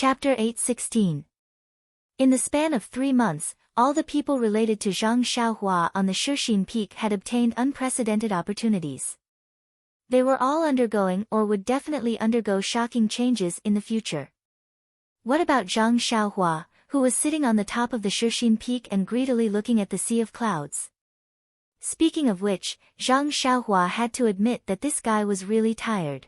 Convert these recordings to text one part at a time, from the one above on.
Chapter 8:16. In the span of 3 months, all the people related to Zhang Xiaohua on the Shixin Peak had obtained unprecedented opportunities. They were all undergoing or would definitely undergo shocking changes in the future. What about Zhang Xiaohua, who was sitting on the top of the Shixin Peak and greedily looking at the sea of clouds? Speaking of which, Zhang Xiaohua had to admit that this guy was really tired.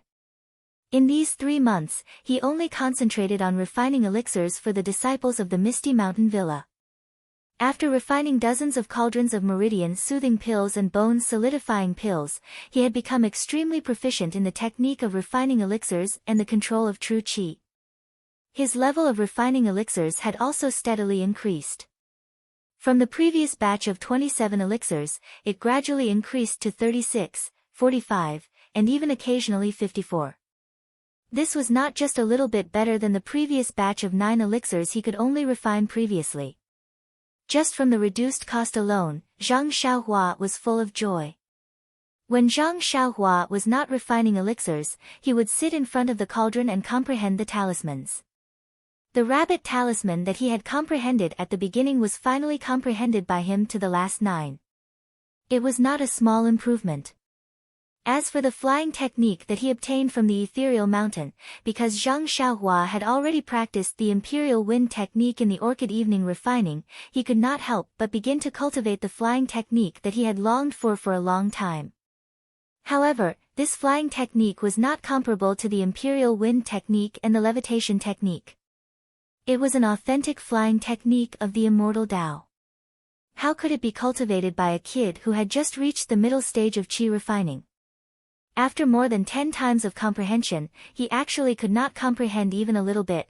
In these 3 months, he only concentrated on refining elixirs for the disciples of the Misty Mountain Villa. After refining dozens of cauldrons of meridian-soothing pills and bone-solidifying pills, he had become extremely proficient in the technique of refining elixirs and the control of true qi. His level of refining elixirs had also steadily increased. From the previous batch of 27 elixirs, it gradually increased to 36, 45, and even occasionally 54. This was not just a little bit better than the previous batch of 9 elixirs he could only refine previously. Just from the reduced cost alone, Zhang Xiaohua was full of joy. When Zhang Xiaohua was not refining elixirs, he would sit in front of the cauldron and comprehend the talismans. The rabbit talisman that he had comprehended at the beginning was finally comprehended by him to the last 9. It was not a small improvement. As for the flying technique that he obtained from the ethereal mountain, because Zhang Xiaohua had already practiced the imperial wind technique in the orchid evening refining, he could not help but begin to cultivate the flying technique that he had longed for a long time. However, this flying technique was not comparable to the imperial wind technique and the levitation technique. It was an authentic flying technique of the immortal Tao. How could it be cultivated by a kid who had just reached the middle stage of qi refining? After more than 10 times of comprehension, he actually could not comprehend even a little bit.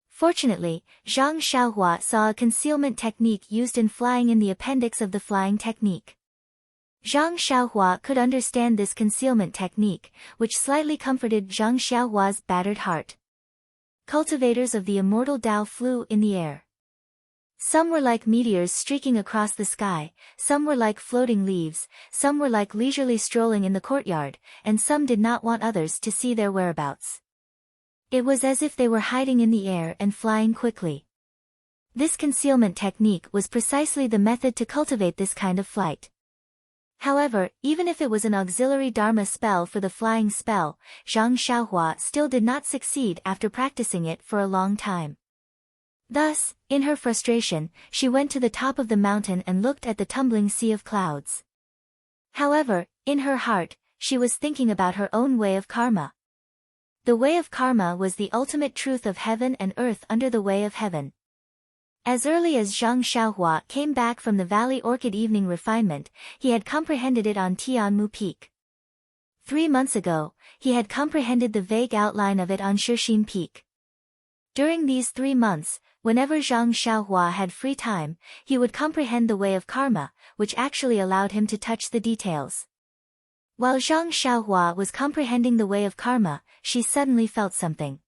Fortunately, Zhang Xiaohua saw a concealment technique used in flying in the appendix of the flying technique. Zhang Xiaohua could understand this concealment technique, which slightly comforted Zhang Xiaohua's battered heart. Cultivators of the immortal Tao flew in the air. Some were like meteors streaking across the sky, some were like floating leaves, some were like leisurely strolling in the courtyard, and some did not want others to see their whereabouts. It was as if they were hiding in the air and flying quickly. This concealment technique was precisely the method to cultivate this kind of flight. However, even if it was an auxiliary Dharma spell for the flying spell, Zhang Xiaohua still did not succeed after practicing it for a long time. Thus, in her frustration, she went to the top of the mountain and looked at the tumbling sea of clouds. However, in her heart, she was thinking about her own way of karma. The way of karma was the ultimate truth of heaven and earth under the way of heaven. As early as Zhang Xiaohua came back from the Valley Orchid evening refinement, he had comprehended it on Tianmu Peak. 3 months ago, he had comprehended the vague outline of it on Shixin Peak. During these 3 months, whenever Zhang Xiaohua had free time, he would comprehend the way of karma, which actually allowed him to touch the details. While Zhang Xiaohua was comprehending the way of karma, she suddenly felt something.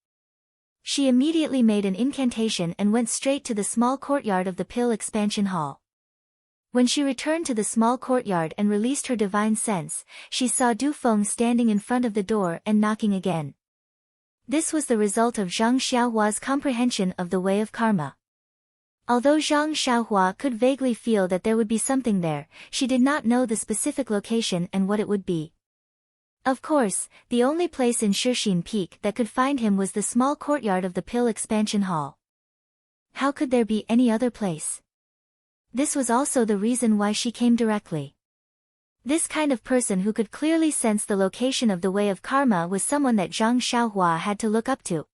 She immediately made an incantation and went straight to the small courtyard of the Pill Expansion Hall. When she returned to the small courtyard and released her divine sense, she saw Du Feng standing in front of the door and knocking again. This was the result of Zhang Xiaohua's comprehension of the way of karma. Although Zhang Xiaohua could vaguely feel that there would be something there, she did not know the specific location and what it would be. Of course, the only place in Shixin Peak that could find him was the small courtyard of the Pill Expansion Hall. How could there be any other place? This was also the reason why she came directly. This kind of person who could clearly sense the location of the way of karma was someone that Zhang Xiaohua had to look up to.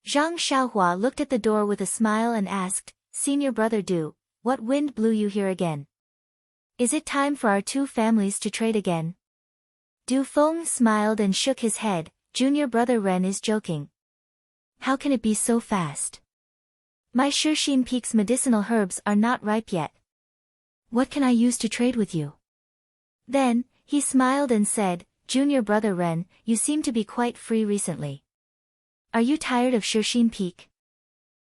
Zhang Xiaohua looked at the door with a smile and asked, "Senior brother Du, what wind blew you here again? Is it time for our 2 families to trade again?" Du Feng smiled and shook his head. "Junior brother Ren is joking. How can it be so fast? My Shixin Peak's medicinal herbs are not ripe yet. What can I use to trade with you?" Then, he smiled and said, "Junior brother Ren, you seem to be quite free recently. Are you tired of Shixin Peak?"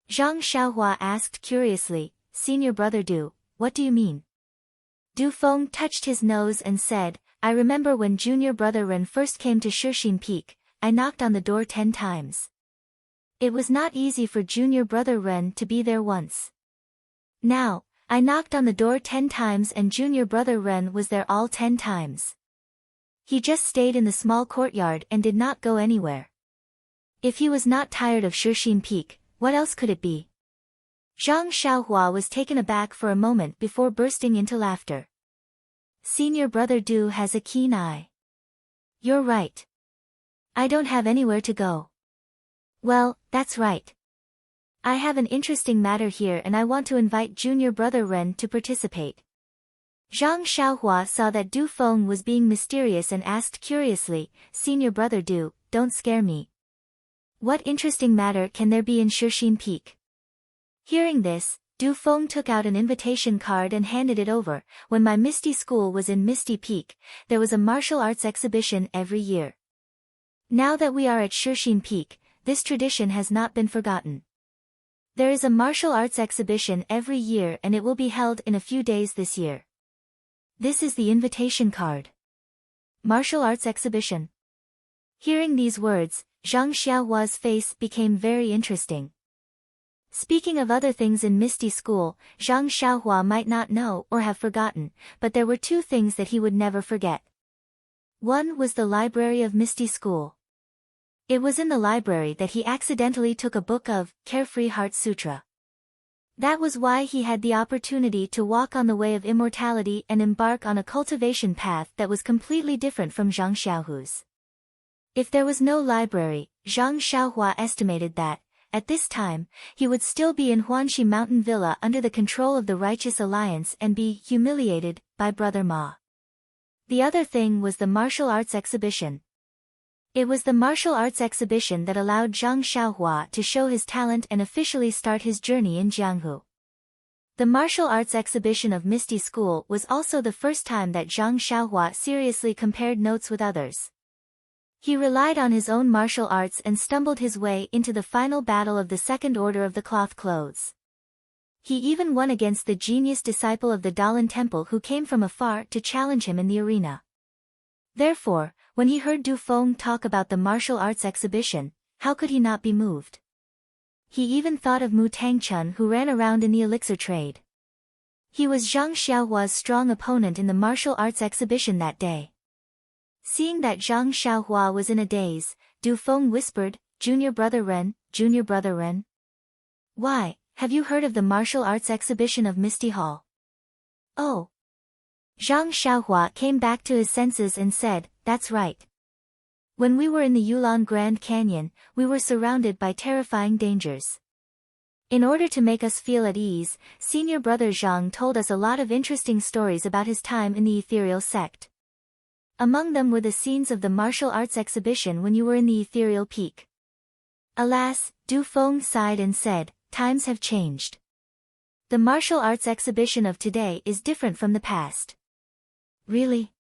Zhang Xiaohua asked curiously, "Senior brother Du, what do you mean?" Du Feng touched his nose and said, "I remember when junior brother Ren first came to Shixin Peak, I knocked on the door 10 times. It was not easy for junior brother Ren to be there once. Now, I knocked on the door 10 times and junior brother Ren was there all 10 times. He just stayed in the small courtyard and did not go anywhere. If he was not tired of Shixin Peak, what else could it be? Zhang Xiaohua was taken aback for a moment before bursting into laughter. Senior brother Du has a keen eye. You're right. I don't have anywhere to go. Well, that's right. I have an interesting matter here and I want to invite junior brother Ren to participate. Zhang Xiaohua saw that Du Feng was being mysterious and asked curiously, Senior brother Du, don't scare me. What interesting matter can there be in Shixin Peak? Hearing this, Du Feng took out an invitation card and handed it over. When my Misty school was in Misty Peak, there was a martial arts exhibition every year. Now that we are at Shixin Peak, this tradition has not been forgotten. There is a martial arts exhibition every year and it will be held in a few days this year. This is the invitation card. Martial arts exhibition. Hearing these words, Zhang Xiaohua's face became very interesting. Speaking of other things in Misty School, Zhang Xiaohua might not know or have forgotten, but there were two things that he would never forget. One was the library of Misty School. It was in the library that he accidentally took a book of Carefree Heart Sutra. That was why he had the opportunity to walk on the way of immortality and embark on a cultivation path that was completely different from Zhang Xiaohu's. If there was no library, Zhang Xiaohua estimated that, at this time, he would still be in Huanxi Mountain Villa under the control of the Righteous Alliance and be humiliated by Brother Ma. The other thing was the martial arts exhibition. It was the martial arts exhibition that allowed Zhang Xiaohua to show his talent and officially start his journey in Jianghu. The martial arts exhibition of Misty School was also the first time that Zhang Xiaohua seriously compared notes with others. He relied on his own martial arts and stumbled his way into the final battle of the Second Order of the Cloth Clothes. He even won against the genius disciple of the Dalan Temple who came from afar to challenge him in the arena. Therefore, when he heard Du Feng talk about the martial arts exhibition, how could he not be moved? He even thought of Mu Tangchun who ran around in the elixir trade. He was Zhang Xiaohua's strong opponent in the martial arts exhibition that day. Seeing that Zhang Xiaohua was in a daze, Du Feng whispered, Junior brother Ren, Junior brother Ren. Why, have you heard of the martial arts exhibition of Misty Hall? Oh. Zhang Xiaohua came back to his senses and said, that's right. When we were in the Yulon Grand Canyon, we were surrounded by terrifying dangers. In order to make us feel at ease, senior brother Zhang told us a lot of interesting stories about his time in the ethereal sect. Among them were the scenes of the martial arts exhibition when you were in the ethereal peak. Alas, Du Feng sighed and said, times have changed. The martial arts exhibition of today is different from the past. Really?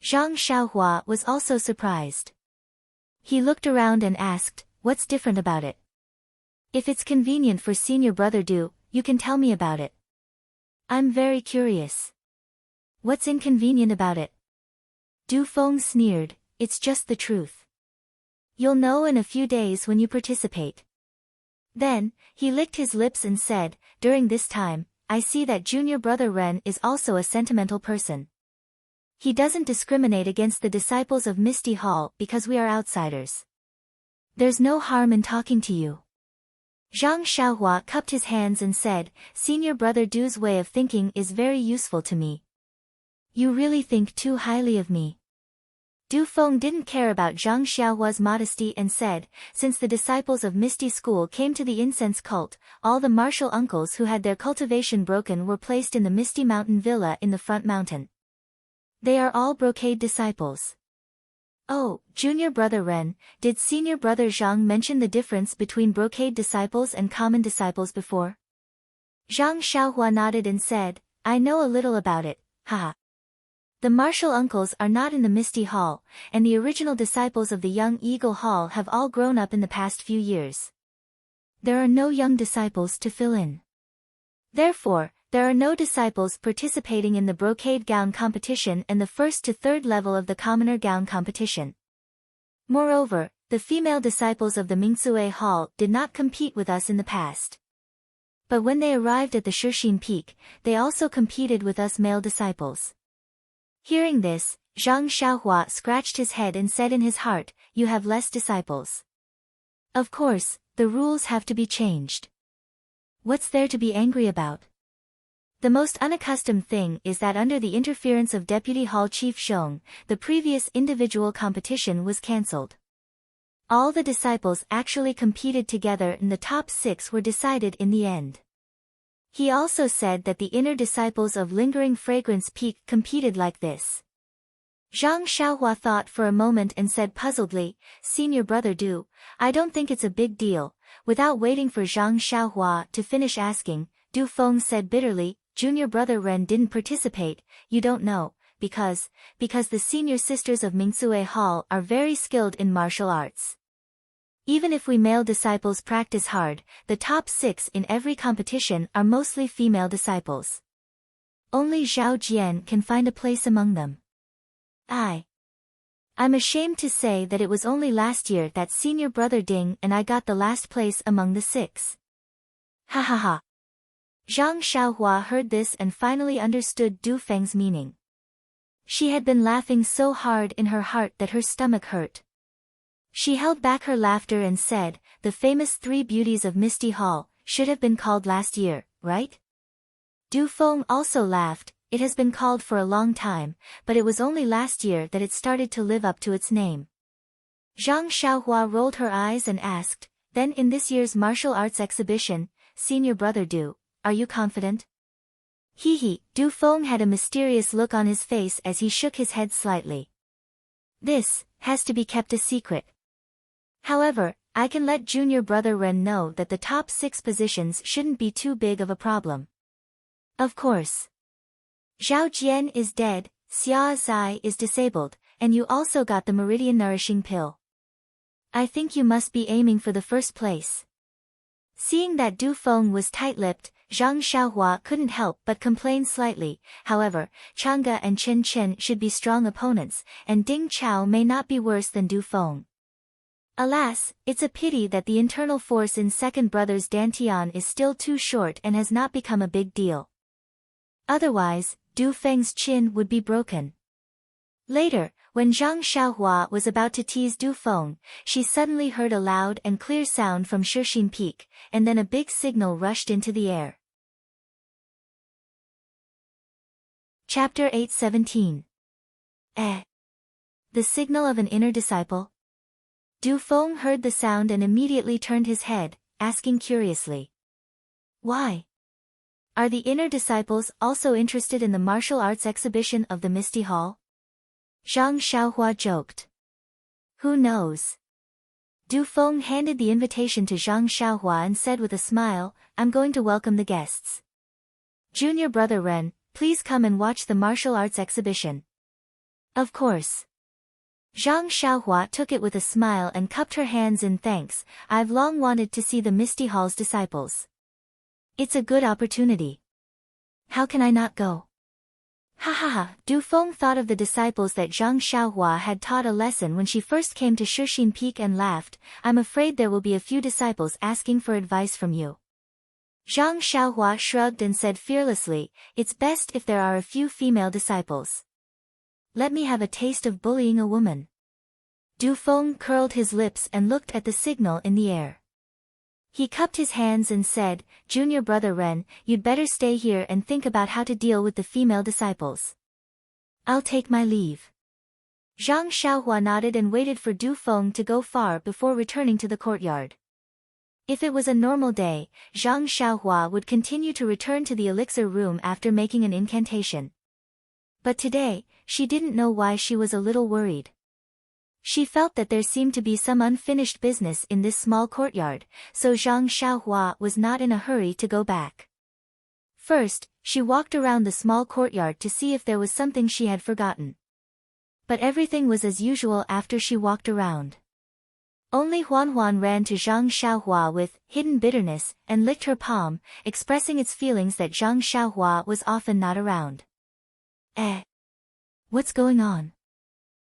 Zhang Xiaohua was also surprised. He looked around and asked, what's different about it? If it's convenient for senior brother Du, you can tell me about it. I'm very curious. What's inconvenient about it? Du Feng sneered, it's just the truth. You'll know in a few days when you participate. Then, he licked his lips and said, during this time, I see that junior brother Ren is also a sentimental person. He doesn't discriminate against the disciples of Misty Hall because we are outsiders. There's no harm in talking to you. Zhang Xiaohua cupped his hands and said, Senior brother Du's way of thinking is very useful to me. You really think too highly of me. Du Feng didn't care about Zhang Xiaohua's modesty and said, since the disciples of Misty School came to the incense cult, all the martial uncles who had their cultivation broken were placed in the Misty Mountain Villa in the front mountain. They are all brocade disciples. Oh, junior brother Ren, did senior brother Zhang mention the difference between brocade disciples and common disciples before? Zhang Xiaohua nodded and said, I know a little about it, haha. The martial uncles are not in the Misty Hall, and the original disciples of the Young Eagle Hall have all grown up in the past few years. There are no young disciples to fill in. Therefore, there are no disciples participating in the brocade gown competition and the first to third level of the commoner gown competition. Moreover, The female disciples of the Mingsue Hall did not compete with us in the past. But when they arrived at the Shixin Peak, they also competed with us male disciples. Hearing this, Zhang Xiaohua scratched his head and said in his heart, "You have less disciples. Of course, the rules have to be changed. What's there to be angry about?" The most unaccustomed thing is that under the interference of Deputy Hall Chief Xiong, the previous individual competition was cancelled. All the disciples actually competed together and the top 6 were decided in the end. He also said that the inner disciples of Lingering Fragrance Peak competed like this. Zhang Xiaohua thought for a moment and said puzzledly, "Senior brother Du, I don't think it's a big deal." Without waiting for Zhang Xiaohua to finish asking, Du Feng said bitterly, "Junior brother Ren didn't participate, you don't know, because the senior sisters of Mingsue Hall are very skilled in martial arts. Even if we male disciples practice hard, the top 6 in every competition are mostly female disciples. Only Zhao Jian can find a place among them. I'm ashamed to say that it was only last year that senior brother Ding and I got the last place among the 6. Ha ha ha." Zhang Xiaohua heard this and finally understood Du Feng's meaning. She had been laughing so hard in her heart that her stomach hurt. She held back her laughter and said, "The famous 3 beauties of Misty Hall should have been called last year, right?" Du Feng also laughed. "It has been called for a long time, but it was only last year that it started to live up to its name." Zhang Xiaohua rolled her eyes and asked, "Then in this year's martial arts exhibition, senior brother Du, are you confident?" He. Du Feng had a mysterious look on his face as he shook his head slightly. "This has to be kept a secret. However, I can let junior brother Ren know that the top 6 positions shouldn't be too big of a problem. Of course. Zhao Jian is dead, Xia Zai is disabled, and you also got the meridian nourishing pill. I think you must be aiming for the first place." Seeing that Du Feng was tight-lipped, Zhang Xiaohua couldn't help but complain slightly. However, Chang'e and Chen Chen should be strong opponents, and Ding Chao may not be worse than Du Feng. Alas, it's a pity that the internal force in second brother's Dantian is still too short and has not become a big deal. Otherwise, Du Feng's chin would be broken. Later, when Zhang Xiaohua was about to tease Du Feng, she suddenly heard a loud and clear sound from Shixin Peak, and then a big signal rushed into the air. Chapter 8:17. The signal of an inner disciple? Du Feng heard the sound and immediately turned his head, asking curiously, "Why? Are the inner disciples also interested in the martial arts exhibition of the Misty Hall?" Zhang Xiaohua joked. "Who knows?" Du Feng handed the invitation to Zhang Xiaohua and said with a smile, "I'm going to welcome the guests. Junior brother Ren, please come and watch the martial arts exhibition." "Of course." Zhang Xiaohua took it with a smile and cupped her hands in thanks. "I've long wanted to see the Misty Hall's disciples. It's a good opportunity. How can I not go?" Ha ha ha. Du Feng thought of the disciples that Zhang Xiaohua had taught a lesson when she first came to Shixin Peak and laughed. "I'm afraid there will be a few disciples asking for advice from you." Zhang Xiaohua shrugged and said fearlessly, "It's best if there are a few female disciples. Let me have a taste of bullying a woman." Du Feng curled his lips and looked at the signal in the air. He cupped his hands and said, "Junior brother Ren, you'd better stay here and think about how to deal with the female disciples. I'll take my leave." Zhang Xiaohua nodded and waited for Du Feng to go far before returning to the courtyard. If it was a normal day, Zhang Xiaohua would continue to return to the elixir room after making an incantation. But today, she didn't know why she was a little worried. She felt that there seemed to be some unfinished business in this small courtyard, so Zhang Xiaohua was not in a hurry to go back. First, she walked around the small courtyard to see if there was something she had forgotten. But everything was as usual after she walked around. Only Huan Huan ran to Zhang Xiaohua with hidden bitterness and licked her palm, expressing its feelings that Zhang Xiaohua was often not around. What's going on?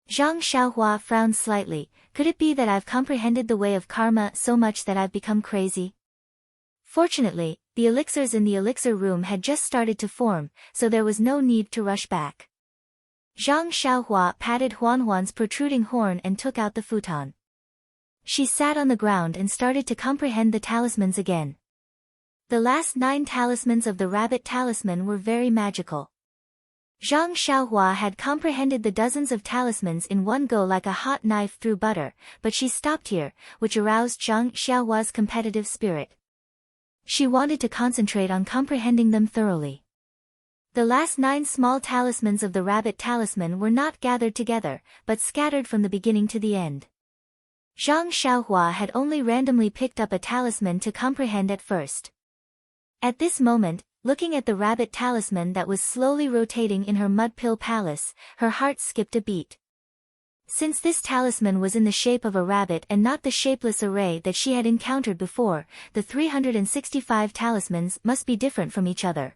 Zhang Xiaohua frowned slightly. Could it be that I've comprehended the way of karma so much that I've become crazy? Fortunately, the elixirs in the elixir room had just started to form, so there was no need to rush back. Zhang Xiaohua patted Huanhuan's protruding horn and took out the futon. She sat on the ground and started to comprehend the talismans again. The last 9 talismans of the rabbit talisman were very magical. Zhang Xiaohua had comprehended the dozens of talismans in one go like a hot knife through butter, but she stopped here, which aroused Zhang Xiaohua's competitive spirit. She wanted to concentrate on comprehending them thoroughly. The last 9 small talismans of the rabbit talisman were not gathered together, but scattered from the beginning to the end. Zhang Xiaohua had only randomly picked up a talisman to comprehend at first. At this moment, looking at the rabbit talisman that was slowly rotating in her mud pill palace, her heart skipped a beat. Since this talisman was in the shape of a rabbit and not the shapeless array that she had encountered before, the 365 talismans must be different from each other.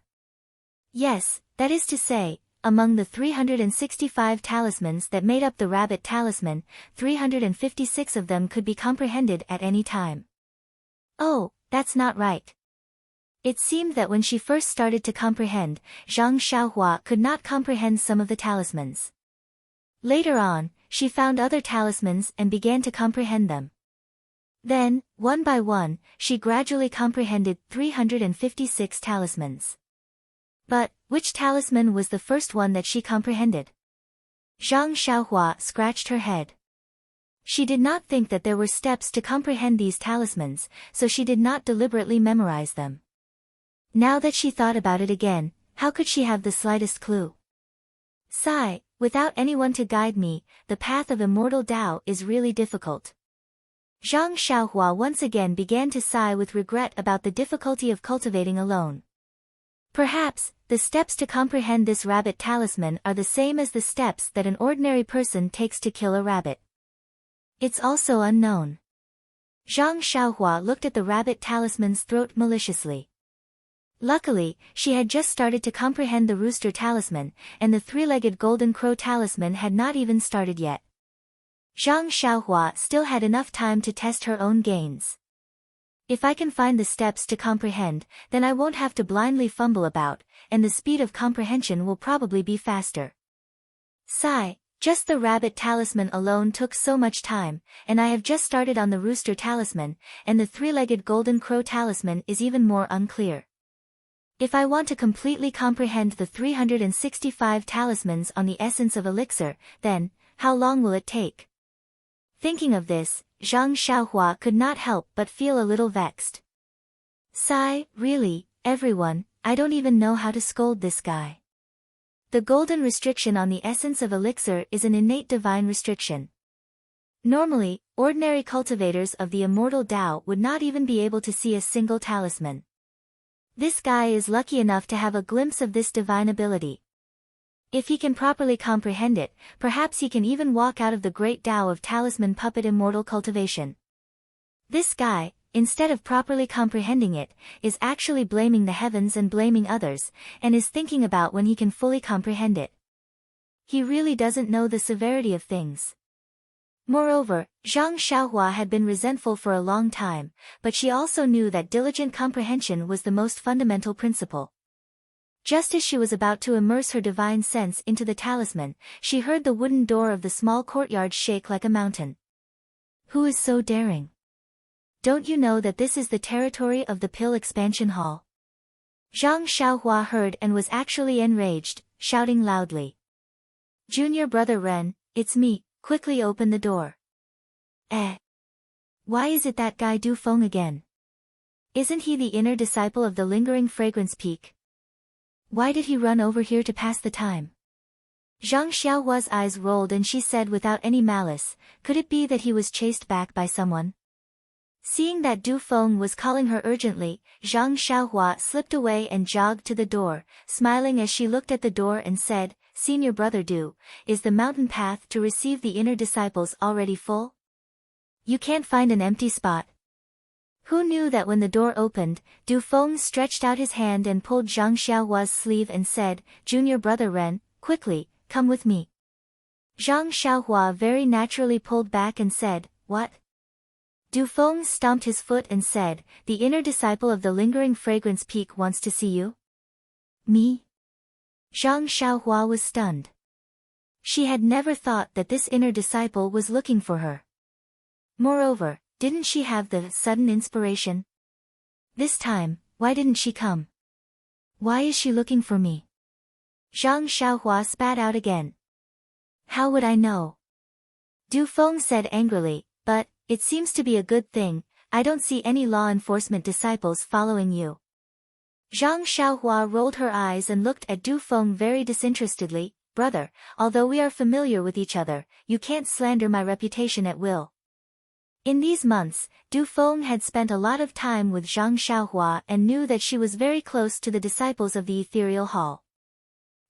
Yes, that is to say, among the 365 talismans that made up the rabbit talisman, 356 of them could be comprehended at any time. Oh, that's not right. It seemed that when she first started to comprehend, Zhang Xiaohua could not comprehend some of the talismans. Later on, she found other talismans and began to comprehend them. Then, one by one, she gradually comprehended 356 talismans. But, which talisman was the first one that she comprehended? Zhang Xiaohua scratched her head. She did not think that there were steps to comprehend these talismans, so she did not deliberately memorize them. Now that she thought about it again, how could she have the slightest clue? Sigh, without anyone to guide me, the path of immortal Tao is really difficult. Zhang Xiaohua once again began to sigh with regret about the difficulty of cultivating alone. Perhaps, the steps to comprehend this rabbit talisman are the same as the steps that an ordinary person takes to kill a rabbit. It's also unknown. Zhang Xiaohua looked at the rabbit talisman's throat maliciously. Luckily, she had just started to comprehend the rooster talisman, and the 3-legged golden crow talisman had not even started yet. Zhang Xiaohua still had enough time to test her own gains. If I can find the steps to comprehend, then I won't have to blindly fumble about, and the speed of comprehension will probably be faster. Sigh, just the rabbit talisman alone took so much time, and I have just started on the rooster talisman, and the 3-legged golden crow talisman is even more unclear. If I want to completely comprehend the 365 talismans on the essence of elixir, then, how long will it take? Thinking of this, Zhang Xiaohua could not help but feel a little vexed. Sigh, really, everyone, I don't even know how to scold this guy. The golden restriction on the essence of elixir is an innate divine restriction. Normally, ordinary cultivators of the immortal Tao would not even be able to see a single talisman. This guy is lucky enough to have a glimpse of this divine ability. If he can properly comprehend it, perhaps he can even walk out of the great Tao of talisman puppet immortal cultivation. This guy, instead of properly comprehending it, is actually blaming the heavens and blaming others, and is thinking about when he can fully comprehend it. He really doesn't know the severity of things. Moreover, Zhang Xiaohua had been resentful for a long time, but she also knew that diligent comprehension was the most fundamental principle. Just as she was about to immerse her divine sense into the talisman, she heard the wooden door of the small courtyard shake like a mountain. Who is so daring? Don't you know that this is the territory of the Pill Expansion Hall? Zhang Xiaohua heard and was actually enraged, shouting loudly. Junior brother Ren, it's me. Quickly open the door. Why is it that guy Du Feng again? Isn't he the inner disciple of the lingering fragrance peak? Why did he run over here to pass the time? Zhang Xiaohua's eyes rolled and she said without any malice, could it be that he was chased back by someone? Seeing that Du Feng was calling her urgently, Zhang Xiaohua slipped away and jogged to the door, smiling as she looked at the door and said, Senior brother Du, is the mountain path to receive the inner disciples already full? You can't find an empty spot. Who knew that when the door opened, Du Feng stretched out his hand and pulled Zhang Xiaohua's sleeve and said, Junior brother Ren, quickly, come with me. Zhang Xiaohua very naturally pulled back and said, "What?" Du Feng stomped his foot and said, "The inner disciple of the lingering fragrance peak wants to see you." Me? Zhang Xiaohua was stunned. She had never thought that this inner disciple was looking for her. Moreover, didn't she have the sudden inspiration? This time, why didn't she come? Why is she looking for me? Zhang Xiaohua spat out again. How would I know? Du Feng said angrily, but, it seems to be a good thing, I don't see any law enforcement disciples following you. Zhang Xiaohua rolled her eyes and looked at Du Feng very disinterestedly. Brother, although we are familiar with each other, you can't slander my reputation at will. In these months, Du Feng had spent a lot of time with Zhang Xiaohua and knew that she was very close to the disciples of the Ethereal Hall.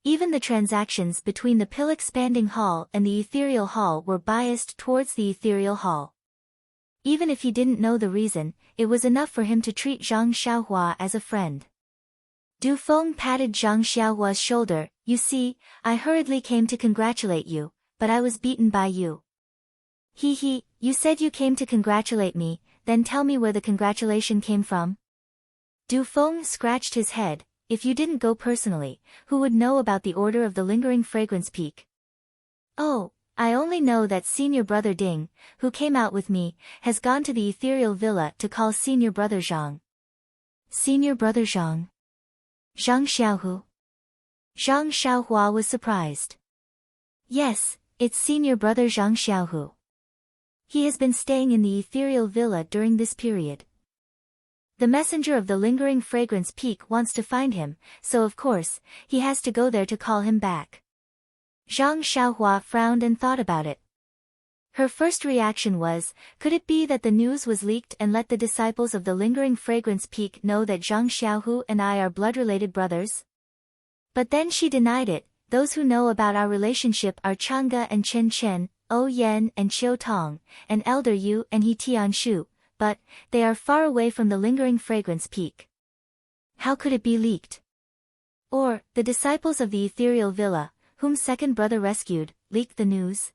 Even the transactions between the pill-expanding hall and the Ethereal Hall were biased towards the Ethereal Hall. Even if he didn't know the reason, it was enough for him to treat Zhang Xiaohua as a friend. Du Feng patted Zhang Xiaohua's shoulder. You see, I hurriedly came to congratulate you, but I was beaten by you. He, you said you came to congratulate me, then tell me where the congratulation came from? Du Feng scratched his head. If you didn't go personally, who would know about the order of the lingering fragrance peak? Oh, I only know that senior brother Ding, who came out with me, has gone to the ethereal villa to call senior brother Zhang. Senior brother Zhang? Zhang Xiaohu? Zhang Xiaohua was surprised. Yes, it's senior brother Zhang Xiaohu. He has been staying in the ethereal villa during this period. The messenger of the lingering fragrance peak wants to find him, so of course, he has to go there to call him back. Zhang Xiaohua frowned and thought about it. Her first reaction was, could it be that the news was leaked and let the disciples of the lingering fragrance peak know that Zhang Xiaohu and I are blood-related brothers? But then she denied it. Those who know about our relationship are Chang'e and Chen Chen, O Yan and Qiu Tong, and Elder Yu and He Tianshu, but, they are far away from the lingering fragrance peak. How could it be leaked? Or, the disciples of the ethereal villa, whom second brother rescued, leaked the news?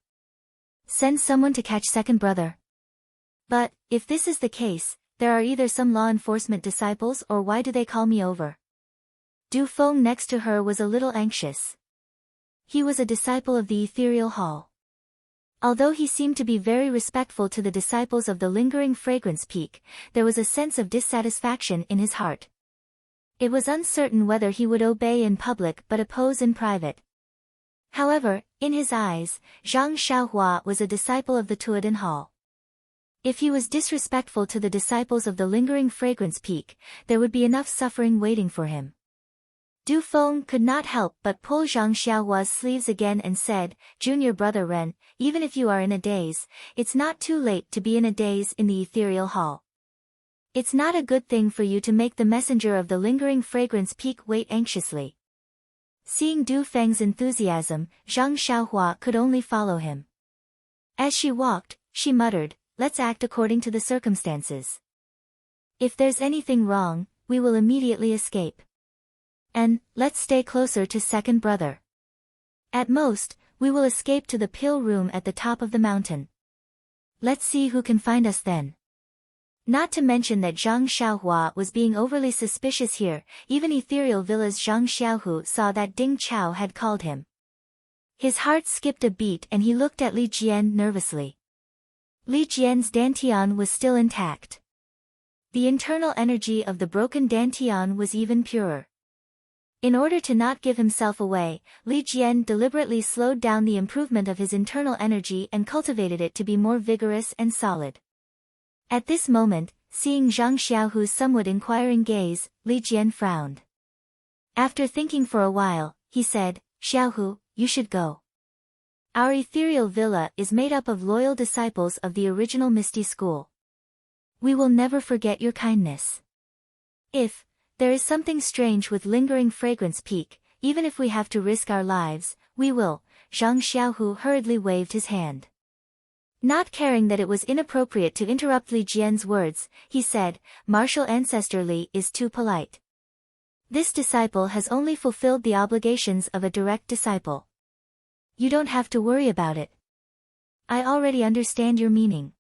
Send someone to catch second brother. But, if this is the case, there are either some law enforcement disciples or why do they call me over? Du Feng next to her was a little anxious. He was a disciple of the ethereal hall. Although he seemed to be very respectful to the disciples of the lingering fragrance peak, there was a sense of dissatisfaction in his heart. It was uncertain whether he would obey in public but oppose in private. However, in his eyes, Zhang Xiaohua was a disciple of the Tuodan Hall. If he was disrespectful to the disciples of the lingering fragrance peak, there would be enough suffering waiting for him. Du Feng could not help but pull Zhang Xiaohua's sleeves again and said, Junior brother Ren, even if you are in a daze, it's not too late to be in a daze in the ethereal hall. It's not a good thing for you to make the messenger of the lingering fragrance peak wait anxiously. Seeing Du Feng's enthusiasm, Zhang Xiaohua could only follow him. As she walked, she muttered, let's act according to the circumstances. If there's anything wrong, we will immediately escape. And, let's stay closer to second brother. At most, we will escape to the pill room at the top of the mountain. Let's see who can find us then. Not to mention that Zhang Xiaohua was being overly suspicious here, even Ethereal Villa's Zhang Xiaohu saw that Ding Chao had called him. His heart skipped a beat and he looked at Li Jian nervously. Li Jian's dantian was still intact. The internal energy of the broken dantian was even purer. In order to not give himself away, Li Jian deliberately slowed down the improvement of his internal energy and cultivated it to be more vigorous and solid. At this moment, seeing Zhang Xiaohu's somewhat inquiring gaze, Li Jian frowned. After thinking for a while, he said, Xiaohu, you should go. Our ethereal villa is made up of loyal disciples of the original Misty School. We will never forget your kindness. If there is something strange with lingering fragrance peak, even if we have to risk our lives, we will. Zhang Xiaohu hurriedly waved his hand. Not caring that it was inappropriate to interrupt Li Jian's words, he said, Martial Ancestor Li is too polite. This disciple has only fulfilled the obligations of a direct disciple. You don't have to worry about it. I already understand your meaning.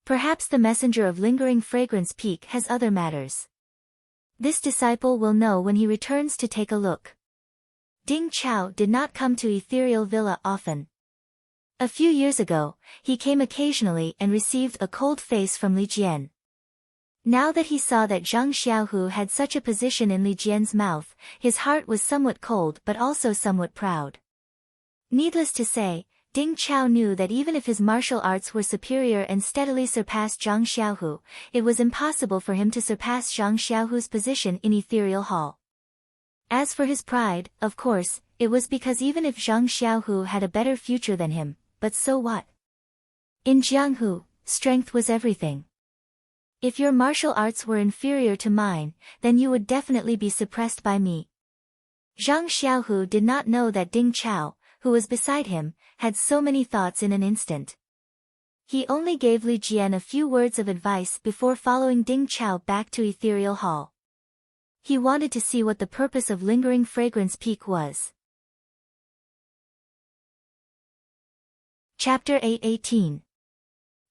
Perhaps the messenger of lingering fragrance peak has other matters. This disciple will know when he returns to take a look. Ding Chao did not come to Ethereal Villa often. A few years ago, he came occasionally and received a cold face from Li Jian. Now that he saw that Zhang Xiaohu had such a position in Li Jian's mouth, his heart was somewhat cold but also somewhat proud. Needless to say, Ding Chao knew that even if his martial arts were superior and steadily surpassed Zhang Xiaohu, it was impossible for him to surpass Zhang Xiaohu's position in Ethereal Hall. As for his pride, of course, it was because even if Zhang Xiaohu had a better future than him, but so what? In Jianghu, strength was everything. If your martial arts were inferior to mine, then you would definitely be suppressed by me. Zhang Xiaohu did not know that Ding Chao, who was beside him, had so many thoughts in an instant. He only gave Li Jian a few words of advice before following Ding Chao back to Ethereal Hall. He wanted to see what the purpose of lingering fragrance peak was. Chapter 8:18.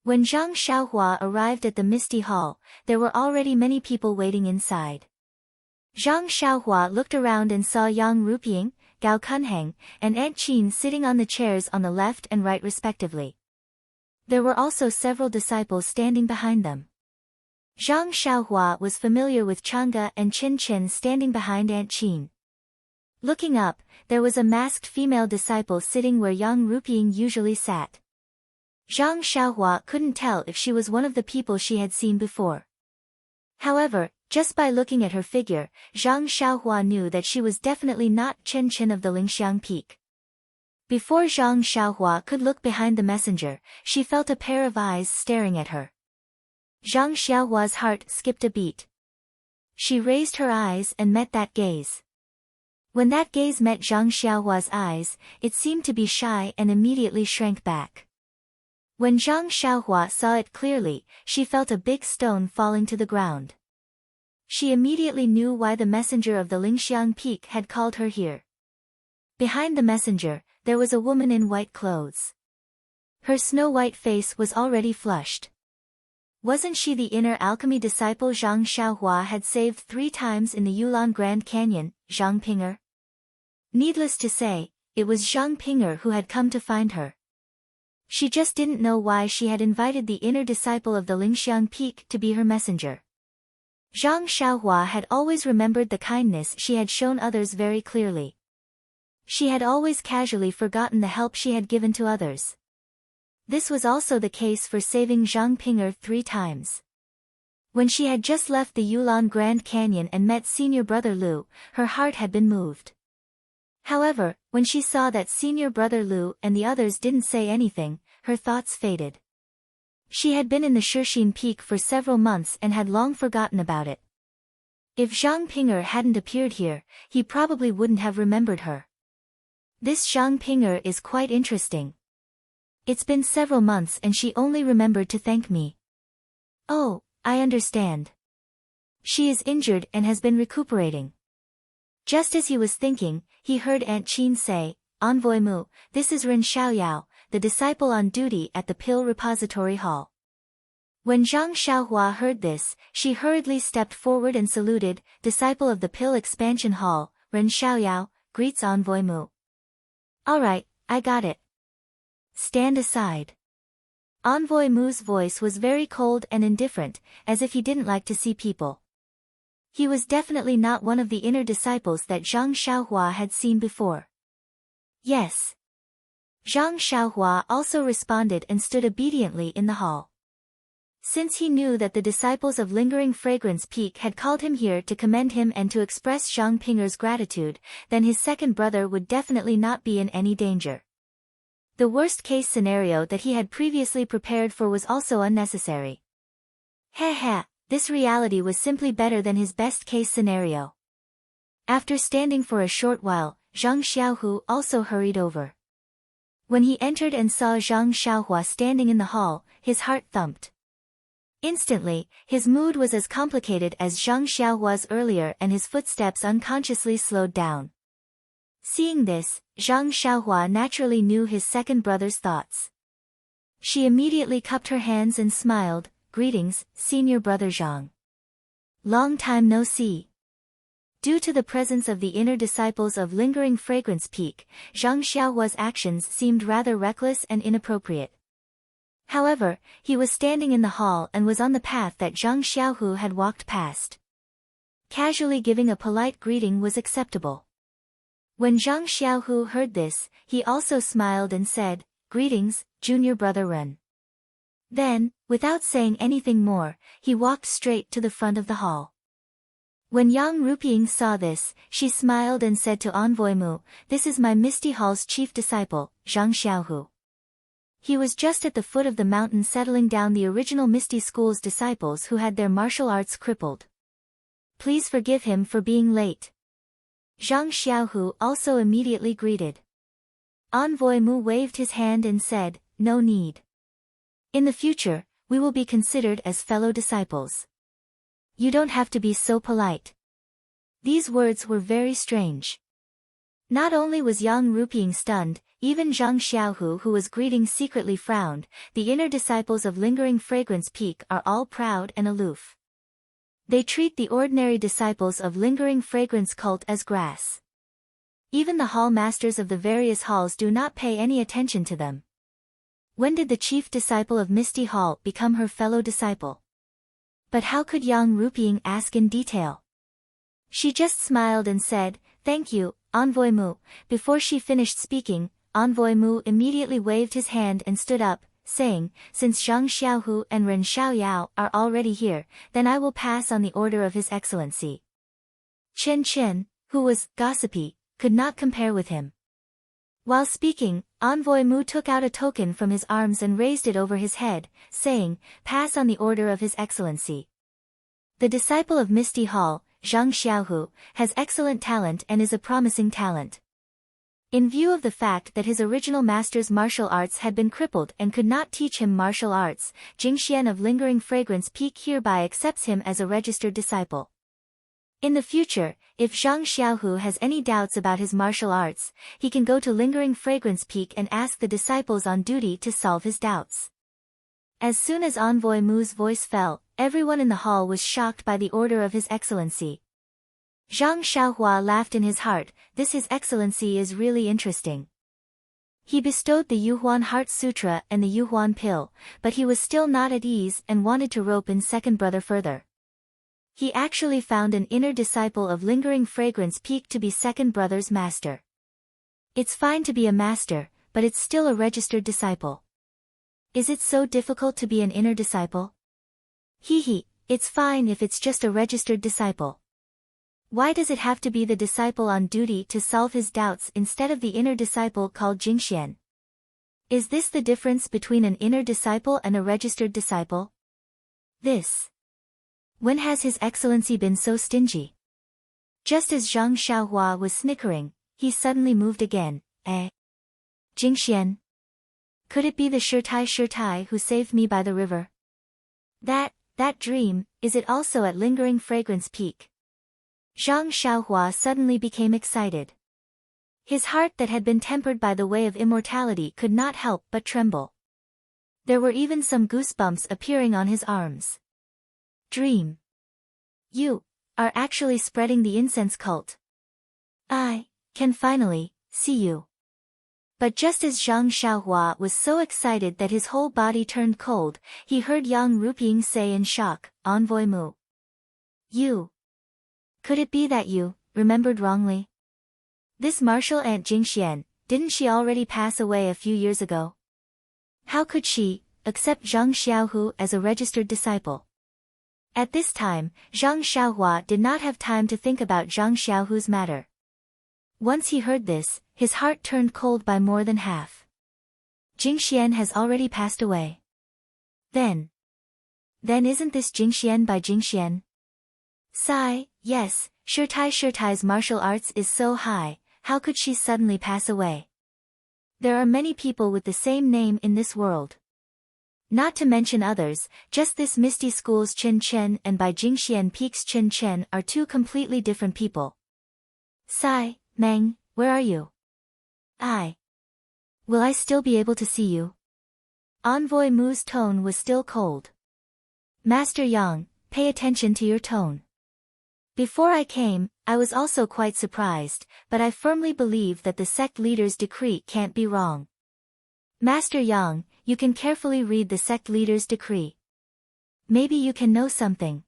When Zhang Xiaohua arrived at the Misty Hall, there were already many people waiting inside. Zhang Xiaohua looked around and saw Yang Rupiying, Gao Kunheng, and Aunt Qin sitting on the chairs on the left and right respectively. There were also several disciples standing behind them. Zhang Xiaohua was familiar with Chang'e and Chen Chen standing behind Aunt Qin. Looking up, there was a masked female disciple sitting where Yang Rupiying usually sat. Zhang Xiaohua couldn't tell if she was one of the people she had seen before. However, just by looking at her figure, Zhang Xiaohua knew that she was definitely not Chen Chen of the Lingxiang Peak. Before Zhang Xiaohua could look behind the messenger, she felt a pair of eyes staring at her. Zhang Xiaohua's heart skipped a beat. She raised her eyes and met that gaze. When that gaze met Zhang Xiaohua's eyes, it seemed to be shy and immediately shrank back. When Zhang Xiaohua saw it clearly, she felt a big stone falling to the ground. She immediately knew why the messenger of the Lingxiang Peak had called her here. Behind the messenger, there was a woman in white clothes. Her snow-white face was already flushed. Wasn't she the inner alchemy disciple Zhang Xiaohua had saved 3 times in the Yulon Grand Canyon, Zhang Pinger? Needless to say, it was Zhang Pinger who had come to find her. She just didn't know why she had invited the inner disciple of the Lingxiang Peak to be her messenger. Zhang Xiaohua had always remembered the kindness she had shown others very clearly. She had always casually forgotten the help she had given to others. This was also the case for saving Zhang Pinger 3 times. When she had just left the Yulon Grand Canyon and met senior brother Lu, her heart had been moved. However, when she saw that senior brother Lu and the others didn't say anything, her thoughts faded. She had been in the Shixin Peak for several months and had long forgotten about it. If Zhang Pinger hadn't appeared here, he probably wouldn't have remembered her. This Zhang Pinger is quite interesting. It's been several months and she only remembered to thank me. Oh, I understand. She is injured and has been recuperating. Just as he was thinking, he heard Aunt Qin say, Envoy Mu, this is Ren Xiaoyao, the disciple on duty at the Pill Repository Hall. When Zhang Xiaohua heard this, she hurriedly stepped forward and saluted, Disciple of the Pill Expansion Hall, Ren Xiaoyao, greets Envoy Mu. Alright, I got it. Stand aside. Envoy Mu's voice was very cold and indifferent, as if he didn't like to see people. He was definitely not one of the inner disciples that Zhang Xiaohua had seen before. Yes. Zhang Xiaohua also responded and stood obediently in the hall. Since he knew that the disciples of Lingering Fragrance Peak had called him here to commend him and to express Zhang Pinger's gratitude, then his second brother would definitely not be in any danger. The worst-case scenario that he had previously prepared for was also unnecessary. Heh, this reality was simply better than his best-case scenario. After standing for a short while, Zhang Xiaohu also hurried over. When he entered and saw Zhang Xiaohua standing in the hall, his heart thumped. Instantly, his mood was as complicated as Zhang Xiaohua's earlier and his footsteps unconsciously slowed down. Seeing this, Zhang Xiaohua naturally knew his second brother's thoughts. She immediately cupped her hands and smiled, "Greetings, senior brother Zhang. Long time no see." Due to the presence of the inner disciples of Lingering Fragrance Peak, Zhang Xiaohua's actions seemed rather reckless and inappropriate. However, he was standing in the hall and was on the path that Zhang Xiaohu had walked past. Casually giving a polite greeting was acceptable. When Zhang Xiaohu heard this, he also smiled and said, "Greetings, junior brother Ren." Then, without saying anything more, he walked straight to the front of the hall. When Yang Ruping saw this, she smiled and said to Envoy Mu, "This is my Misty Hall's chief disciple, Zhang Xiaohu. He was just at the foot of the mountain settling down the original Misty School's disciples who had their martial arts crippled. Please forgive him for being late." Zhang Xiaohu also immediately greeted. Envoy Mu waved his hand and said, "No need. In the future, we will be considered as fellow disciples. You don't have to be so polite." These words were very strange. Not only was Yang Ruping stunned, even Zhang Xiaohu who was greeting secretly frowned. The inner disciples of Lingering Fragrance Peak are all proud and aloof. They treat the ordinary disciples of Lingering Fragrance Cult as grass. Even the hall masters of the various halls do not pay any attention to them. When did the chief disciple of Misty Hall become her fellow disciple? But how could Yang Ruping ask in detail? She just smiled and said, "Thank you, Envoy Mu." Before she finished speaking, Envoy Mu immediately waved his hand and stood up, saying, "Since Zhang Xiaohu and Ren Xiaoyao are already here, then I will pass on the order of His Excellency." Chen Chen, who was gossipy, could not compare with him. While speaking, Envoy Mu took out a token from his arms and raised it over his head, saying, "Pass on the order of His Excellency." The disciple of Misty Hall, Zhang Xiaohu, has excellent talent and is a promising talent. In view of the fact that his original master's martial arts had been crippled and could not teach him martial arts, Jingxian of Lingering Fragrance Peak hereby accepts him as a registered disciple. In the future, if Zhang Xiaohu has any doubts about his martial arts, he can go to Lingering Fragrance Peak and ask the disciples on duty to solve his doubts. As soon as Envoy Mu's voice fell, everyone in the hall was shocked by the order of His Excellency. Zhang Xiaohua laughed in his heart, "This His Excellency is really interesting." He bestowed the Yuhuan Heart Sutra and the Yuhuan Pill, but he was still not at ease and wanted to rope in second brother further. He actually found an inner disciple of Lingering Fragrance Peak to be second brother's master. It's fine to be a master, but it's still a registered disciple. Is it so difficult to be an inner disciple? Hee, it's fine if it's just a registered disciple. Why does it have to be the disciple on duty to solve his doubts instead of the inner disciple called Jingxian? Is this the difference between an inner disciple and a registered disciple? When has His Excellency been so stingy? Just as Zhang Xiaohua was snickering, he suddenly moved again. Jingxian? Could it be the Shirtai who saved me by the river? That dream, is it also at Lingering Fragrance Peak? Zhang Xiaohua suddenly became excited. His heart that had been tempered by the way of immortality could not help but tremble. There were even some goosebumps appearing on his arms. Dream. You are actually spreading the incense cult. I can finally see you. But just as Zhang Xiaohua was so excited that his whole body turned cold, he heard Yang Ruping say in shock, "Envoy Mu. You. Could it be that you remembered wrongly? This martial aunt Jingxian, didn't she already pass away a few years ago? How could she accept Zhang Xiaohu as a registered disciple?" At this time, Zhang Xiaohua did not have time to think about Zhang Xiaohu's matter. Once he heard this, his heart turned cold by more than half. Jingxian has already passed away. Then isn't this Jingxian by Jingxian? Sigh, yes, Shirtai's martial arts is so high, how could she suddenly pass away? There are many people with the same name in this world. Not to mention others, just this Misty School's Chen Chen and by Jingxian Peak's Chen Chen are two completely different people. Sigh, Meng, where are you? Will I still be able to see you? Envoy Mu's tone was still cold. Master Yang, pay attention to your tone. Before I came, I was also quite surprised, but I firmly believe that the sect leader's decree can't be wrong. Master Yang, you can carefully read the sect leader's decree. Maybe you can know something.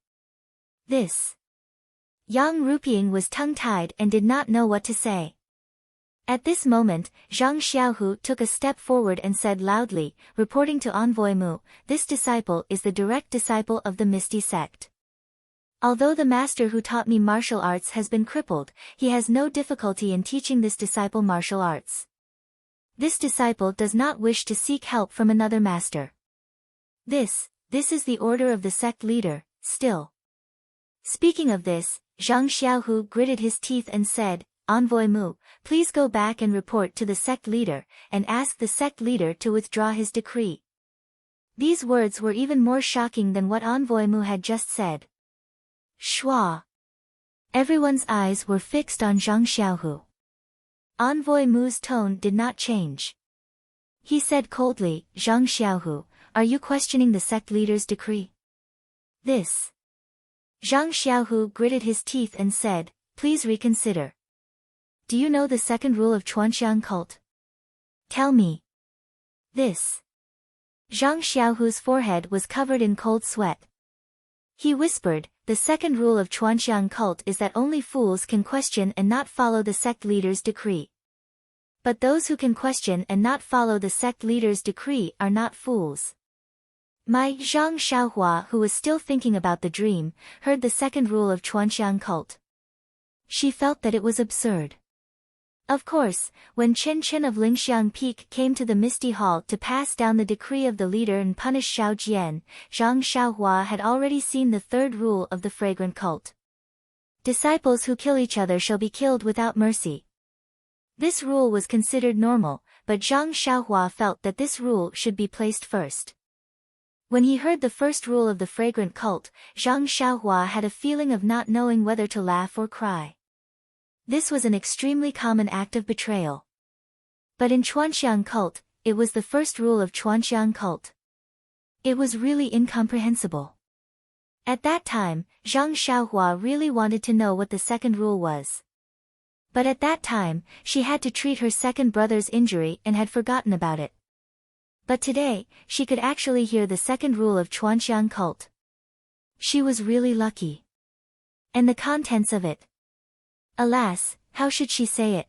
This. Yang Rupiang was tongue-tied and did not know what to say. At this moment, Zhang Xiaohu took a step forward and said loudly, reporting to Envoy Mu, this disciple is the direct disciple of the Misty Sect. Although the master who taught me martial arts has been crippled, he has no difficulty in teaching this disciple martial arts. This disciple does not wish to seek help from another master. This is the order of the sect leader, still. Speaking of this, Zhang Xiaohu gritted his teeth and said, Envoy Mu, please go back and report to the sect leader, and ask the sect leader to withdraw his decree. These words were even more shocking than what Envoy Mu had just said. Shua. Everyone's eyes were fixed on Zhang Xiaohu. Envoy Mu's tone did not change. He said coldly, Zhang Xiaohu, are you questioning the sect leader's decree? This. Zhang Xiaohu gritted his teeth and said, please reconsider. Do you know the second rule of Chuanxiang cult? Tell me. This. Zhang Xiaohu's forehead was covered in cold sweat. He whispered, the second rule of Chuanxiang cult is that only fools can question and not follow the sect leader's decree. But those who can question and not follow the sect leader's decree are not fools. My Zhang Xiaohua, who was still thinking about the dream, heard the second rule of Chuanxiang cult. She felt that it was absurd. Of course, when Chen Chen of Lingxiang Peak came to the Misty Hall to pass down the decree of the leader and punish Xiao Jian, Zhang Xiaohua had already seen the third rule of the fragrant cult. Disciples who kill each other shall be killed without mercy. This rule was considered normal, but Zhang Xiaohua felt that this rule should be placed first. When he heard the first rule of the fragrant cult, Zhang Xiaohua had a feeling of not knowing whether to laugh or cry. This was an extremely common act of betrayal. But in Chuanxiang cult, it was the first rule of Chuanxiang cult. It was really incomprehensible. At that time, Zhang Xiaohua really wanted to know what the second rule was. But at that time, she had to treat her second brother's injury and had forgotten about it. But today, she could actually hear the second rule of Chuanxiang cult. She was really lucky. And the contents of it. Alas, how should she say it?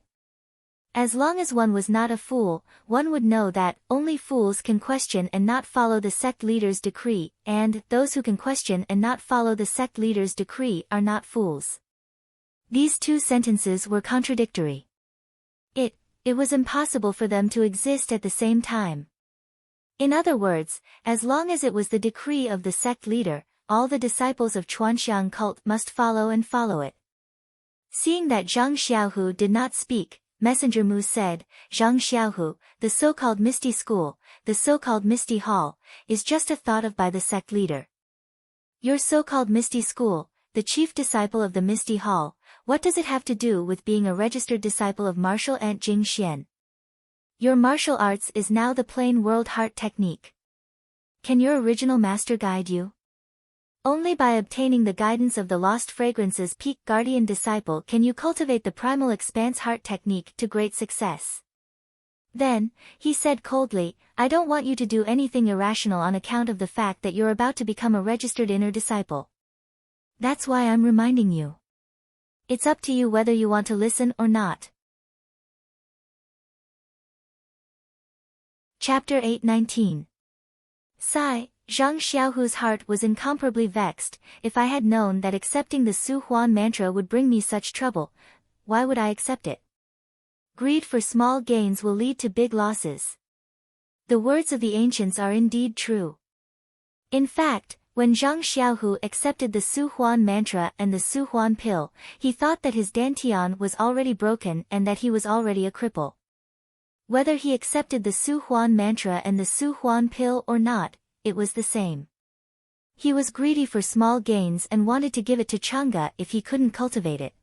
As long as one was not a fool, one would know that only fools can question and not follow the sect leader's decree, and those who can question and not follow the sect leader's decree are not fools. These two sentences were contradictory. It was impossible for them to exist at the same time. In other words, as long as it was the decree of the sect leader, all the disciples of Chuanxiang cult must follow and follow it. Seeing that Zhang Xiaohu did not speak, Messenger Mu said, Zhang Xiaohu, the so-called Misty School, the so-called Misty Hall, is just a thought of by the sect leader. Your so-called Misty School, the chief disciple of the Misty Hall, what does it have to do with being a registered disciple of martial ant Jing Xian? Your martial arts is now the plain world heart technique. Can your original master guide you? Only by obtaining the guidance of the Lost Fragrance's peak guardian disciple can you cultivate the primal expanse heart technique to great success. Then, he said coldly, I don't want you to do anything irrational on account of the fact that you're about to become a registered inner disciple. That's why I'm reminding you. It's up to you whether you want to listen or not. Chapter 8:19. Sigh. Zhang Xiaohu's heart was incomparably vexed. If I had known that accepting the Su Huan mantra would bring me such trouble, why would I accept it? Greed for small gains will lead to big losses. The words of the ancients are indeed true. In fact, when Zhang Xiaohu accepted the Su Huan mantra and the Su Huan pill, he thought that his dantian was already broken and that he was already a cripple. Whether he accepted the Su Huan mantra and the Su Huan pill or not, it was the same. He was greedy for small gains and wanted to give it to Chang'e if he couldn't cultivate it.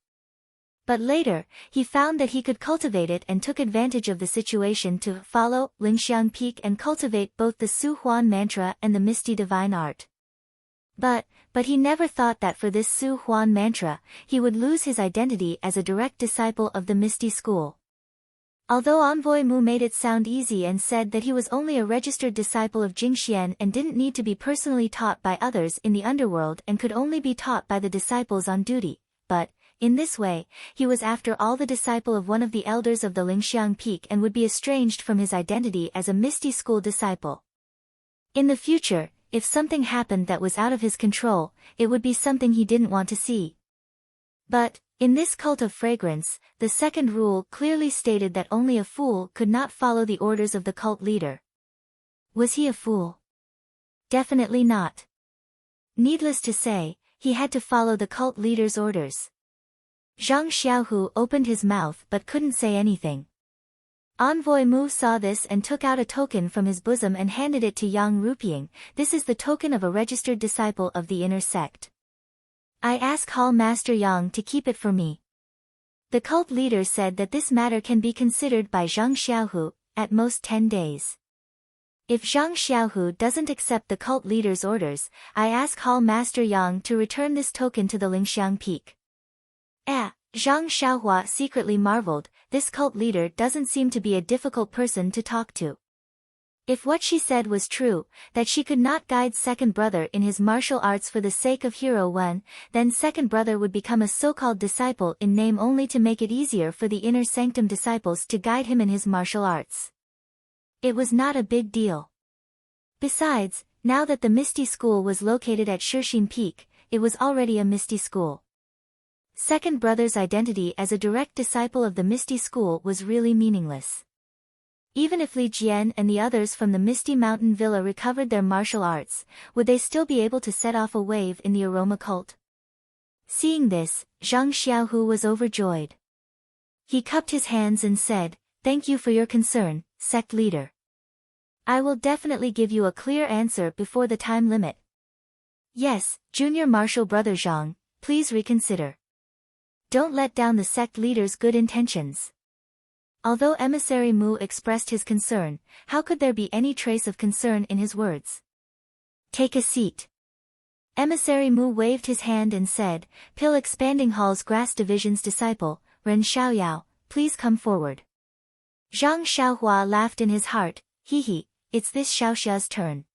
But later, he found that he could cultivate it and took advantage of the situation to follow Lingxiang Peak and cultivate both the Su Huan mantra and the misty divine art. But he never thought that for this Su Huan mantra, he would lose his identity as a direct disciple of the Misty School. Although Envoy Mu made it sound easy and said that he was only a registered disciple of Jingxian and didn't need to be personally taught by others in the underworld and could only be taught by the disciples on duty, but, in this way, he was after all the disciple of one of the elders of the Lingxiang Peak and would be estranged from his identity as a Misty School disciple. In the future, if something happened that was out of his control, it would be something he didn't want to see. But, in this cult of fragrance, the second rule clearly stated that only a fool could not follow the orders of the cult leader. Was he a fool? Definitely not. Needless to say, he had to follow the cult leader's orders. Zhang Xiaohu opened his mouth but couldn't say anything. Envoy Mu saw this and took out a token from his bosom and handed it to Yang Rupiang. This is the token of a registered disciple of the inner sect. I ask Hall Master Yang to keep it for me. The cult leader said that this matter can be considered by Zhang Xiaohu, at most 10 days. If Zhang Xiaohu doesn't accept the cult leader's orders, I ask Hall Master Yang to return this token to the Lingxiang Peak. Zhang Xiaohua secretly marveled, this cult leader doesn't seem to be a difficult person to talk to. If what she said was true, that she could not guide second brother in his martial arts for the sake of Hero One, then second brother would become a so-called disciple in name only to make it easier for the inner sanctum disciples to guide him in his martial arts. It was not a big deal. Besides, now that the Misty School was located at Shixin Peak, it was already a Misty School. Second brother's identity as a direct disciple of the Misty School was really meaningless. Even if Li Jian and the others from the Misty Mountain Villa recovered their martial arts, would they still be able to set off a wave in the aroma cult? Seeing this, Zhang Xiaohu was overjoyed. He cupped his hands and said, "Thank you for your concern, sect leader. I will definitely give you a clear answer before the time limit." Yes, junior martial brother Zhang, please reconsider. Don't let down the sect leader's good intentions. Although Emissary Mu expressed his concern, how could there be any trace of concern in his words? Take a seat. Emissary Mu waved his hand and said, "Pill Expanding Hall's Grass Division's disciple, Ren Xiaoyao, please come forward." Zhang Xiaohua laughed in his heart, "Hee, it's this Xiaoxia's turn.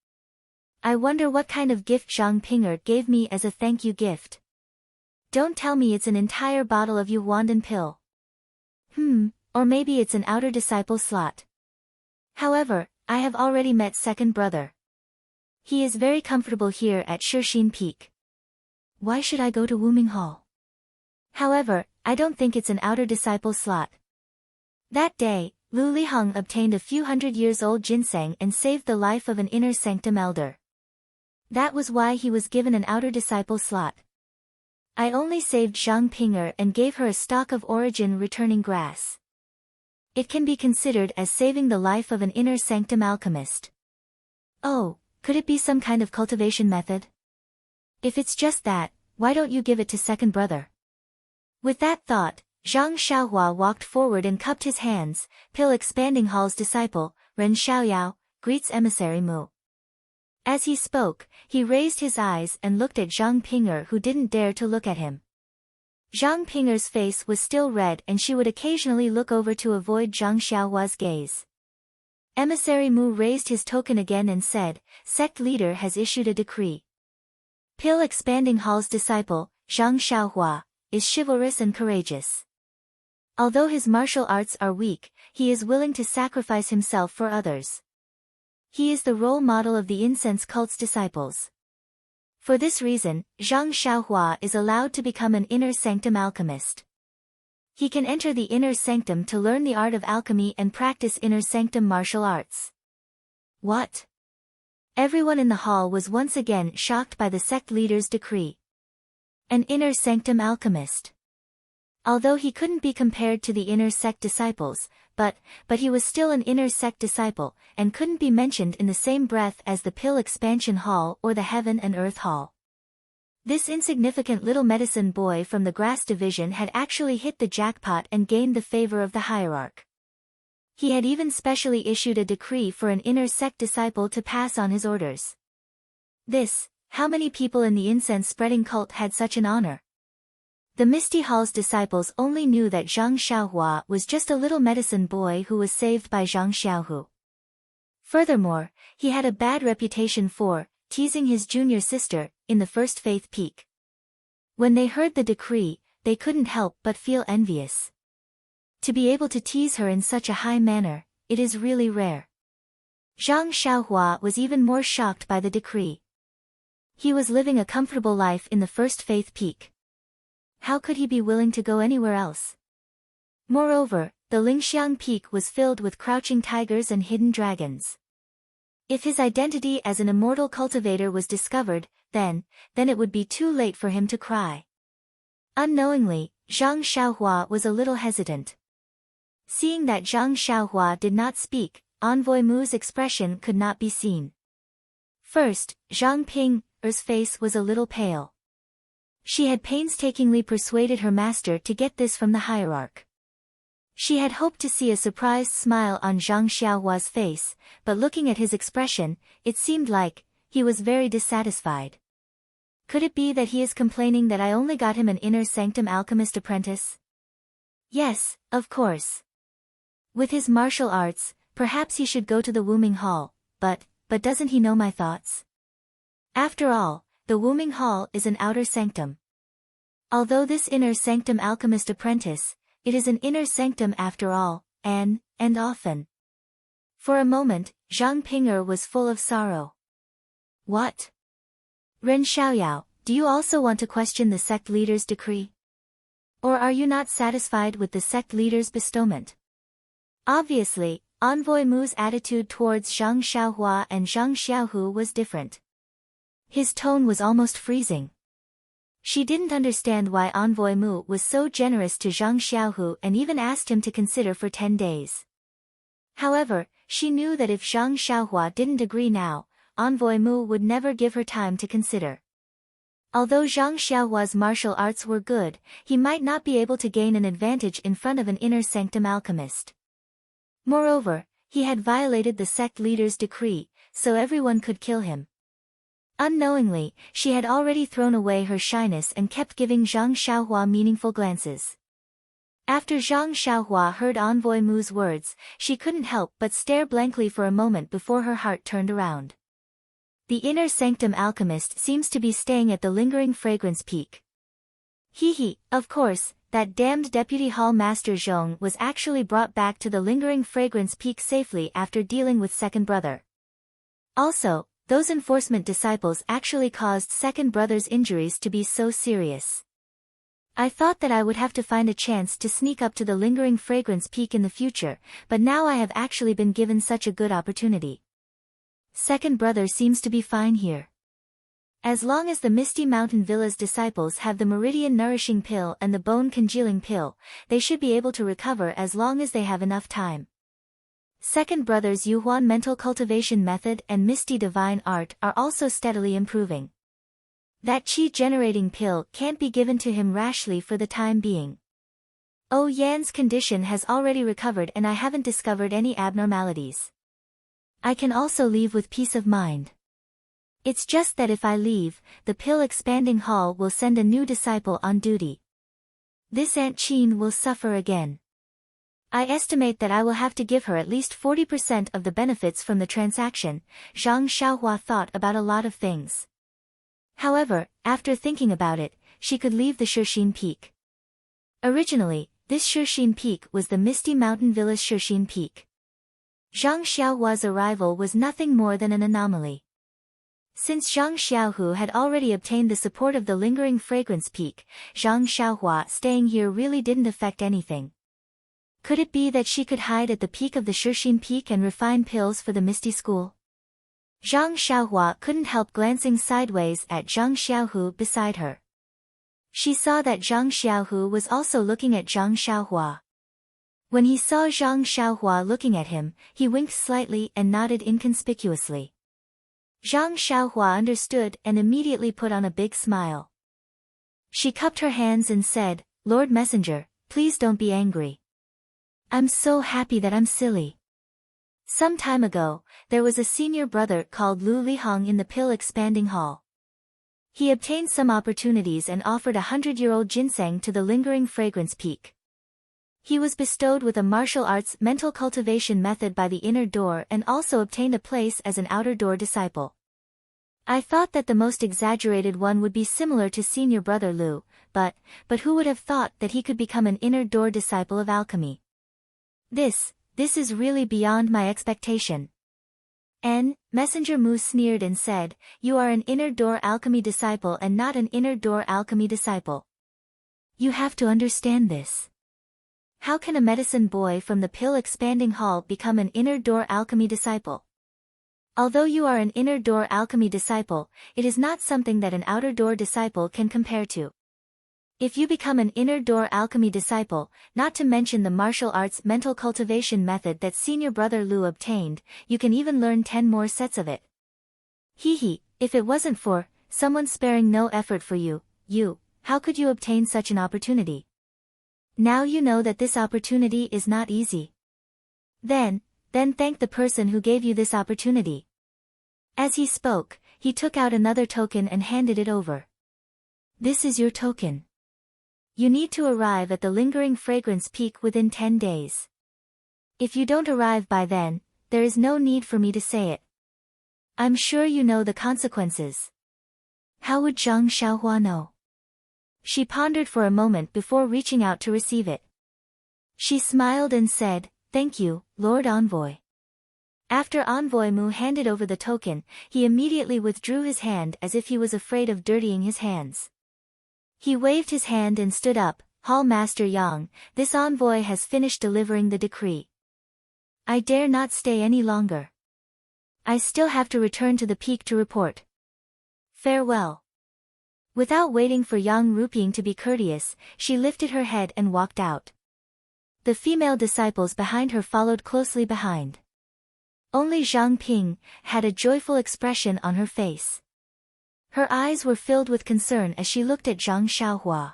I wonder what kind of gift Zhang Pinger gave me as a thank you gift. Don't tell me it's an entire bottle of Yuandan pill. Or maybe it's an outer disciple slot. However, I have already met second brother. He is very comfortable here at Shixin Peak. Why should I go to Wuming Hall? However, I don't think it's an outer disciple slot." That day, Lu Liheng obtained a few hundred-years-old ginseng and saved the life of an inner sanctum elder. That was why he was given an outer disciple slot. I only saved Zhang Pinger and gave her a stalk of origin returning grass. It can be considered as saving the life of an inner sanctum alchemist. Oh, could it be some kind of cultivation method? If it's just that, why don't you give it to second brother? With that thought, Zhang Xiaohua walked forward and cupped his hands. Pill Expanding Hall's disciple, Ren Xiaoyao, greets Emissary Mu. As he spoke, he raised his eyes and looked at Zhang Pinger, who didn't dare to look at him. Zhang Pinger's face was still red and she would occasionally look over to avoid Zhang Xiaohua's gaze. Emissary Mu raised his token again and said, "Sect leader has issued a decree. Pill Expanding Hall's disciple, Zhang Xiaohua, is chivalrous and courageous. Although his martial arts are weak, he is willing to sacrifice himself for others. He is the role model of the incense cult's disciples. For this reason, Zhang Xiaohua is allowed to become an inner sanctum alchemist. He can enter the inner sanctum to learn the art of alchemy and practice inner sanctum martial arts." What? Everyone in the hall was once again shocked by the sect leader's decree. An inner sanctum alchemist. Although he couldn't be compared to the inner sect disciples, but he was still an inner sect disciple, and couldn't be mentioned in the same breath as the Pill Expansion Hall or the Heaven and Earth Hall. This insignificant little medicine boy from the grass division had actually hit the jackpot and gained the favor of the hierarch. He had even specially issued a decree for an inner sect disciple to pass on his orders. How many people in the incense-spreading cult had such an honor? The Misty Hall's disciples only knew that Zhang Xiaohua was just a little medicine boy who was saved by Zhang Xiaohu. Furthermore, he had a bad reputation for teasing his junior sister in the First Faith Peak. When they heard the decree, they couldn't help but feel envious. To be able to tease her in such a high manner, it is really rare. Zhang Xiaohua was even more shocked by the decree. He was living a comfortable life in the First Faith Peak. How could he be willing to go anywhere else? Moreover, the Lingxiang Peak was filled with crouching tigers and hidden dragons. If his identity as an immortal cultivator was discovered, then it would be too late for him to cry. Unknowingly, Zhang Xiaohua was a little hesitant. Seeing that Zhang Xiaohua did not speak, Envoy Mu's expression could not be seen. First, Zhang Ping's face was a little pale. She had painstakingly persuaded her master to get this from the hierarch. She had hoped to see a surprised smile on Zhang Xiaohua's face, but looking at his expression, it seemed like he was very dissatisfied. Could it be that he is complaining that I only got him an inner sanctum alchemist apprentice? Yes, of course. With his martial arts, perhaps he should go to the Wuming Hall, but doesn't he know my thoughts? After all, the Wuming Hall is an outer sanctum. Although this inner sanctum alchemist apprentice, it is an inner sanctum after all, and often. For a moment, Zhang Ping'er was full of sorrow. What? Ren Xiaoyao, do you also want to question the sect leader's decree? Or are you not satisfied with the sect leader's bestowment? Obviously, Envoy Mu's attitude towards Zhang Xiaohua and Zhang Xiaohu was different. His tone was almost freezing. She didn't understand why Envoy Mu was so generous to Zhang Xiaohu and even asked him to consider for 10 days. However, she knew that if Zhang Xiaohua didn't agree now, Envoy Mu would never give her time to consider. Although Zhang Xiaohua's martial arts were good, he might not be able to gain an advantage in front of an inner sanctum alchemist. Moreover, he had violated the sect leader's decree, so everyone could kill him. Unknowingly, she had already thrown away her shyness and kept giving Zhang Xiaohua meaningful glances. After Zhang Xiaohua heard Envoy Mu's words, she couldn't help but stare blankly for a moment before her heart turned around. The inner sanctum alchemist seems to be staying at the lingering fragrance peak. Of course, that damned deputy hall master Zhong was actually brought back to the lingering fragrance peak safely after dealing with second brother. Also, those enforcement disciples actually caused second brother's injuries to be so serious. I thought that I would have to find a chance to sneak up to the lingering fragrance peak in the future, but now I have actually been given such a good opportunity. Second brother seems to be fine here. As long as the Misty Mountain Villa's disciples have the Meridian Nourishing Pill and the Bone Congealing Pill, they should be able to recover as long as they have enough time. Second brother's Yuhuan Mental Cultivation Method and Misty Divine Art are also steadily improving. That Qi-generating pill can't be given to him rashly for the time being. Oh Yan's condition has already recovered and I haven't discovered any abnormalities. I can also leave with peace of mind. It's just that if I leave, the pill expanding hall will send a new disciple on duty. This Aunt Qin will suffer again. I estimate that I will have to give her at least 40% of the benefits from the transaction. Zhang Xiaohua thought about a lot of things. However, after thinking about it, she could leave the Shixin Peak. Originally, this Shixin Peak was the Misty Mountain Villa's Shixin Peak. Zhang Xiaohua's arrival was nothing more than an anomaly. Since Zhang Xiaohu had already obtained the support of the lingering fragrance peak, Zhang Xiaohua staying here really didn't affect anything. Could it be that she could hide at the peak of the Shixin Peak and refine pills for the Misty School? Zhang Xiaohua couldn't help glancing sideways at Zhang Xiaohu beside her. She saw that Zhang Xiaohu was also looking at Zhang Xiaohua. When he saw Zhang Xiaohua looking at him, he winked slightly and nodded inconspicuously. Zhang Xiaohua understood and immediately put on a big smile. She cupped her hands and said, Lord Messenger, please don't be angry. I'm so happy that I'm silly. Some time ago, there was a senior brother called Lu Lihong in the pill-expanding hall. He obtained some opportunities and offered 100-year-old ginseng to the lingering fragrance peak. He was bestowed with a martial arts mental cultivation method by the inner door and also obtained a place as an outer door disciple. I thought that the most exaggerated one would be similar to senior brother Lu, but who would have thought that he could become an inner door disciple of alchemy? This is really beyond my expectation. Messenger Mu sneered and said, you are an inner door alchemy disciple and not an inner door alchemy disciple. You have to understand this. How can a medicine boy from the pill-expanding hall become an inner door alchemy disciple? Although you are an inner door alchemy disciple, it is not something that an outer door disciple can compare to. If you become an inner door alchemy disciple, not to mention the martial arts mental cultivation method that senior brother Lu obtained, you can even learn 10 more sets of it. If it wasn't for someone sparing no effort for you, how could you obtain such an opportunity? Now you know that this opportunity is not easy. Then thank the person who gave you this opportunity. As he spoke, he took out another token and handed it over. This is your token. You need to arrive at the lingering fragrance peak within 10 days. If you don't arrive by then, there is no need for me to say it. I'm sure you know the consequences. How would Zhang Xiaohua know? She pondered for a moment before reaching out to receive it. She smiled and said, Thank you, Lord Envoy. After Envoy Mu handed over the token, he immediately withdrew his hand as if he was afraid of dirtying his hands. He waved his hand and stood up, Hall Master Yang, this envoy has finished delivering the decree. I dare not stay any longer. I still have to return to the peak to report. Farewell. Without waiting for Yang Ruping to be courteous, she lifted her head and walked out. The female disciples behind her followed closely behind. Only Zhang Ping had a joyful expression on her face. Her eyes were filled with concern as she looked at Zhang Xiaohua.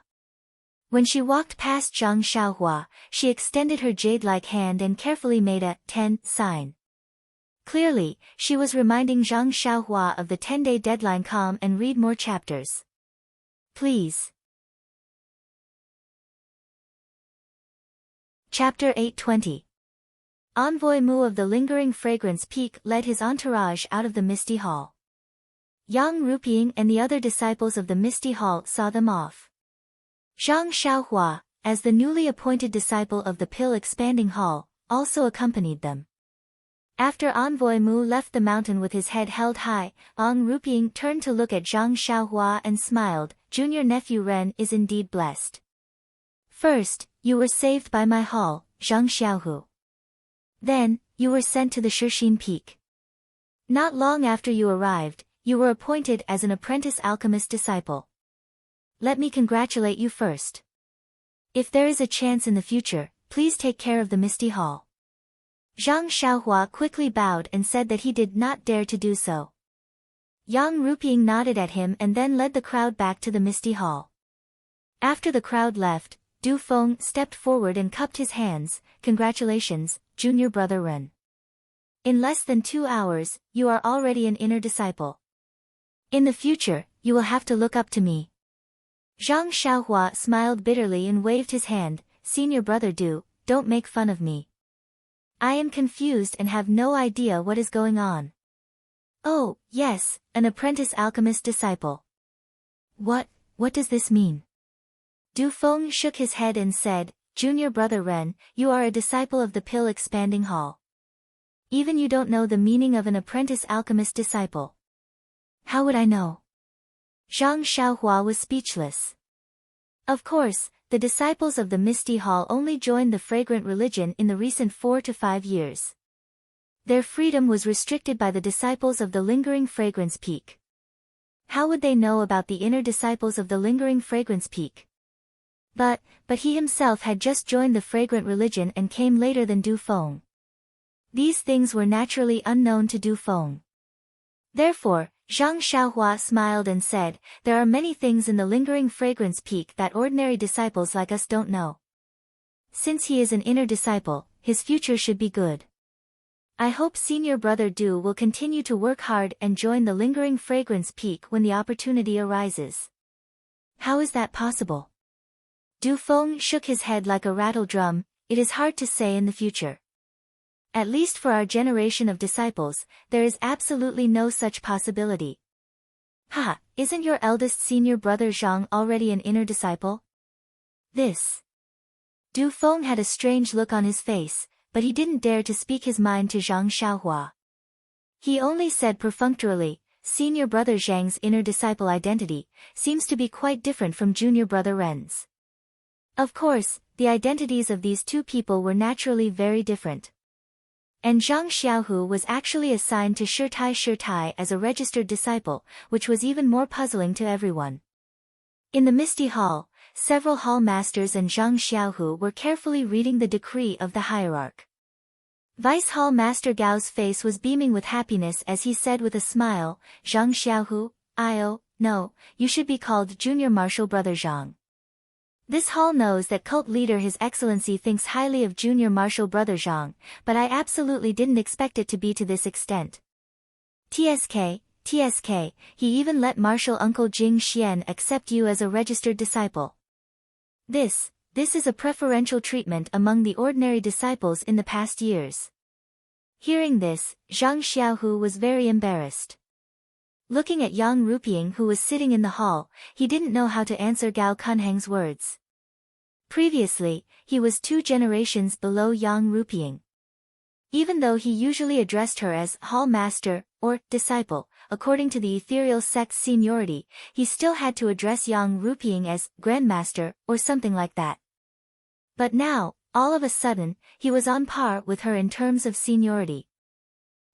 When she walked past Zhang Xiaohua, she extended her jade-like hand and carefully made a 10 sign. Clearly, she was reminding Zhang Xiaohua of the 10-day deadline. Come and read more chapters. Please. Chapter 820. Envoy Mu of the lingering fragrance peak led his entourage out of the misty hall. Yang Ruping and the other disciples of the misty hall saw them off. Zhang Xiaohua, as the newly appointed disciple of the pill-expanding hall, also accompanied them. After Envoy Mu left the mountain with his head held high, Yang Ruping turned to look at Zhang Xiaohua and smiled, Junior nephew Ren is indeed blessed. First, you were saved by my hall, Zhang Xiaohu. Then, you were sent to the Shixin Peak. Not long after you arrived, you were appointed as an apprentice alchemist disciple. Let me congratulate you first. If there is a chance in the future, please take care of the Misty Hall. Zhang Xiaohua quickly bowed and said that he did not dare to do so. Yang Ruping nodded at him and then led the crowd back to the Misty Hall. After the crowd left, Du Feng stepped forward and cupped his hands. Congratulations, junior brother Ren. In less than 2 hours, you are already an inner disciple. In the future, you will have to look up to me. Zhang Xiaohua smiled bitterly and waved his hand. Senior brother Du, don't make fun of me. I am confused and have no idea what is going on. Oh, yes, an apprentice alchemist disciple. What does this mean? Du Feng shook his head and said, Junior brother Ren, you are a disciple of the pill-expanding hall. Even you don't know the meaning of an apprentice alchemist disciple. How would I know? Zhang Xiaohua was speechless. Of course, the disciples of the Misty Hall only joined the fragrant religion in the recent 4 to 5 years. Their freedom was restricted by the disciples of the lingering fragrance peak. How would they know about the inner disciples of the lingering fragrance peak? But he himself had just joined the fragrant religion and came later than Du Feng. These things were naturally unknown to Du Feng. Therefore, Zhang Xiaohua smiled and said, "There are many things in the lingering fragrance peak that ordinary disciples like us don't know. Since he is an inner disciple, his future should be good. I hope senior brother Du will continue to work hard and join the lingering fragrance peak when the opportunity arises." "How is that possible?" Du Feng shook his head like a rattle drum. "It is hard to say in the future. At least for our generation of disciples, there is absolutely no such possibility." "Haha, isn't your eldest senior brother Zhang already an inner disciple?" This. Du Feng had a strange look on his face, but he didn't dare to speak his mind to Zhang Xiaohua. He only said perfunctorily, "Senior brother Zhang's inner disciple identity seems to be quite different from junior brother Ren's." Of course, the identities of these two people were naturally very different. And Zhang Xiaohu was actually assigned to Shitai as a registered disciple, which was even more puzzling to everyone. In the Misty Hall, several hall masters and Zhang Xiaohu were carefully reading the decree of the hierarch. Vice Hall Master Gao's face was beaming with happiness as he said with a smile, "Zhang Xiaohu, no, you should be called Junior Martial Brother Zhang. This hall knows that cult leader His Excellency thinks highly of Junior Martial Brother Zhang, but I absolutely didn't expect it to be to this extent. TSK, he even let Martial Uncle Jing Xian accept you as a registered disciple. This is a preferential treatment among the ordinary disciples in the past years." Hearing this, Zhang Xiaohu was very embarrassed. Looking at Yang Ruping who was sitting in the hall, he didn't know how to answer Gao Kunheng's words. Previously, he was 2 generations below Yang Ruping. Even though he usually addressed her as hall master or disciple, according to the ethereal sect's seniority, he still had to address Yang Ruping as grandmaster or something like that. But now, all of a sudden, he was on par with her in terms of seniority.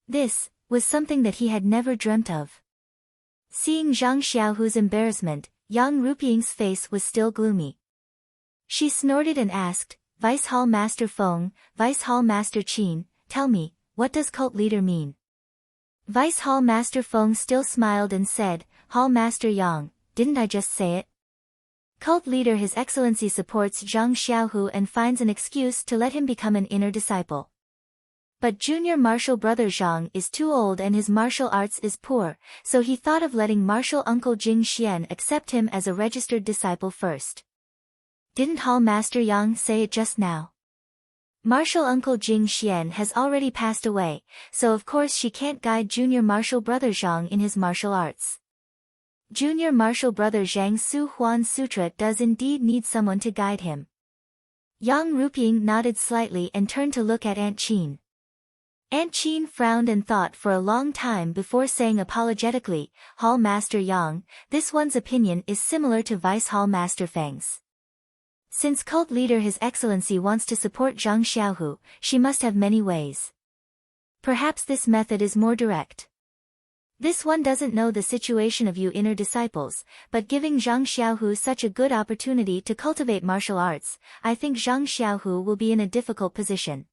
This was something that he had never dreamt of. Seeing Zhang Xiaohu's embarrassment, Yang Ruping's face was still gloomy. She snorted and asked, "Vice Hall Master Feng, Vice Hall Master Qin, tell me, what does cult leader mean?" Vice Hall Master Feng still smiled and said, "Hall Master Yang, didn't I just say it? Cult leader His Excellency supports Zhang Xiaohu and finds an excuse to let him become an inner disciple. But Junior Martial Brother Zhang is too old and his martial arts is poor, so he thought of letting Martial Uncle Jing Xian accept him as a registered disciple first. Didn't Hall Master Yang say it just now? Martial Uncle Jing Xian has already passed away, so of course she can't guide Junior Martial Brother Zhang in his martial arts. Junior Martial Brother Zhang Su Huan Sutra does indeed need someone to guide him." Yang Ruping nodded slightly and turned to look at Aunt Qin. Aunt Qin frowned and thought for a long time before saying apologetically, "Hall Master Yang, this one's opinion is similar to Vice Hall Master Feng's. Since cult leader His Excellency wants to support Zhang Xiaohu, she must have many ways. Perhaps this method is more direct. This one doesn't know the situation of you inner disciples, but giving Zhang Xiaohu such a good opportunity to cultivate martial arts, I think Zhang Xiaohu will be in a difficult position."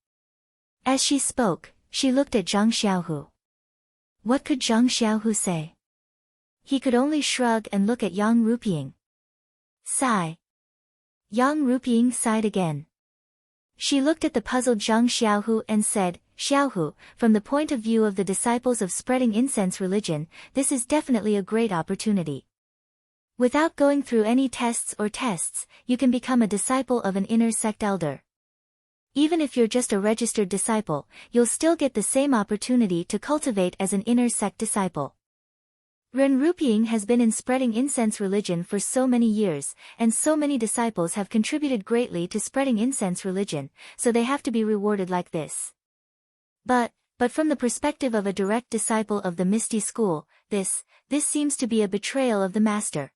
As she spoke, she looked at Zhang Xiaohu. What could Zhang Xiaohu say? He could only shrug and look at Yang Ruping. Sigh. Yang Ruping sighed again. She looked at the puzzled Zhang Xiaohu and said, "Xiaohu, from the point of view of the disciples of spreading incense religion, this is definitely a great opportunity. Without going through any tests, you can become a disciple of an inner sect elder. Even if you're just a registered disciple, you'll still get the same opportunity to cultivate as an inner sect disciple." Ren Ruping has been in spreading incense religion for so many years, and so many disciples have contributed greatly to spreading incense religion, so they have to be rewarded like this. But from the perspective of a direct disciple of the Misty School, this seems to be a betrayal of the master.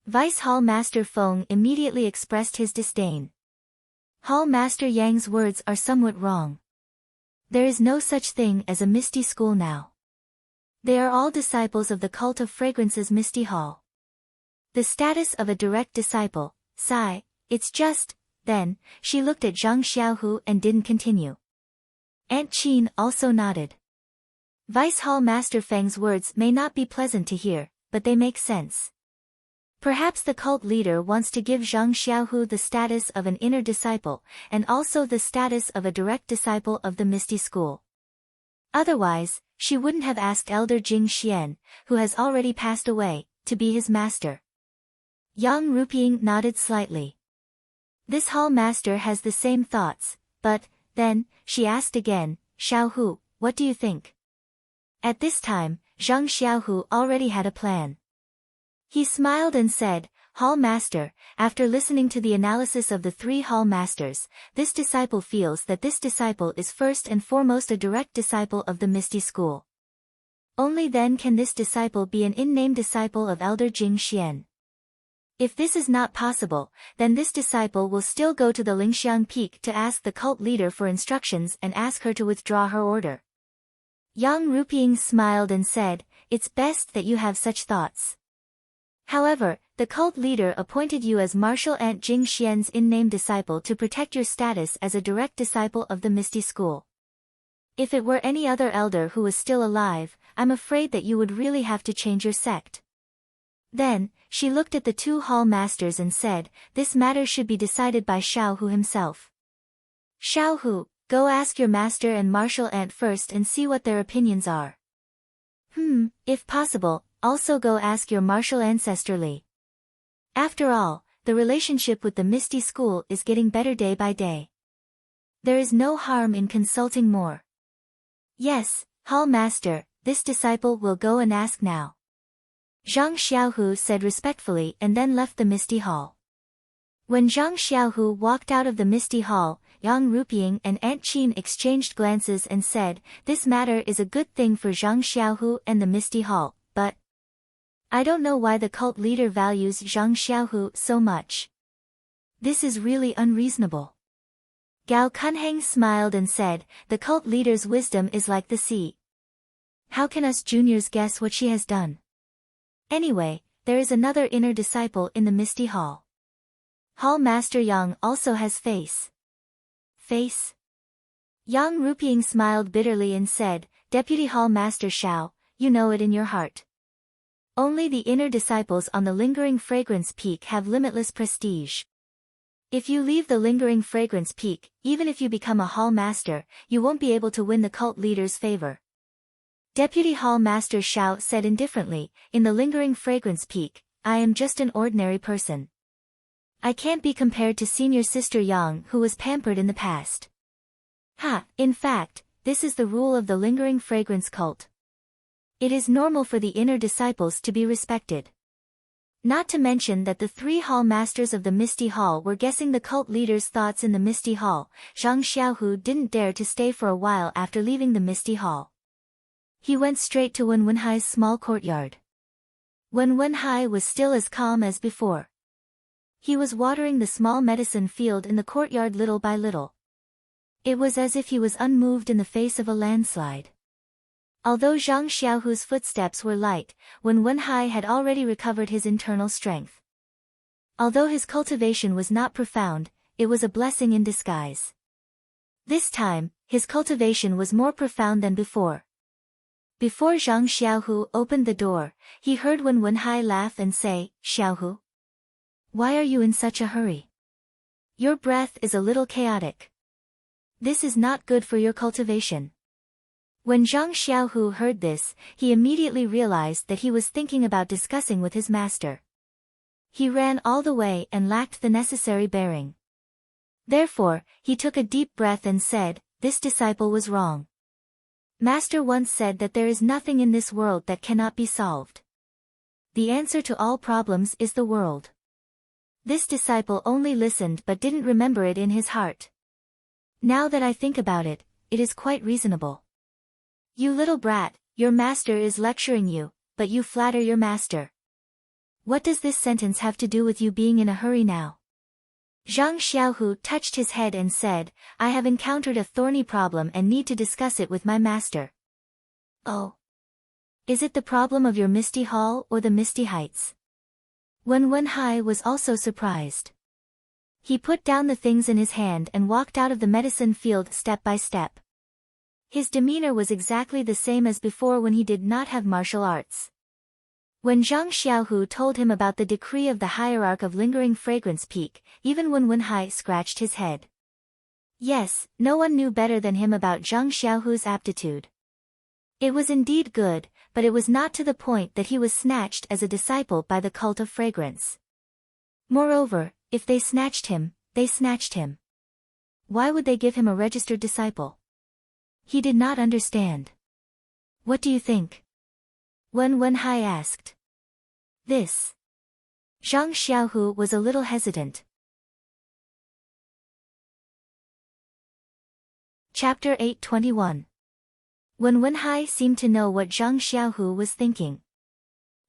Vice Hall Master Feng immediately expressed his disdain. Hall Master Yang's words are somewhat wrong. There is no such thing as a Misty School now. They are all disciples of the cult of fragrances Misty Hall. The status of a direct disciple, sigh, it's just, then, she looked at Zhang Xiaohu and didn't continue. Aunt Qin also nodded. Vice Hall Master Feng's words may not be pleasant to hear, but they make sense. Perhaps the cult leader wants to give Zhang Xiaohu the status of an inner disciple, and also the status of a direct disciple of the Misty School. Otherwise, she wouldn't have asked Elder Jing Xian, who has already passed away, to be his master. Yang Ruping nodded slightly. This hall master has the same thoughts, but, then, she asked again, Xiaohu, what do you think? At this time, Zhang Xiaohu already had a plan. He smiled and said, Hall Master, after listening to the analysis of the 3 Hall Masters, this disciple feels that this disciple is first and foremost a direct disciple of the Misty School. Only then can this disciple be an in-name disciple of Elder Jing Xian. If this is not possible, then this disciple will still go to the Lingxiang Peak to ask the cult leader for instructions and ask her to withdraw her order. Yang Ruping smiled and said, It's best that you have such thoughts. However, the cult leader appointed you as Martial Ant Jing Xian's in-name disciple to protect your status as a direct disciple of the Misty School. If it were any other elder who was still alive, I'm afraid that you would really have to change your sect. Then, she looked at the 2 hall masters and said, This matter should be decided by Xiaohu himself. Xiaohu, go ask your master and Martial Ant first and see what their opinions are. If possible, also go ask your martial ancestor Li. After all, the relationship with the Misty School is getting better day by day. There is no harm in consulting more. Yes, Hall Master, this disciple will go and ask now. Zhang Xiaohu said respectfully and then left the Misty Hall. When Zhang Xiaohu walked out of the Misty Hall, Yang Ruping and Aunt Qin exchanged glances and said, This matter is a good thing for Zhang Xiaohu and the Misty Hall, but I don't know why the cult leader values Zhang Xiaohu so much. This is really unreasonable. Gao Kunheng smiled and said, The cult leader's wisdom is like the sea. How can us juniors guess what she has done? Anyway, there is another inner disciple in the Misty Hall. Hall Master Yang also has face. Face? Yang Ruping smiled bitterly and said, Deputy Hall Master Xiao, you know it in your heart. Only the inner disciples on the Lingering Fragrance Peak have limitless prestige. If you leave the Lingering Fragrance Peak, even if you become a Hall Master, you won't be able to win the cult leader's favor. Deputy Hall Master Xiao said indifferently, In the Lingering Fragrance Peak, I am just an ordinary person. I can't be compared to senior sister Yang who was pampered in the past. In fact, this is the rule of the Lingering Fragrance cult. It is normal for the inner disciples to be respected. Not to mention that the 3 hall masters of the Misty Hall were guessing the cult leader's thoughts in the Misty Hall. Zhang Xiaohu didn't dare to stay for a while after leaving the Misty Hall. He went straight to Wen Wenhai's small courtyard. Wen Wenhai was still as calm as before. He was watering the small medicine field in the courtyard little by little. It was as if he was unmoved in the face of a landslide. Although Zhang Xiaohu's footsteps were light, Wen Wenhai had already recovered his internal strength. Although his cultivation was not profound, it was a blessing in disguise. This time, his cultivation was more profound than before. Before Zhang Xiaohu opened the door, he heard Wen Wenhai laugh and say, Xiaohu, why are you in such a hurry? Your breath is a little chaotic. This is not good for your cultivation. When Zhang Xiaohu heard this, he immediately realized that he was thinking about discussing with his master. He ran all the way and lacked the necessary bearing. Therefore, he took a deep breath and said, This disciple was wrong. Master once said that there is nothing in this world that cannot be solved. The answer to all problems is the world. This disciple only listened but didn't remember it in his heart. Now that I think about it, it is quite reasonable. You little brat, your master is lecturing you, but you flatter your master. What does this sentence have to do with you being in a hurry now? Zhang Xiaohu touched his head and said, I have encountered a thorny problem and need to discuss it with my master. Oh. Is it the problem of your Misty Hall or the Misty Heights? Wen Wenhai was also surprised. He put down the things in his hand and walked out of the medicine field step by step. His demeanor was exactly the same as before when he did not have martial arts. When Zhang Xiaohu told him about the decree of the hierarch of Lingering Fragrance Peak, even Wen Wenhai scratched his head. Yes, no one knew better than him about Zhang Xiaohu's aptitude. It was indeed good, but it was not to the point that he was snatched as a disciple by the cult of fragrance. Moreover, if they snatched him, they snatched him. Why would they give him a registered disciple? He did not understand. What do you think? Wen Wenhai asked. This. Zhang Xiaohu was a little hesitant. Chapter 8:21. Wen Wenhai seemed to know what Zhang Xiaohu was thinking.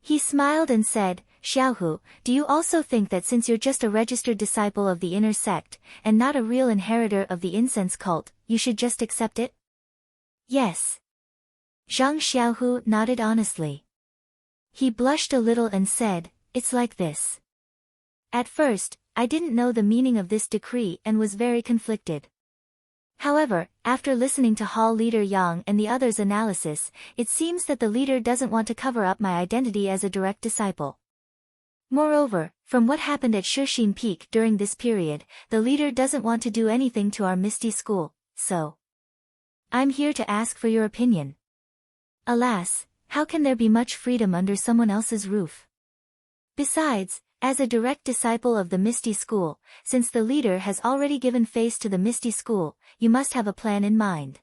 He smiled and said, Xiaohu, do you also think that since you're just a registered disciple of the inner sect, and not a real inheritor of the incense cult, you should just accept it? Yes. Zhang Xiaohu nodded honestly. He blushed a little and said, it's like this. At first, I didn't know the meaning of this decree and was very conflicted. However, after listening to Hall leader Yang and the others' analysis, it seems that the leader doesn't want to cover up my identity as a direct disciple. Moreover, from what happened at Shixin Peak during this period, the leader doesn't want to do anything to our Misty School, so I'm here to ask for your opinion. Alas, how can there be much freedom under someone else's roof? Besides, as a direct disciple of the Misty School, since the leader has already given face to the Misty School, you must have a plan in mind.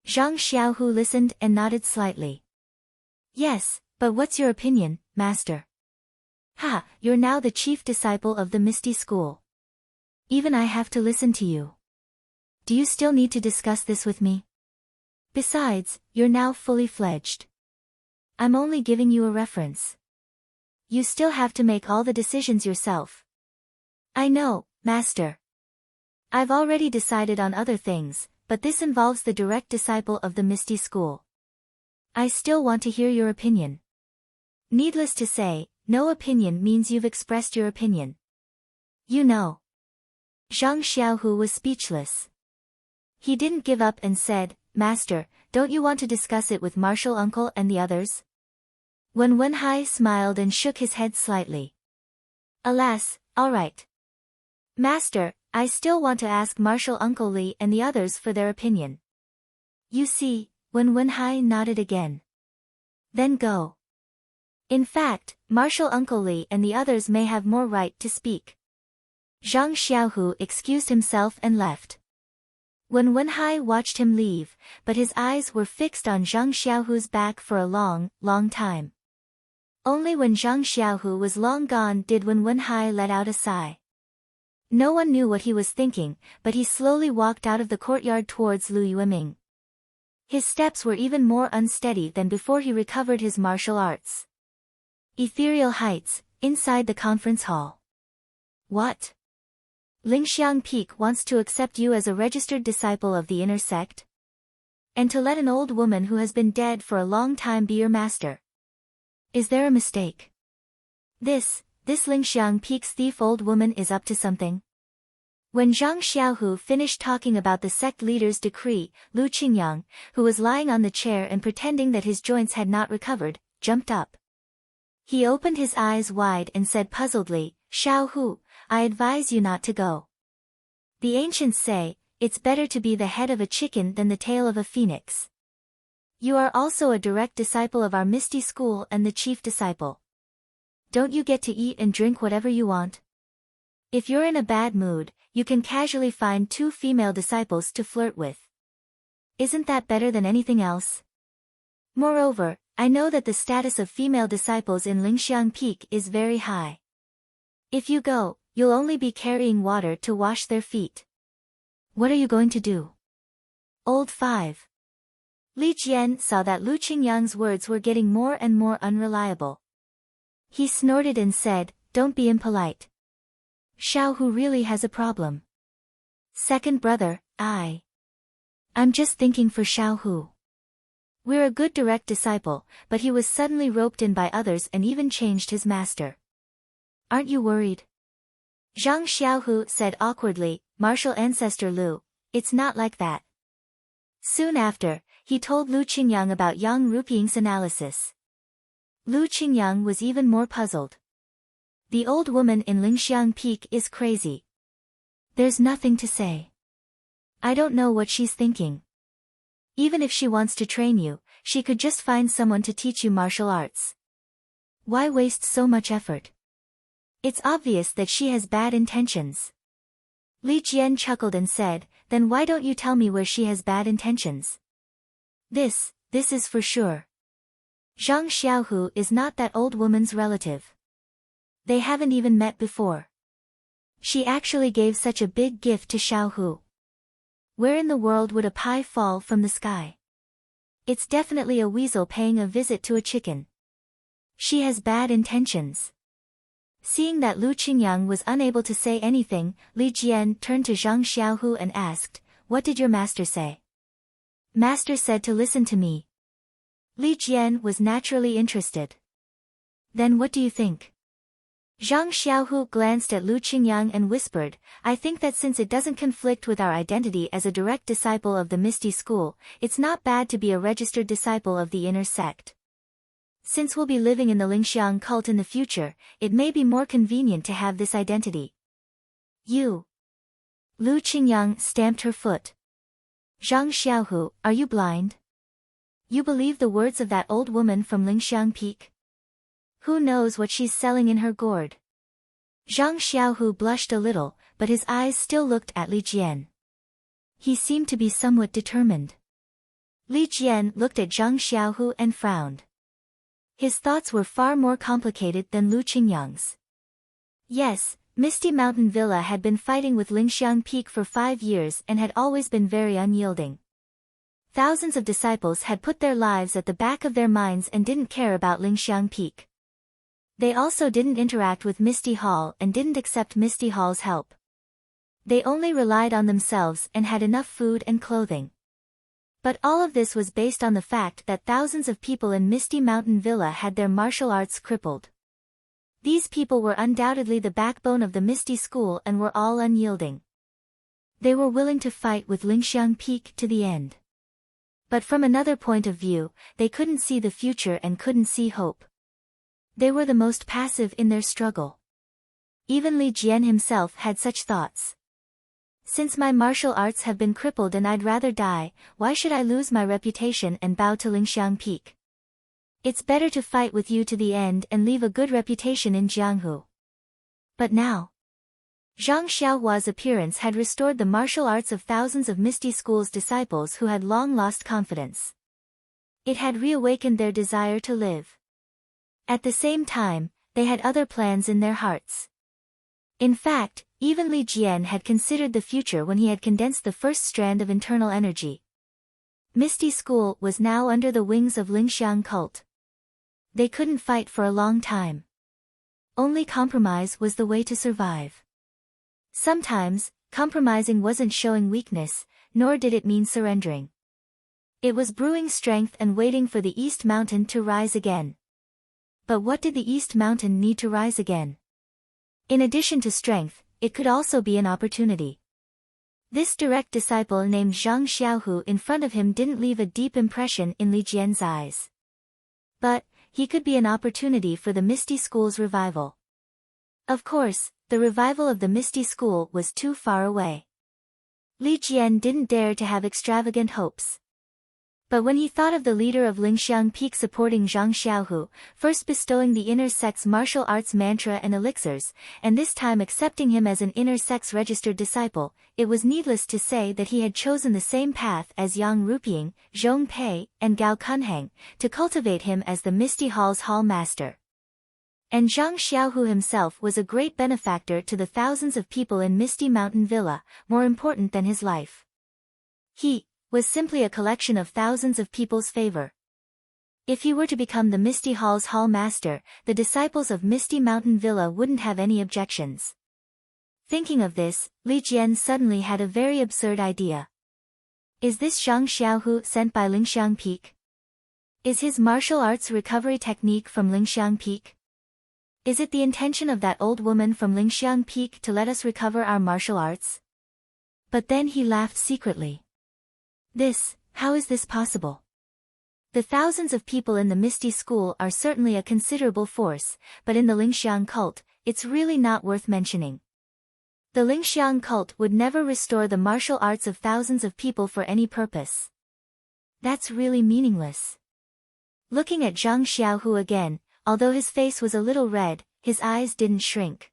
Zhang Xiaohu listened and nodded slightly. Yes, but what's your opinion, master? Ha, you're now the chief disciple of the Misty School. Even I have to listen to you. Do you still need to discuss this with me? Besides, you're now fully fledged. I'm only giving you a reference. You still have to make all the decisions yourself. I know, master. I've already decided on other things, but this involves the direct disciple of the Misty School. I still want to hear your opinion. Needless to say, no opinion means you've expressed your opinion. You know. Zhang Xiaohu was speechless. He didn't give up and said, Master, don't you want to discuss it with Martial Uncle and the others? Wen Wenhai smiled and shook his head slightly. Alas, all right. Master, I still want to ask Martial Uncle Li and the others for their opinion. You see, Wen Wenhai nodded again. Then go. In fact, Martial Uncle Li and the others may have more right to speak. Zhang Xiaohu excused himself and left. Wen Wenhai watched him leave, but his eyes were fixed on Zhang Xiaohu's back for a long, long time. Only when Zhang Xiaohu was long gone did Wen Wenhai let out a sigh. No one knew what he was thinking, but he slowly walked out of the courtyard towards Lu Yueming. His steps were even more unsteady than before he recovered his martial arts. Ethereal Heights, inside the conference hall. What? Lingxiang Peak wants to accept you as a registered disciple of the inner sect? And to let an old woman who has been dead for a long time be your master? Is there a mistake? This Lingxiang Peak's thief old woman is up to something. When Zhang Xiaohu finished talking about the sect leader's decree, Lu Qingyang, who was lying on the chair and pretending that his joints had not recovered, jumped up. He opened his eyes wide and said puzzledly, Xiaohu, I advise you not to go. The ancients say, it's better to be the head of a chicken than the tail of a phoenix. You are also a direct disciple of our Misty School and the chief disciple. Don't you get to eat and drink whatever you want? If you're in a bad mood, you can casually find 2 female disciples to flirt with. Isn't that better than anything else? Moreover, I know that the status of female disciples in Lingxiang Peak is very high. If you go, you'll only be carrying water to wash their feet. What are you going to do? Old 5. Li Jian saw that Lu Qingyang's words were getting more and more unreliable. He snorted and said, don't be impolite. Xiaohu really has a problem. Second brother, I'm just thinking for Xiaohu. We're a good direct disciple, but he was suddenly roped in by others and even changed his master. Aren't you worried? Zhang Xiaohu said awkwardly, Martial Ancestor Lu, it's not like that. Soon after, he told Lu Qingyang about Yang Ruping's analysis. Lu Qingyang was even more puzzled. The old woman in Lingxiang Peak is crazy. There's nothing to say. I don't know what she's thinking. Even if she wants to train you, she could just find someone to teach you martial arts. Why waste so much effort? It's obvious that she has bad intentions. Li Jian chuckled and said, then why don't you tell me where she has bad intentions? This is for sure. Zhang Xiaohu is not that old woman's relative. They haven't even met before. She actually gave such a big gift to Xiaohu. Where in the world would a pie fall from the sky? It's definitely a weasel paying a visit to a chicken. She has bad intentions. Seeing that Lu Qingyang was unable to say anything, Li Jian turned to Zhang Xiaohu and asked, what did your master say? Master said to listen to me. Li Jian was naturally interested. Then what do you think? Zhang Xiaohu glanced at Lu Qingyang and whispered, I think that since it doesn't conflict with our identity as a direct disciple of the Misty School, it's not bad to be a registered disciple of the inner sect. Since we'll be living in the Lingxiang cult in the future, it may be more convenient to have this identity. You. Lu Qingyang stamped her foot. Zhang Xiaohu, are you blind? You believe the words of that old woman from Lingxiang Peak? Who knows what she's selling in her gourd? Zhang Xiaohu blushed a little, but his eyes still looked at Li Jian. He seemed to be somewhat determined. Li Jian looked at Zhang Xiaohu and frowned. His thoughts were far more complicated than Lu Qingyang's. Yes, Misty Mountain Villa had been fighting with Lingxiang Peak for 5 years and had always been very unyielding. Thousands of disciples had put their lives at the back of their minds and didn't care about Lingxiang Peak. They also didn't interact with Misty Hall and didn't accept Misty Hall's help. They only relied on themselves and had enough food and clothing. But all of this was based on the fact that thousands of people in Misty Mountain Villa had their martial arts crippled. These people were undoubtedly the backbone of the Misty School and were all unyielding. They were willing to fight with Lingxiang Peak to the end. But from another point of view, they couldn't see the future and couldn't see hope. They were the most passive in their struggle. Even Li Jian himself had such thoughts. Since my martial arts have been crippled and I'd rather die, why should I lose my reputation and bow to Lingxiang Peak? It's better to fight with you to the end and leave a good reputation in Jianghu. But now, Zhang Xiaohua's appearance had restored the martial arts of thousands of Misty School's disciples who had long lost confidence. It had reawakened their desire to live. At the same time, they had other plans in their hearts. In fact, even Li Jian had considered the future when he had condensed the first strand of internal energy. Misty School was now under the wings of Lingxiang cult. They couldn't fight for a long time. Only compromise was the way to survive. Sometimes, compromising wasn't showing weakness, nor did it mean surrendering. It was brewing strength and waiting for the East Mountain to rise again. But what did the East Mountain need to rise again? In addition to strength, it could also be an opportunity. This direct disciple named Zhang Xiaohu in front of him didn't leave a deep impression in Li Jian's eyes. But, he could be an opportunity for the Misty School's revival. Of course, the revival of the Misty School was too far away. Li Jian didn't dare to have extravagant hopes. But when he thought of the leader of Lingxiang Peak supporting Zhang Xiaohu, first bestowing the inner sect's martial arts mantra and elixirs, and this time accepting him as an inner sect's registered disciple, it was needless to say that he had chosen the same path as Yang Ruping, Zhong Pei, and Gao Kunheng, to cultivate him as the Misty Hall's hall master. And Zhang Xiaohu himself was a great benefactor to the thousands of people in Misty Mountain Villa, more important than his life. He was simply a collection of thousands of people's favor. If he were to become the Misty Hall's hall master, the disciples of Misty Mountain Villa wouldn't have any objections. Thinking of this, Li Jian suddenly had a very absurd idea. Is this Zhang Xiaohu sent by Lingxiang Peak? Is his martial arts recovery technique from Lingxiang Peak? Is it the intention of that old woman from Lingxiang Peak to let us recover our martial arts? But then he laughed secretly. This, How is this possible? The thousands of people in the Misty School are certainly a considerable force, but in the Lingxiang cult, it's really not worth mentioning. The Lingxiang cult would never restore the martial arts of thousands of people for any purpose. That's really meaningless. Looking at Zhang Xiaohu again, although his face was a little red, his eyes didn't shrink.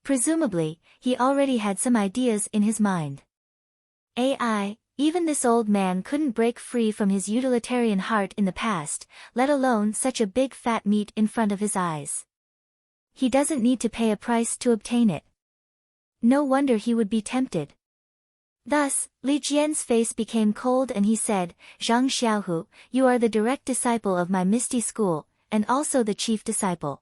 Presumably, he already had some ideas in his mind. Even this old man couldn't break free from his utilitarian heart in the past, let alone such a big fat meat in front of his eyes. He doesn't need to pay a price to obtain it. No wonder he would be tempted. Thus, Li Jian's face became cold and he said, Zhang Xiaohu, you are the direct disciple of my Misty School, and also the chief disciple.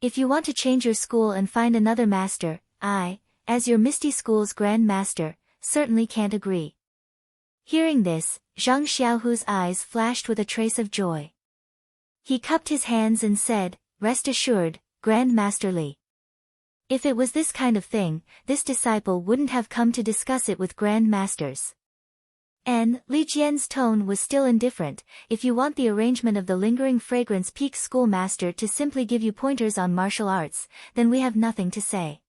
If you want to change your school and find another master, I, as your Misty School's Grand Master, certainly can't agree. Hearing this, Zhang Xiaohu's eyes flashed with a trace of joy. He cupped his hands and said, Rest assured, Grand Master Li. If it was this kind of thing, this disciple wouldn't have come to discuss it with Grand Masters. And Li Jian's tone was still indifferent. If you want the arrangement of the Lingering Fragrance Peak Schoolmaster to simply give you pointers on martial arts, then we have nothing to say.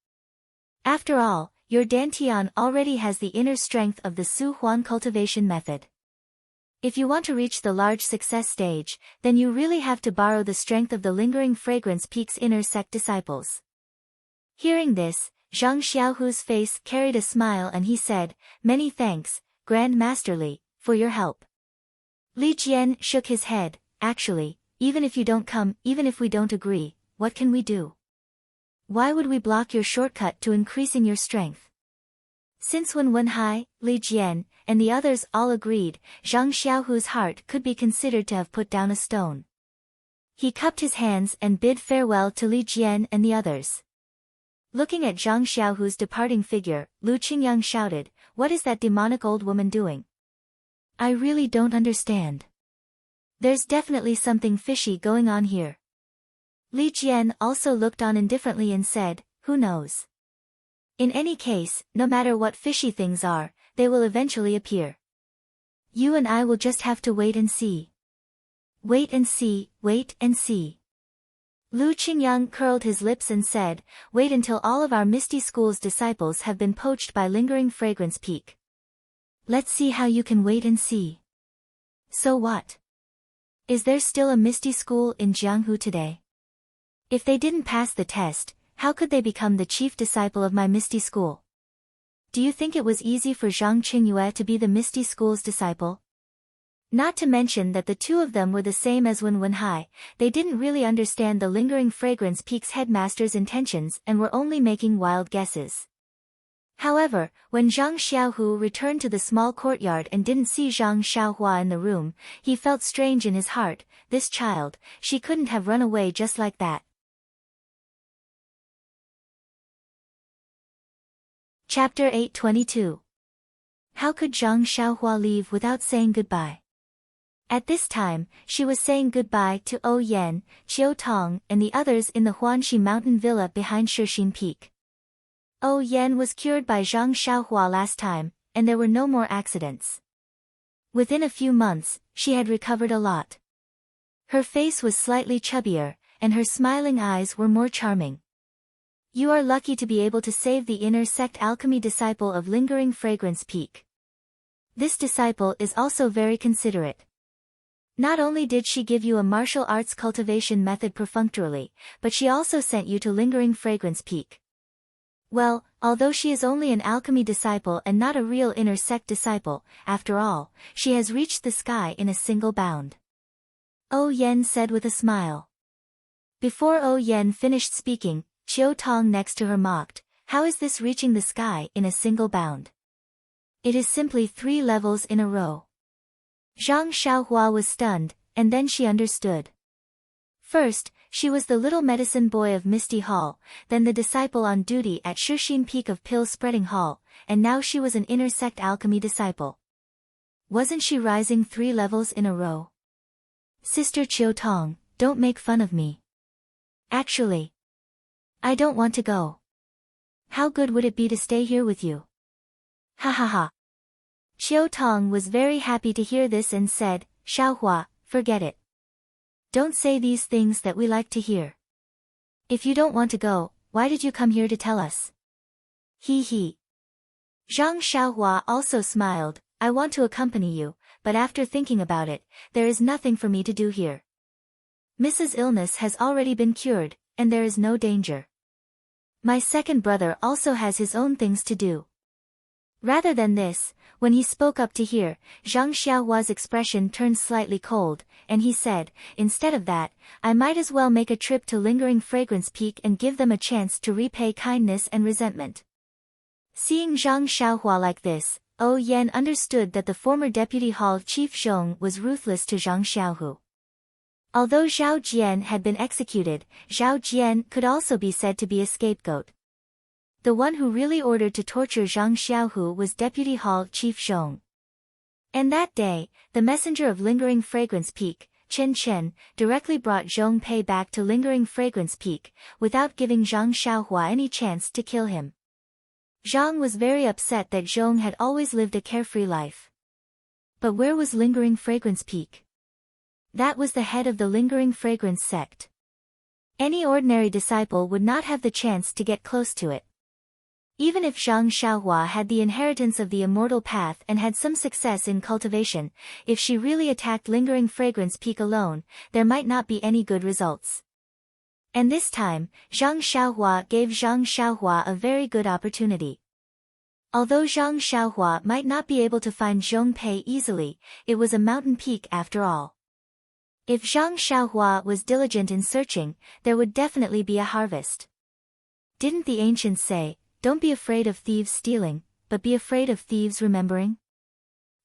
After all, your Dantian already has the inner strength of the Su Huan cultivation method. If you want to reach the large success stage, then you really have to borrow the strength of the Lingering Fragrance Peak's inner sect disciples. Hearing this, Zhang Xiaohu's face carried a smile and he said, Many thanks, Grand Master Li, for your help. Li Jian shook his head, Actually, even if you don't come, even if we don't agree, what can we do? Why would we block your shortcut to increasing your strength? Since when Wenhai, Li Jian, and the others all agreed, Zhang Xiaohu's heart could be considered to have put down a stone. He cupped his hands and bid farewell to Li Jian and the others. Looking at Zhang Xiaohu's departing figure, Lu Qingyang shouted, What is that demonic old woman doing? I really don't understand. There's definitely something fishy going on here. Li Jian also looked on indifferently and said, Who knows? In any case, no matter what fishy things are, they will eventually appear. You and I will just have to wait and see. Wait and see, wait and see. Lu Qingyang curled his lips and said, Wait until all of our Misty School's disciples have been poached by Lingering Fragrance Peak. Let's see how you can wait and see. So what? Is there still a Misty School in Jianghu today? If they didn't pass the test, how could they become the chief disciple of my Misty School? Do you think it was easy for Zhang Qingyue to be the Misty School's disciple? Not to mention that the two of them were the same as Wenhai, they didn't really understand the Lingering Fragrance Peak's headmaster's intentions and were only making wild guesses. However, when Zhang Xiaohu returned to the small courtyard and didn't see Zhang Xiaohua in the room, he felt strange in his heart, this child, she couldn't have run away just like that. Chapter 822. How could Zhang Xiaohua leave without saying goodbye? At this time, she was saying goodbye to O Yan, Qiu Tong, and the others in the Huanxi mountain villa behind Shixin Peak. O Yan was cured by Zhang Xiaohua last time, and there were no more accidents. Within a few months, she had recovered a lot. Her face was slightly chubbier, and her smiling eyes were more charming. You are lucky to be able to save the inner sect alchemy disciple of Lingering Fragrance Peak. This disciple is also very considerate. Not only did she give you a martial arts cultivation method perfunctorily, but she also sent you to Lingering Fragrance Peak. Well, although she is only an alchemy disciple and not a real inner sect disciple, after all, she has reached the sky in a single bound. O Yan said with a smile. Before O Yan finished speaking, Qiu Tong next to her mocked, How is this reaching the sky in a single bound? It is simply 3 levels in a row. Zhang Xiaohua was stunned, and then she understood. First, she was the little medicine boy of Misty Hall, then the disciple on duty at Shixin Peak of Pill Spreading Hall, and now she was an inner sect alchemy disciple. Wasn't she rising 3 levels in a row? Sister Qiu Tong, don't make fun of me. Actually, I don't want to go. How good would it be to stay here with you? Ha ha ha. Qiu Tong was very happy to hear this and said, Xiaohua, forget it. Don't say these things that we like to hear. If you don't want to go, why did you come here to tell us? He he. Zhang Xiaohua also smiled, I want to accompany you, but after thinking about it, there is nothing for me to do here. Mrs. Illness has already been cured, and there is no danger. My second brother also has his own things to do. Rather than this, when he spoke up to hear, Zhang Xiaohua's expression turned slightly cold, and he said, instead of that, I might as well make a trip to Lingering Fragrance Peak and give them a chance to repay kindness and resentment. Seeing Zhang Xiaohua like this, Yan understood that the former Deputy Hall Chief Zhong was ruthless to Zhang Xiaohu. Although Zhao Jian had been executed, Zhao Jian could also be said to be a scapegoat. The one who really ordered to torture Zhang Xiaohu was Deputy Hall Chief Zhong. And that day, the messenger of Lingering Fragrance Peak, Chen Chen, directly brought Zhong Pei back to Lingering Fragrance Peak, without giving Zhang Xiaohua any chance to kill him. Zhang was very upset that Zhong had always lived a carefree life. But where was Lingering Fragrance Peak? That was the head of the Lingering Fragrance sect. Any ordinary disciple would not have the chance to get close to it. Even if Zhang Xiaohua had the inheritance of the immortal path and had some success in cultivation, if she really attacked Lingering Fragrance Peak alone, there might not be any good results. And this time, Zhang Xiaohua gave Zhang Xiaohua a very good opportunity. Although Zhang Xiaohua might not be able to find Zhong Pei easily, it was a mountain peak after all. If Zhang Xiaohua was diligent in searching, there would definitely be a harvest. Didn't the ancients say, don't be afraid of thieves stealing, but be afraid of thieves remembering?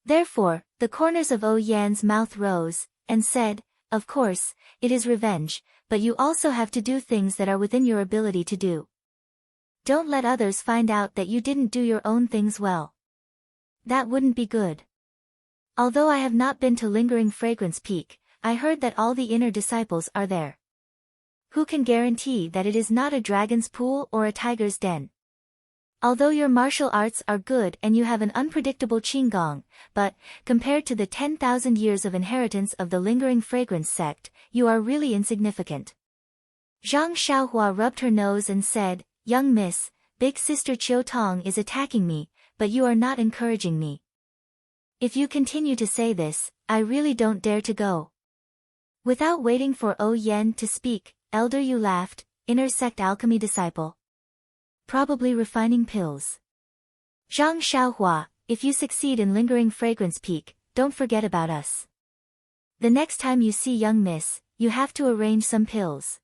Therefore, the corners of Yan's mouth rose, and said, of course, it is revenge, but you also have to do things that are within your ability to do. Don't let others find out that you didn't do your own things well. That wouldn't be good. Although I have not been to Lingering Fragrance Peak, I heard that all the inner disciples are there. Who can guarantee that it is not a dragon's pool or a tiger's den? Although your martial arts are good and you have an unpredictable qigong, but, compared to the 10,000 years of inheritance of the Lingering Fragrance sect, you are really insignificant. Zhang Xiaohua rubbed her nose and said, young miss, big sister Qiu Tong is attacking me, but you are not encouraging me. If you continue to say this, I really don't dare to go. Without waiting for Yan to speak, Elder Yu laughed, inner sect alchemy disciple. Probably refining pills. Zhang Xiaohua, if you succeed in Lingering Fragrance Peak, don't forget about us. The next time you see young miss, you have to arrange some pills.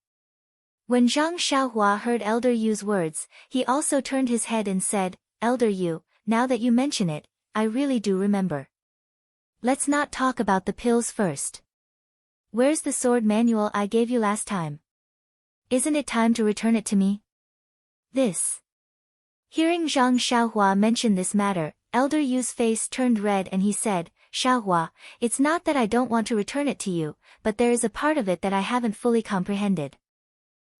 When Zhang Xiaohua heard Elder Yu's words, he also turned his head and said, Elder Yu, now that you mention it, I really do remember. Let's not talk about the pills first. Where's the sword manual I gave you last time? Isn't it time to return it to me? This. Hearing Zhang Xiaohua mention this matter, Elder Yu's face turned red and he said, Xiaohua, it's not that I don't want to return it to you, but there is a part of it that I haven't fully comprehended.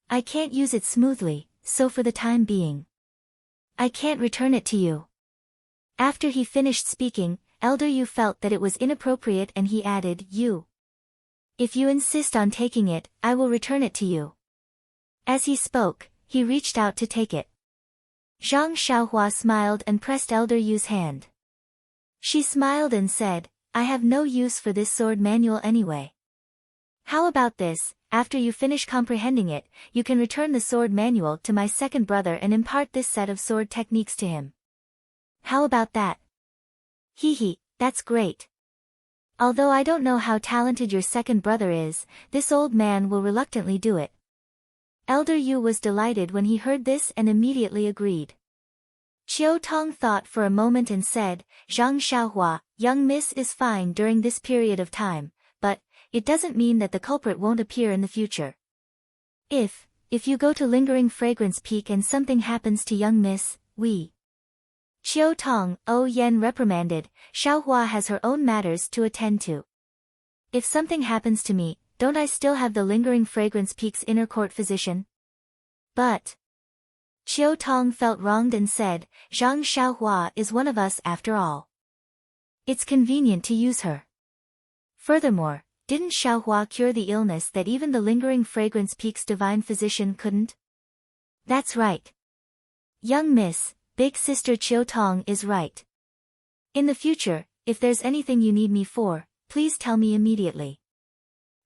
I can't use it smoothly, so for the time being, I can't return it to you. After he finished speaking, Elder Yu felt that it was inappropriate and he added, You. If you insist on taking it, I will return it to you. As he spoke, he reached out to take it. Zhang Xiaohua smiled and pressed Elder Yu's hand. She smiled and said, I have no use for this sword manual anyway. How about this, after you finish comprehending it, you can return the sword manual to my second brother and impart this set of sword techniques to him. How about that? Hee, that's great. Although I don't know how talented your second brother is, this old man will reluctantly do it. Elder Yu was delighted when he heard this and immediately agreed. Qiu Tong thought for a moment and said, Zhang Xiaohua, young miss is fine during this period of time, but, it doesn't mean that the culprit won't appear in the future. If you go to Lingering Fragrance Peak and something happens to young miss, Qiu Tong, Yan reprimanded, Xiaohua has her own matters to attend to. If something happens to me, don't I still have the Lingering Fragrance Peak's inner court physician? But Qiu Tong felt wronged and said, Zhang Xiaohua is one of us after all. It's convenient to use her. Furthermore, didn't Xiaohua cure the illness that even the lingering fragrance peak's divine physician couldn't? That's right. Young miss, big sister Qiu Tong is right. In the future, if there's anything you need me for, please tell me immediately.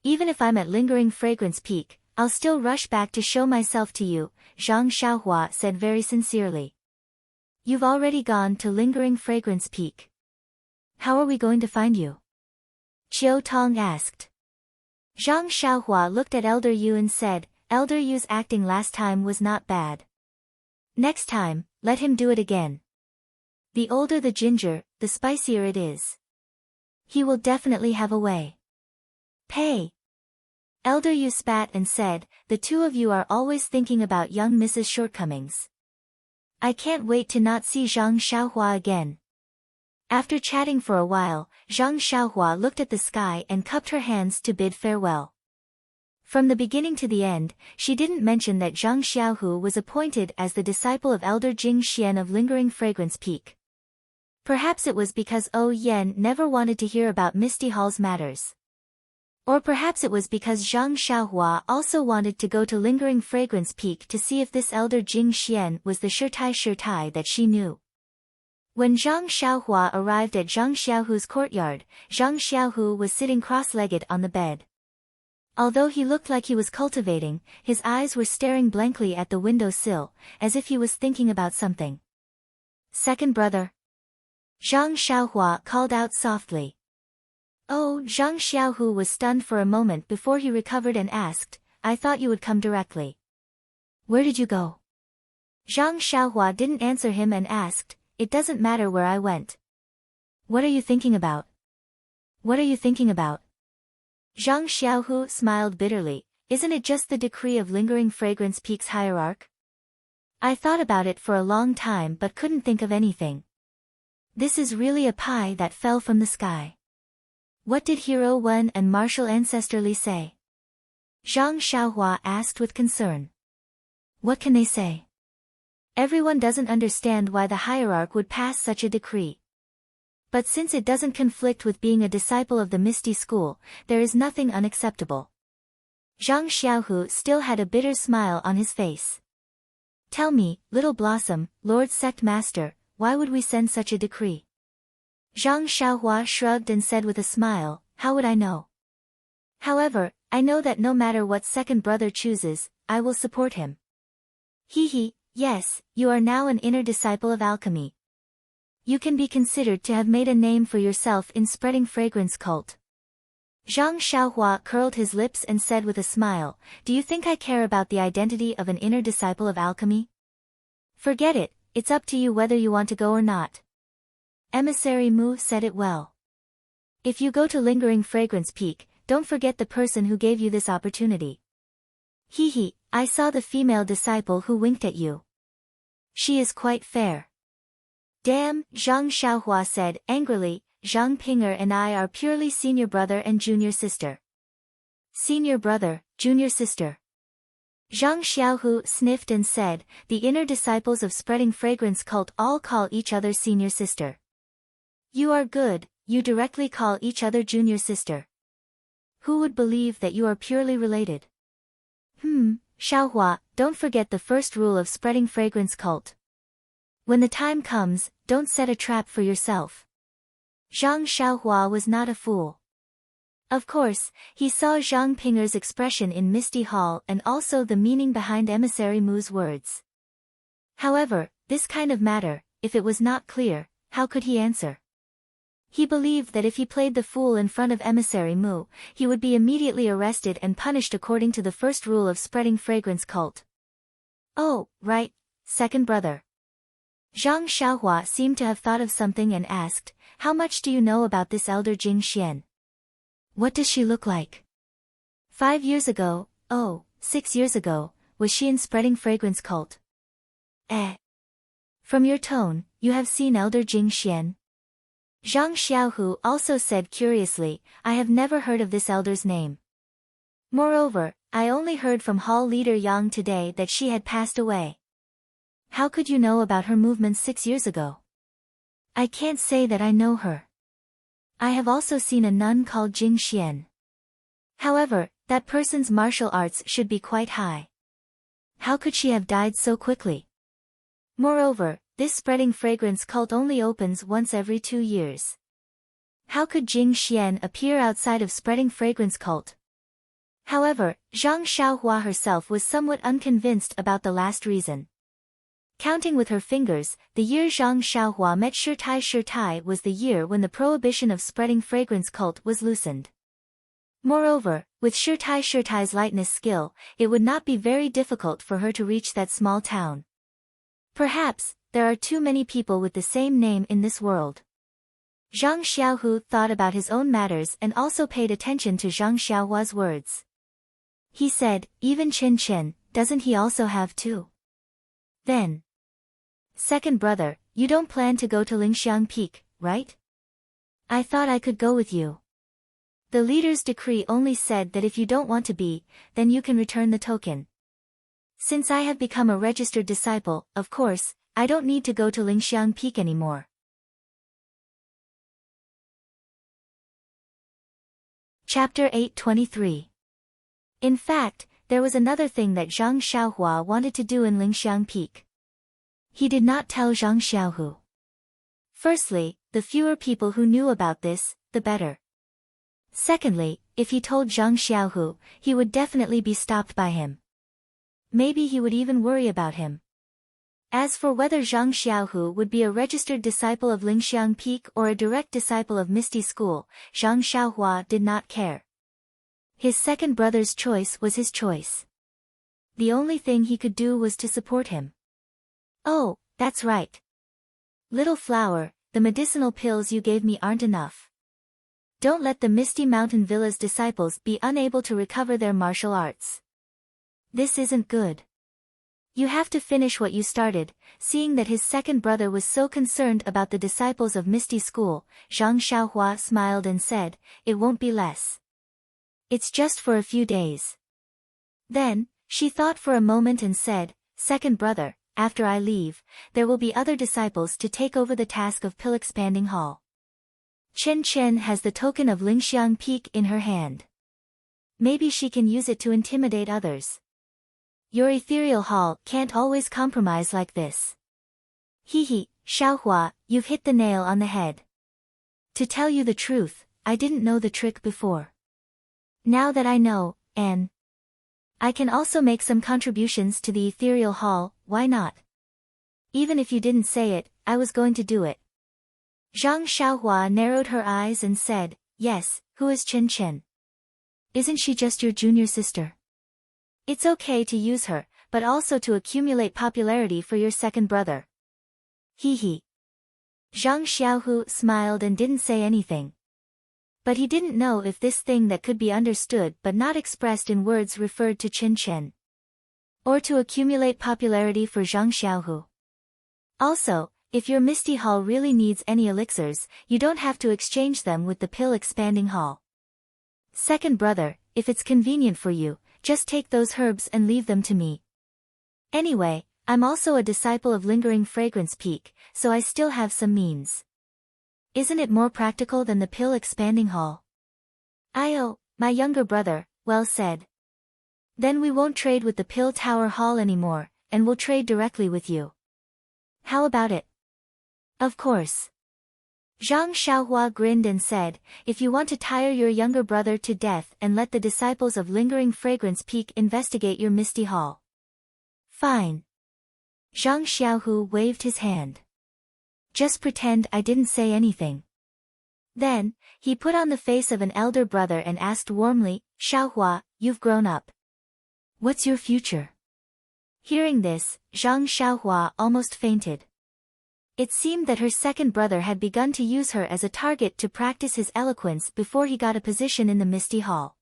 Even if I'm at lingering fragrance peak, I'll still rush back to show myself to you, Zhang Xiaohua said very sincerely. You've already gone to lingering fragrance peak. How are we going to find you? Qiu Tong asked. Zhang Xiaohua looked at Elder Yu and said, Elder Yu's acting last time was not bad. Next time, let him do it again. The older the ginger, the spicier it is. He will definitely have a way. Pay. Elder Yu spat and said, the two of you are always thinking about young Mrs. shortcomings. I can't wait to not see Zhang Xiaohua again. After chatting for a while, Zhang Xiaohua looked at the sky and cupped her hands to bid farewell. From the beginning to the end, she didn't mention that Zhang Xiaohu was appointed as the disciple of Elder Jing Xian of Lingering Fragrance Peak. Perhaps it was because Oh Yen never wanted to hear about Misty Hall's matters. Or perhaps it was because Zhang Xiaohua also wanted to go to Lingering Fragrance Peak to see if this Elder Jing Xian was the Shirtai that she knew. When Zhang Xiaohua arrived at Zhang Xiaohu's courtyard, Zhang Xiaohu was sitting cross-legged on the bed. Although he looked like he was cultivating, his eyes were staring blankly at the window sill, as if he was thinking about something. Second brother. Zhang Xiaohua called out softly. Oh, Zhang Xiaohu was stunned for a moment before he recovered and asked, I thought you would come directly. Where did you go? Zhang Xiaohua didn't answer him and asked, It doesn't matter where I went. What are you thinking about? What are you thinking about? Zhang Xiaohu smiled bitterly, isn't it just the decree of Lingering Fragrance Peak's hierarch? I thought about it for a long time but couldn't think of anything. This is really a pie that fell from the sky. What did Hero Wen and Martial Ancestor Li say? Zhang Xiaohua asked with concern. What can they say? Everyone doesn't understand why the hierarch would pass such a decree. But since it doesn't conflict with being a disciple of the Misty School, there is nothing unacceptable. Zhang Xiaohu still had a bitter smile on his face. Tell me, Little Blossom, Lord Sect Master, why would we send such a decree? Zhang Xiaohua shrugged and said with a smile, how would I know? However, I know that no matter what second brother chooses, I will support him. Yes, you are now an inner disciple of alchemy. You can be considered to have made a name for yourself in spreading fragrance cult. Zhang Xiaohua curled his lips and said with a smile, do you think I care about the identity of an inner disciple of alchemy? Forget it, it's up to you whether you want to go or not. Emissary Mu said it well. If you go to Lingering Fragrance Peak, don't forget the person who gave you this opportunity. I saw the female disciple who winked at you. She is quite fair. Damn, Zhang Xiaohua said angrily, Zhang Pinger and I are purely senior brother and junior sister. Senior brother, junior sister. Zhang Xiaohu sniffed and said, the inner disciples of spreading fragrance cult all call each other senior sister. You are good, you directly call each other junior sister. Who would believe that you are purely related? Xiaohua, don't forget the first rule of spreading fragrance cult. When the time comes, don't set a trap for yourself. Zhang Xiaohua was not a fool. Of course, he saw Zhang Pinger's expression in Misty Hall and also the meaning behind Emissary Mu's words. However, this kind of matter, if it was not clear, how could he answer? He believed that if he played the fool in front of Emissary Mu, he would be immediately arrested and punished according to the first rule of spreading fragrance cult. Oh, right, second brother. Zhang Xiaohua seemed to have thought of something and asked, how much do you know about this elder Jing Xian? What does she look like? 5 years ago, 6 years ago, was she in spreading fragrance cult? From your tone, you have seen elder Jing Xian? Zhang Xiaohu also said curiously, I have never heard of this elder's name. Moreover, I only heard from Hall leader Yang today that she had passed away. How could you know about her movements 6 years ago? I can't say that I know her. I have also seen a nun called Jing Xian. However, that person's martial arts should be quite high. How could she have died so quickly? Moreover, this spreading fragrance cult only opens once every 2 years. How could Jing Xian appear outside of spreading fragrance cult? However, Zhang Xiaohua herself was somewhat unconvinced about the last reason. Counting with her fingers, the year Zhang Xiaohua met Shi Tai was the year when the prohibition of spreading fragrance cult was loosened. Moreover, with Shi Tai's lightness skill, it would not be very difficult for her to reach that small town. Perhaps, there are too many people with the same name in this world. Zhang Xiaohu thought about his own matters and also paid attention to Zhang Xiaohua's words. He said, even Chen Chen, doesn't he also have two? Then. Second brother, you don't plan to go to Lingxiang Peak, right? I thought I could go with you. The leader's decree only said that if you don't want to be, then you can return the token. Since I have become a registered disciple, of course, I don't need to go to Lingxiang Peak anymore. Chapter 823. In fact, there was another thing that Zhang Xiaohua wanted to do in Lingxiang Peak. He did not tell Zhang Xiaohu. Firstly, the fewer people who knew about this, the better. Secondly, if he told Zhang Xiaohu, he would definitely be stopped by him. Maybe he would even worry about him. As for whether Zhang Xiaohu would be a registered disciple of Lingxiang Peak or a direct disciple of Misty School, Zhang Xiaohua did not care. His second brother's choice was his choice. The only thing he could do was to support him. Oh, that's right. Little flower, the medicinal pills you gave me aren't enough. Don't let the Misty Mountain Villa's disciples be unable to recover their martial arts. This isn't good. You have to finish what you started. Seeing that his second brother was so concerned about the disciples of Misty School, Zhang Xiaohua smiled and said, it won't be less. It's just for a few days. Then, she thought for a moment and said, second brother, after I leave, there will be other disciples to take over the task of Pill Expanding Hall. Chen Chen has the token of Lingxiang Peak in her hand. Maybe she can use it to intimidate others. Your ethereal hall can't always compromise like this. Hee, Xiaohua, you've hit the nail on the head. To tell you the truth, I didn't know the trick before. Now that I know, and I can also make some contributions to the ethereal hall, why not? Even if you didn't say it, I was going to do it. Zhang Xiaohua narrowed her eyes and said, yes, who is Chen Chen? Isn't she just your junior sister? It's okay to use her, but also to accumulate popularity for your second brother. Hee. Zhang Xiaohu smiled and didn't say anything. But he didn't know if this thing that could be understood but not expressed in words referred to Chen Chen. Or to accumulate popularity for Zhang Xiaohu. Also, if your Misty Hall really needs any elixirs, you don't have to exchange them with the Pill Expanding Hall. Second brother, if it's convenient for you, just take those herbs and leave them to me. Anyway, I'm also a disciple of Lingering Fragrance Peak, so I still have some means. Isn't it more practical than the Pill Expanding Hall? Oh, my younger brother, well said. Then we won't trade with the Pill Tower Hall anymore, and we'll trade directly with you. How about it? Of course. Zhang Xiaohua grinned and said, if you want to tire your younger brother to death and let the disciples of Lingering Fragrance Peak investigate your Misty Hall. Fine. Zhang Xiaohu waved his hand. Just pretend I didn't say anything. Then, he put on the face of an elder brother and asked warmly, Xiaohua, you've grown up. What's your future? Hearing this, Zhang Xiaohua almost fainted. It seemed that her second brother had begun to use her as a target to practice his eloquence before he got a position in the Misty Hall.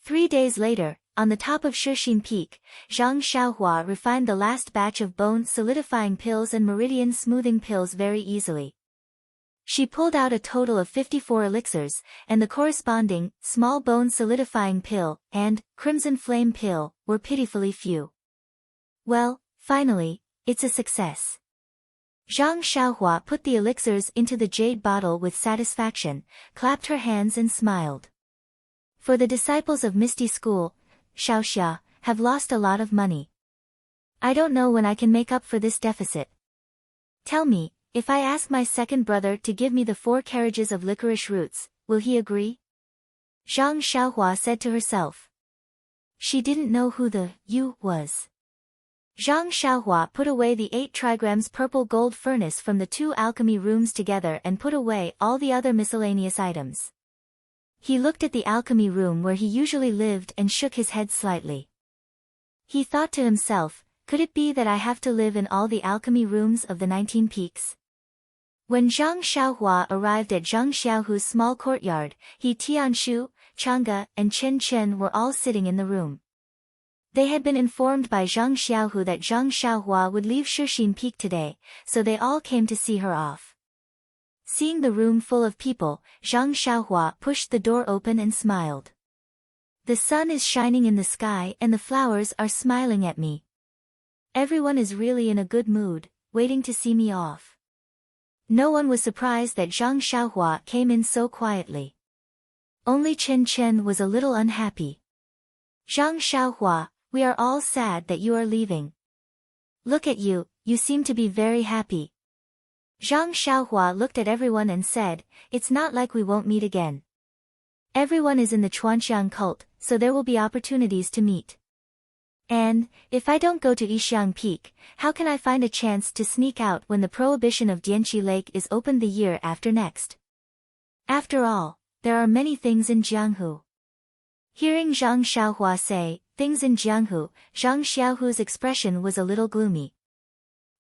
3 days later, on the top of Shixin Peak, Zhang Xiaohua refined the last batch of bone solidifying pills and meridian smoothing pills very easily. She pulled out a total of 54 elixirs, and the corresponding small bone solidifying pill and crimson flame pill were pitifully few. Well, finally, it's a success. Zhang Xiaohua put the elixirs into the jade bottle with satisfaction, clapped her hands and smiled. For the disciples of Misty School, Xiaoxia, have lost a lot of money. I don't know when I can make up for this deficit. Tell me, if I ask my second brother to give me the 4 carriages of licorice roots, will he agree? Zhang Xiaohua said to herself. She didn't know who the you was. Zhang Xiaohua put away the 8 trigrams purple gold furnace from the 2 alchemy rooms together and put away all the other miscellaneous items. He looked at the alchemy room where he usually lived and shook his head slightly. He thought to himself, could it be that I have to live in all the alchemy rooms of the 19 peaks? When Zhang Xiaohua arrived at Zhang Xiaohu's small courtyard, he Tianshu, Chang'e, and Chen Chen were all sitting in the room. They had been informed by Zhang Xiaohu that Zhang Xiaohua would leave Shixin Peak today, so they all came to see her off. Seeing the room full of people, Zhang Xiaohua pushed the door open and smiled. The sun is shining in the sky and the flowers are smiling at me. Everyone is really in a good mood, waiting to see me off. No one was surprised that Zhang Xiaohua came in so quietly. Only Chen Chen was a little unhappy. Zhang Xiaohua, we are all sad that you are leaving. Look at you, you seem to be very happy. Zhang Xiaohua looked at everyone and said, it's not like we won't meet again. Everyone is in the Chuanxiang cult, so there will be opportunities to meet. And, if I don't go to Yixiang Peak, how can I find a chance to sneak out when the prohibition of Dianqi Lake is opened the year after next? After all, there are many things in Jianghu. Hearing Zhang Xiaohua say, things in Jianghu, Zhang Xiaohu's expression was a little gloomy.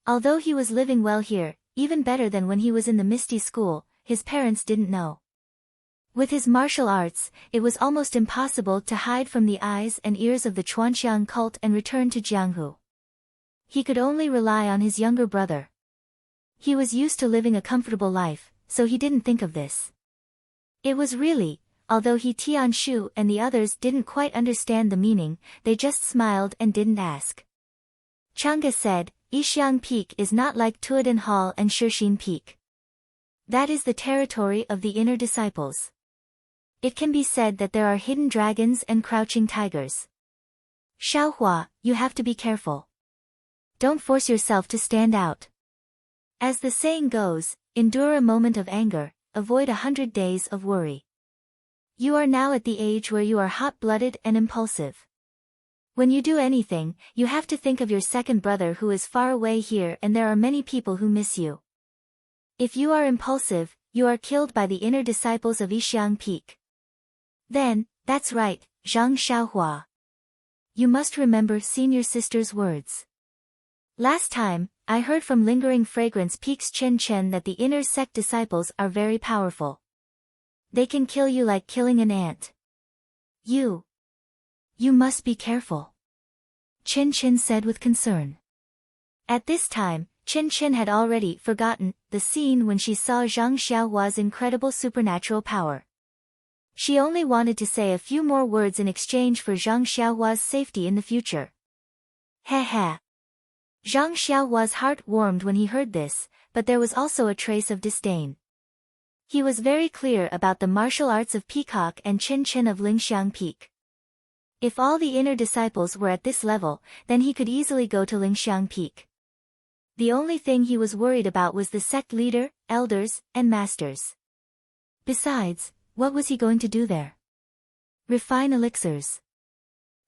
Although he was living well here, even better than when he was in the Misty School, his parents didn't know. With his martial arts, it was almost impossible to hide from the eyes and ears of the Chuanxiang cult and return to Jianghu. He could only rely on his younger brother. He was used to living a comfortable life, so he didn't think of this. It was really, although he Tianshu and the others didn't quite understand the meaning, they just smiled and didn't ask. Chang'e said, Yixiang Peak is not like Tuodin Hall and Shixin Peak. That is the territory of the inner disciples. It can be said that there are hidden dragons and crouching tigers. Xiaohua, you have to be careful. Don't force yourself to stand out. As the saying goes, endure a moment of anger, avoid 100 days of worry. You are now at the age where you are hot-blooded and impulsive. When you do anything, you have to think of your second brother who is far away here and there are many people who miss you. If you are impulsive, you are killed by the inner disciples of Yixiang Peak. Then, that's right, Zhang Xiaohua. You must remember senior sister's words. Last time, I heard from Lingering Fragrance Peak's Chen Chen that the inner sect disciples are very powerful. They can kill you like killing an ant. You must be careful. Chen Chen said with concern. At this time, Chen Chen had already forgotten the scene when she saw Zhang Xiaohua's incredible supernatural power. She only wanted to say a few more words in exchange for Zhang Xiaohua's safety in the future. He he. Zhang Xiaohua's heart warmed when he heard this, but there was also a trace of disdain. He was very clear about the martial arts of Peacock and Chen Chen of Lingxiang Peak. If all the inner disciples were at this level, then he could easily go to Lingxiang Peak. The only thing he was worried about was the sect leader, elders, and masters. Besides, what was he going to do there? Refine elixirs.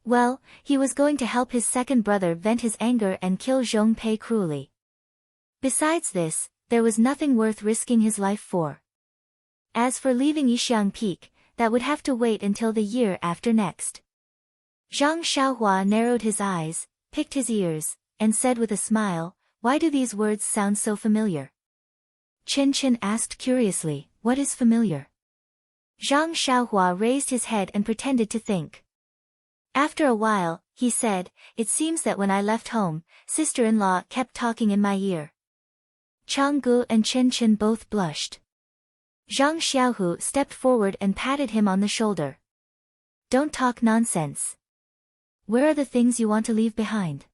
Well, he was going to help his second brother vent his anger and kill Zhong Pei cruelly. Besides this, there was nothing worth risking his life for. As for leaving Yixiang Peak, that would have to wait until the year after next. Zhang Xiaohua narrowed his eyes, picked his ears, and said with a smile, why do these words sound so familiar? Chen Chen asked curiously, what is familiar? Zhang Xiaohua raised his head and pretended to think. After a while, he said, it seems that when I left home, sister-in-law kept talking in my ear. Chang'e and Chen Chen both blushed. Zhang Xiaohu stepped forward and patted him on the shoulder. Don't talk nonsense. Where are the things you want to leave behind?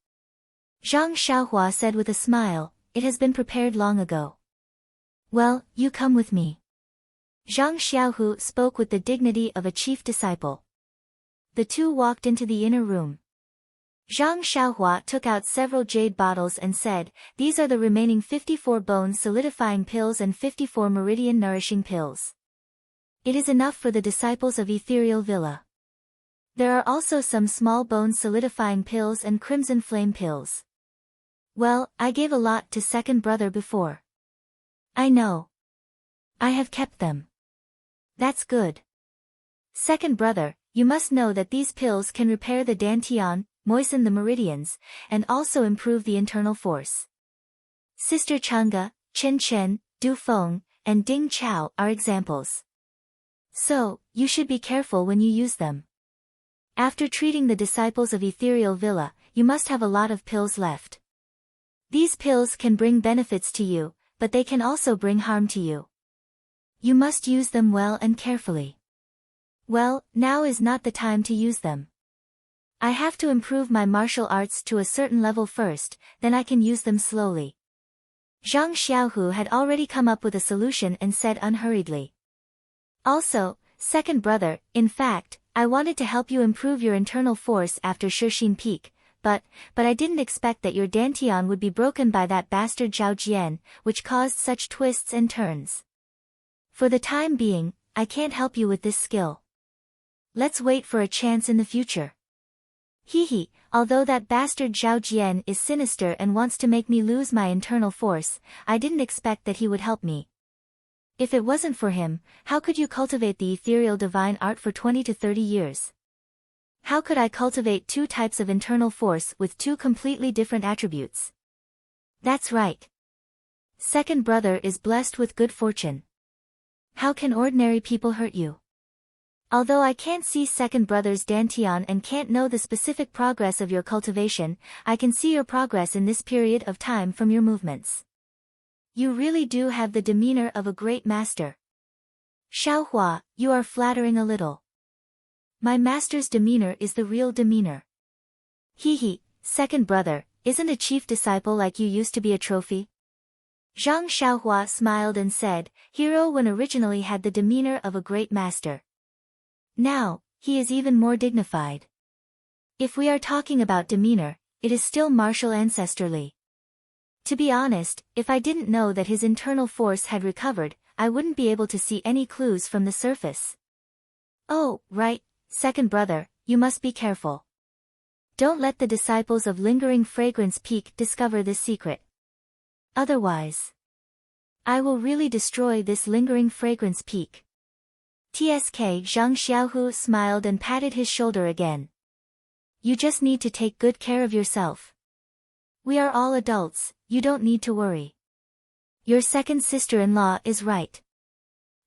Zhang Xiaohua said with a smile, it has been prepared long ago. Well, you come with me. Zhang Xiaohu spoke with the dignity of a chief disciple. The two walked into the inner room. Zhang Xiaohua took out several jade bottles and said, "These are the remaining 54 bone solidifying pills and 54 meridian nourishing pills. It is enough for the disciples of Ethereal Villa. There are also some small bone solidifying pills and crimson flame pills. Well, I gave a lot to second brother before. I know. I have kept them. That's good. Second brother, you must know that these pills can repair the dantian, moisten the meridians, and also improve the internal force. Sister Chang'e, Chen Chen, Du Feng, and Ding Chao are examples. So, you should be careful when you use them. After treating the disciples of Ethereal Villa, you must have a lot of pills left. These pills can bring benefits to you, but they can also bring harm to you. You must use them well and carefully. Well, now is not the time to use them. I have to improve my martial arts to a certain level first, then I can use them slowly." Zhang Xiaohu had already come up with a solution and said unhurriedly. "Also, second brother, in fact, I wanted to help you improve your internal force after Shixin Peak, but I didn't expect that your dantian would be broken by that bastard Zhao Jian, which caused such twists and turns. For the time being, I can't help you with this skill. Let's wait for a chance in the future. Hehe, although that bastard Zhao Jian is sinister and wants to make me lose my internal force, I didn't expect that he would help me. If it wasn't for him, how could you cultivate the ethereal divine art for 20 to 30 years? How could I cultivate two types of internal force with two completely different attributes? That's right. Second brother is blessed with good fortune. How can ordinary people hurt you? Although I can't see second brother's dantian and can't know the specific progress of your cultivation, I can see your progress in this period of time from your movements. You really do have the demeanor of a great master. Xiaohua, you are flattering a little. My master's demeanor is the real demeanor. Hehe, second brother, isn't a chief disciple like you used to be a trophy? Zhang Xiaohua smiled and said, "Hero when originally had the demeanor of a great master. Now, he is even more dignified. If we are talking about demeanor, it is still martial ancestrally. To be honest, if I didn't know that his internal force had recovered, I wouldn't be able to see any clues from the surface." "Oh, right, second brother, you must be careful. Don't let the disciples of Lingering Fragrance Peak discover this secret. Otherwise, I will really destroy this Lingering Fragrance Peak." TSK Zhang Xiaohu smiled and patted his shoulder again. "You just need to take good care of yourself. We are all adults, you don't need to worry. Your second sister-in-law is right.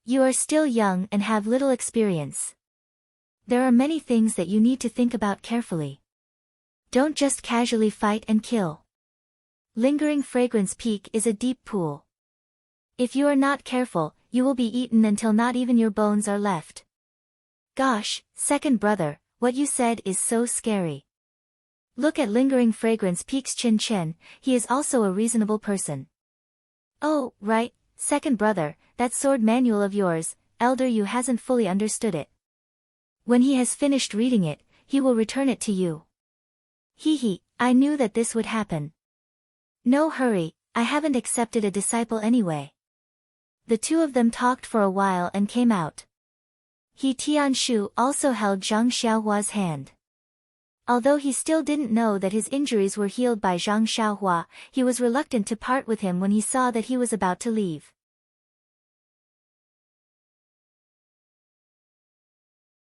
You are still young and have little experience. There are many things that you need to think about carefully. Don't just casually fight and kill. Lingering Fragrance Peak is a deep pool. If you are not careful, you will be eaten until not even your bones are left." "Gosh, second brother, what you said is so scary. Look at Lingering Fragrance Peak's Chen Chen, he is also a reasonable person." "Oh, right, second brother, that sword manual of yours, Elder Yu hasn't fully understood it. When he has finished reading it, he will return it to you." Hehe, I knew that this would happen. "No hurry, I haven't accepted a disciple anyway." The two of them talked for a while and came out. He Tianshu also held Zhang Xiaohua's hand. Although he still didn't know that his injuries were healed by Zhang Xiaohua, he was reluctant to part with him when he saw that he was about to leave.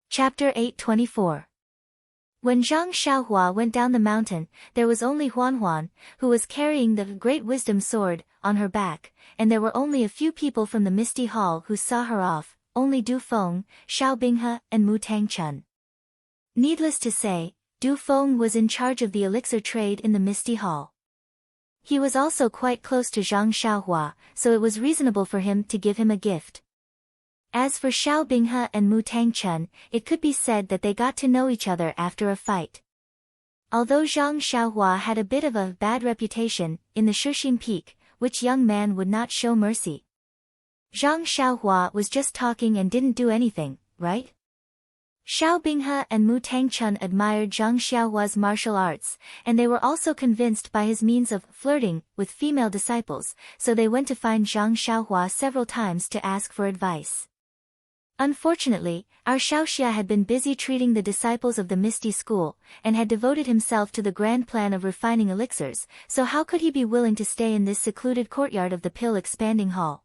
Chapter 824. When Zhang Xiaohua went down the mountain, there was only Huan, who was carrying the Great Wisdom Sword on her back, and there were only a few people from the Misty Hall who saw her off, only Du Feng, Xiao Binghe, and Mu Tangchun. Needless to say, Du Feng was in charge of the elixir trade in the Misty Hall. He was also quite close to Zhang Xiaohua, so it was reasonable for him to give him a gift. As for Xiao Binghe and Mu Tangchun, it could be said that they got to know each other after a fight. Although Zhang Xiaohua had a bit of a bad reputation in the Shixin Peak, which young man would not show mercy? Zhang Xiaohua was just talking and didn't do anything, right? Xiao Binghe and Mu Tangchun admired Zhang Xiaohua's martial arts, and they were also convinced by his means of flirting with female disciples, so they went to find Zhang Xiaohua several times to ask for advice. Unfortunately, our Xiaoxia had been busy treating the disciples of the Misty School, and had devoted himself to the grand plan of refining elixirs, so how could he be willing to stay in this secluded courtyard of the pill-expanding hall?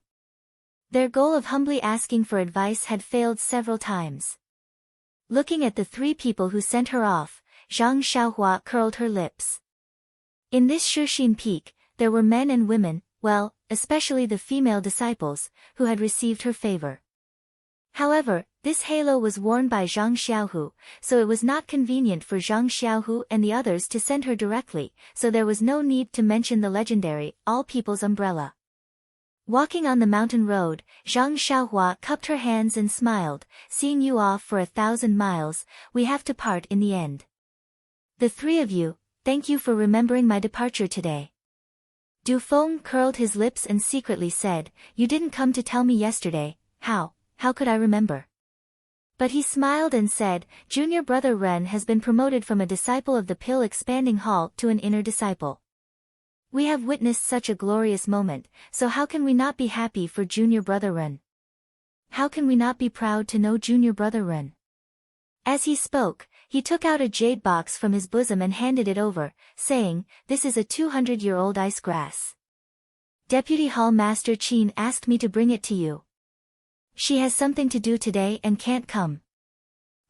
Their goal of humbly asking for advice had failed several times. Looking at the three people who sent her off, Zhang Xiaohua curled her lips. In this Shixin Peak, there were men and women, well, especially the female disciples, who had received her favor. However, this halo was worn by Zhang Xiaohu, so it was not convenient for Zhang Xiaohu and the others to send her directly, so there was no need to mention the legendary, all-people's umbrella. Walking on the mountain road, Zhang Xiaohua cupped her hands and smiled, "Seeing you off for 1,000 miles, we have to part in the end. The three of you, thank you for remembering my departure today." Du Feng curled his lips and secretly said, "You didn't come to tell me yesterday, how could I remember?" But he smiled and said, "Junior brother Ren has been promoted from a disciple of the pill-expanding hall to an inner disciple. We have witnessed such a glorious moment, so how can we not be happy for junior brother Ren? How can we not be proud to know junior brother Ren?" As he spoke, he took out a jade box from his bosom and handed it over, saying, "This is a 200-year-old ice grass. Deputy Hall Master Qin asked me to bring it to you. She has something to do today and can't come.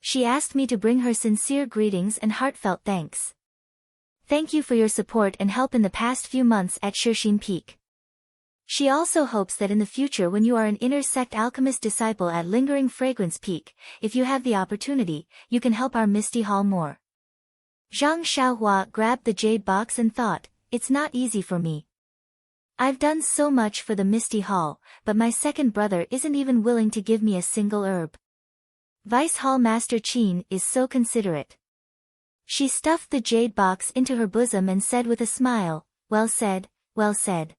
She asked me to bring her sincere greetings and heartfelt thanks. Thank you for your support and help in the past few months at Shixin Peak. She also hopes that in the future when you are an inner sect alchemist disciple at Lingering Fragrance Peak, if you have the opportunity, you can help our Misty Hall more." Zhang Xiaohua grabbed the jade box and thought, "It's not easy for me. I've done so much for the Misty Hall, but my second brother isn't even willing to give me a single herb. Vice Hall Master Qin is so considerate." She stuffed the jade box into her bosom and said with a smile, "Well said, well said."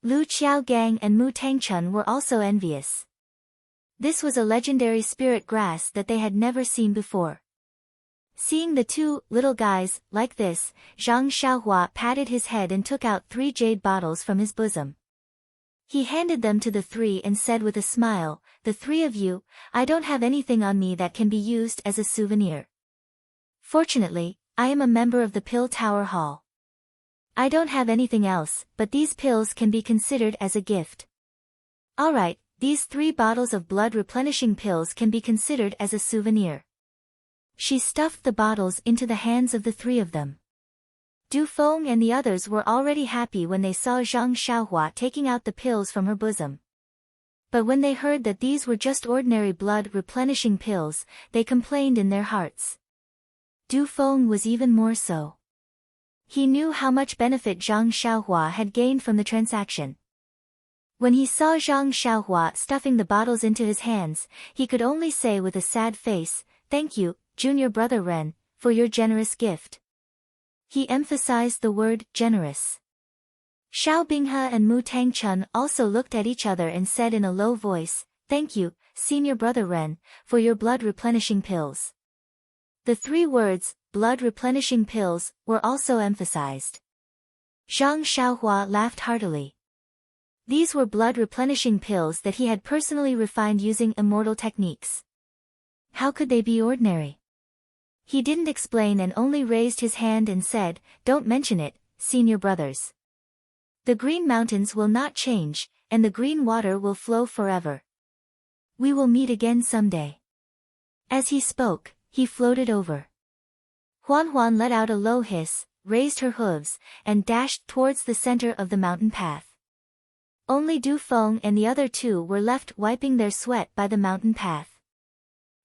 Lu Qiaogang and Mu Tangchun were also envious. This was a legendary spirit grass that they had never seen before. Seeing the two little guys like this, Zhang Xiaohua patted his head and took out 3 jade bottles from his bosom. He handed them to the three and said with a smile, "The three of you, I don't have anything on me that can be used as a souvenir. Fortunately, I am a member of the Pill Tower Hall. I don't have anything else, but these pills can be considered as a gift. Alright, these 3 bottles of blood-replenishing pills can be considered as a souvenir." She stuffed the bottles into the hands of the 3 of them. Du Feng and the others were already happy when they saw Zhang Xiaohua taking out the pills from her bosom. But when they heard that these were just ordinary blood-replenishing pills, they complained in their hearts. Du Feng was even more so. He knew how much benefit Zhang Xiaohua had gained from the transaction. When he saw Zhang Xiaohua stuffing the bottles into his hands, he could only say with a sad face, "Thank you, junior brother Ren, for your generous gift." He emphasized the word generous. Xiao Binghe and Mu Tangchun also looked at each other and said in a low voice, "Thank you, senior brother Ren, for your blood-replenishing pills." The 3 words, blood-replenishing pills, were also emphasized. Zhang Xiaohua laughed heartily. These were blood-replenishing pills that he had personally refined using immortal techniques. How could they be ordinary? He didn't explain and only raised his hand and said, "Don't mention it, senior brothers. The green mountains will not change, and the green water will flow forever. We will meet again someday." As he spoke, he floated over. Huan Huan let out a low hiss, raised her hooves, and dashed towards the center of the mountain path. Only Du Feng and the other 2 were left wiping their sweat by the mountain path.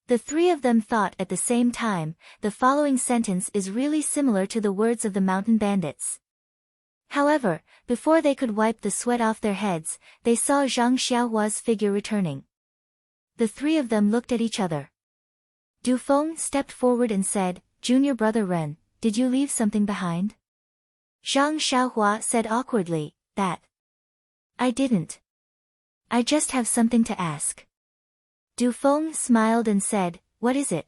The 3 of them thought at the same time, the following sentence is really similar to the words of the mountain bandits. However, before they could wipe the sweat off their heads, they saw Zhang Xiaohua's figure returning. The 3 of them looked at each other. Du Feng stepped forward and said, "Junior brother Ren, did you leave something behind?" Zhang Xiaohua said awkwardly, "That I didn't. I just have something to ask. Du Feng smiled and said, what is it?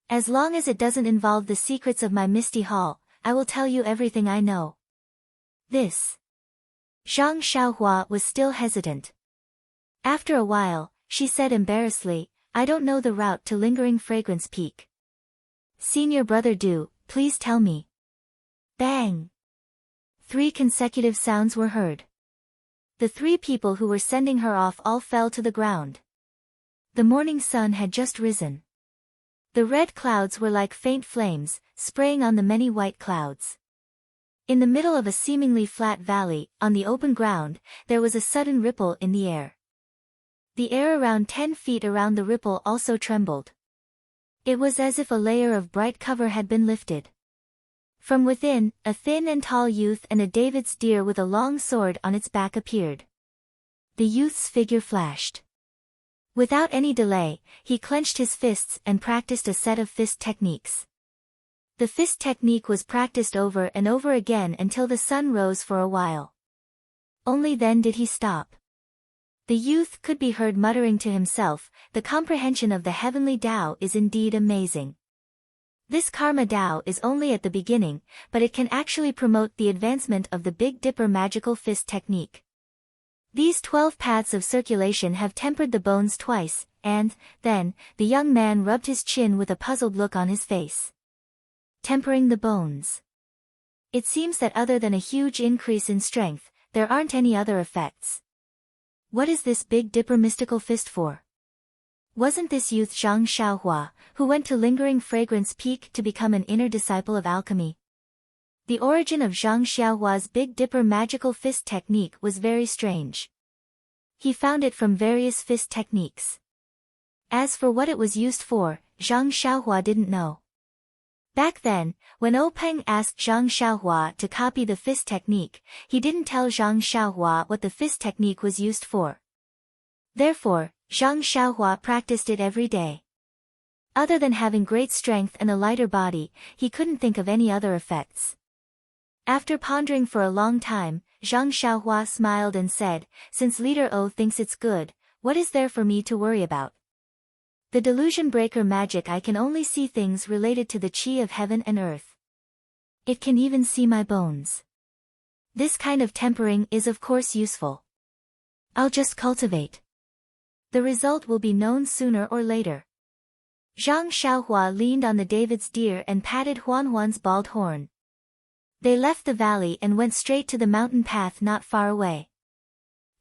As long as it doesn't involve the secrets of my misty hall, I will tell you everything I know. This. Zhang Xiaohua was still hesitant. After a while, she said embarrassedly, I don't know the route to Lingering Fragrance Peak. Senior brother Du, please tell me. Bang! 3 consecutive sounds were heard. The 3 people who were sending her off all fell to the ground. The morning sun had just risen. The red clouds were like faint flames, spraying on the many white clouds. In the middle of a seemingly flat valley, on the open ground, there was a sudden ripple in the air. The air around 10 feet around the ripple also trembled. It was as if a layer of bright cover had been lifted. From within, a thin and tall youth and a David's deer with a long sword on its back appeared. The youth's figure flashed. Without any delay, he clenched his fists and practiced a set of fist techniques. The fist technique was practiced over and over again until the sun rose for a while. Only then did he stop. The youth could be heard muttering to himself, the comprehension of the heavenly Tao is indeed amazing. This Karma Tao is only at the beginning, but it can actually promote the advancement of the Big Dipper magical fist technique. These 12 paths of circulation have tempered the bones twice, and, then, the young man rubbed his chin with a puzzled look on his face. Tempering the bones. It seems that other than a huge increase in strength, there aren't any other effects. What is this Big Dipper mystical fist for? Wasn't this youth Zhang Xiaohua, who went to Lingering Fragrance Peak to become an inner disciple of alchemy? The origin of Zhang Xiaohua's Big Dipper magical fist technique was very strange. He found it from various fist techniques. As for what it was used for, Zhang Xiaohua didn't know. Back then, when Peng asked Zhang Xiaohua to copy the fist technique, he didn't tell Zhang Xiaohua what the fist technique was used for. Therefore, Zhang Xiaohua practiced it every day. Other than having great strength and a lighter body, he couldn't think of any other effects. After pondering for a long time, Zhang Xiaohua smiled and said, since Leader O thinks it's good, what is there for me to worry about? The delusion breaker magic I can only see things related to the qi of heaven and earth. It can even see my bones. This kind of tempering is of course useful. I'll just cultivate. The result will be known sooner or later. Zhang Xiaohua leaned on the David's deer and patted Huan's bald horn. They left the valley and went straight to the mountain path not far away.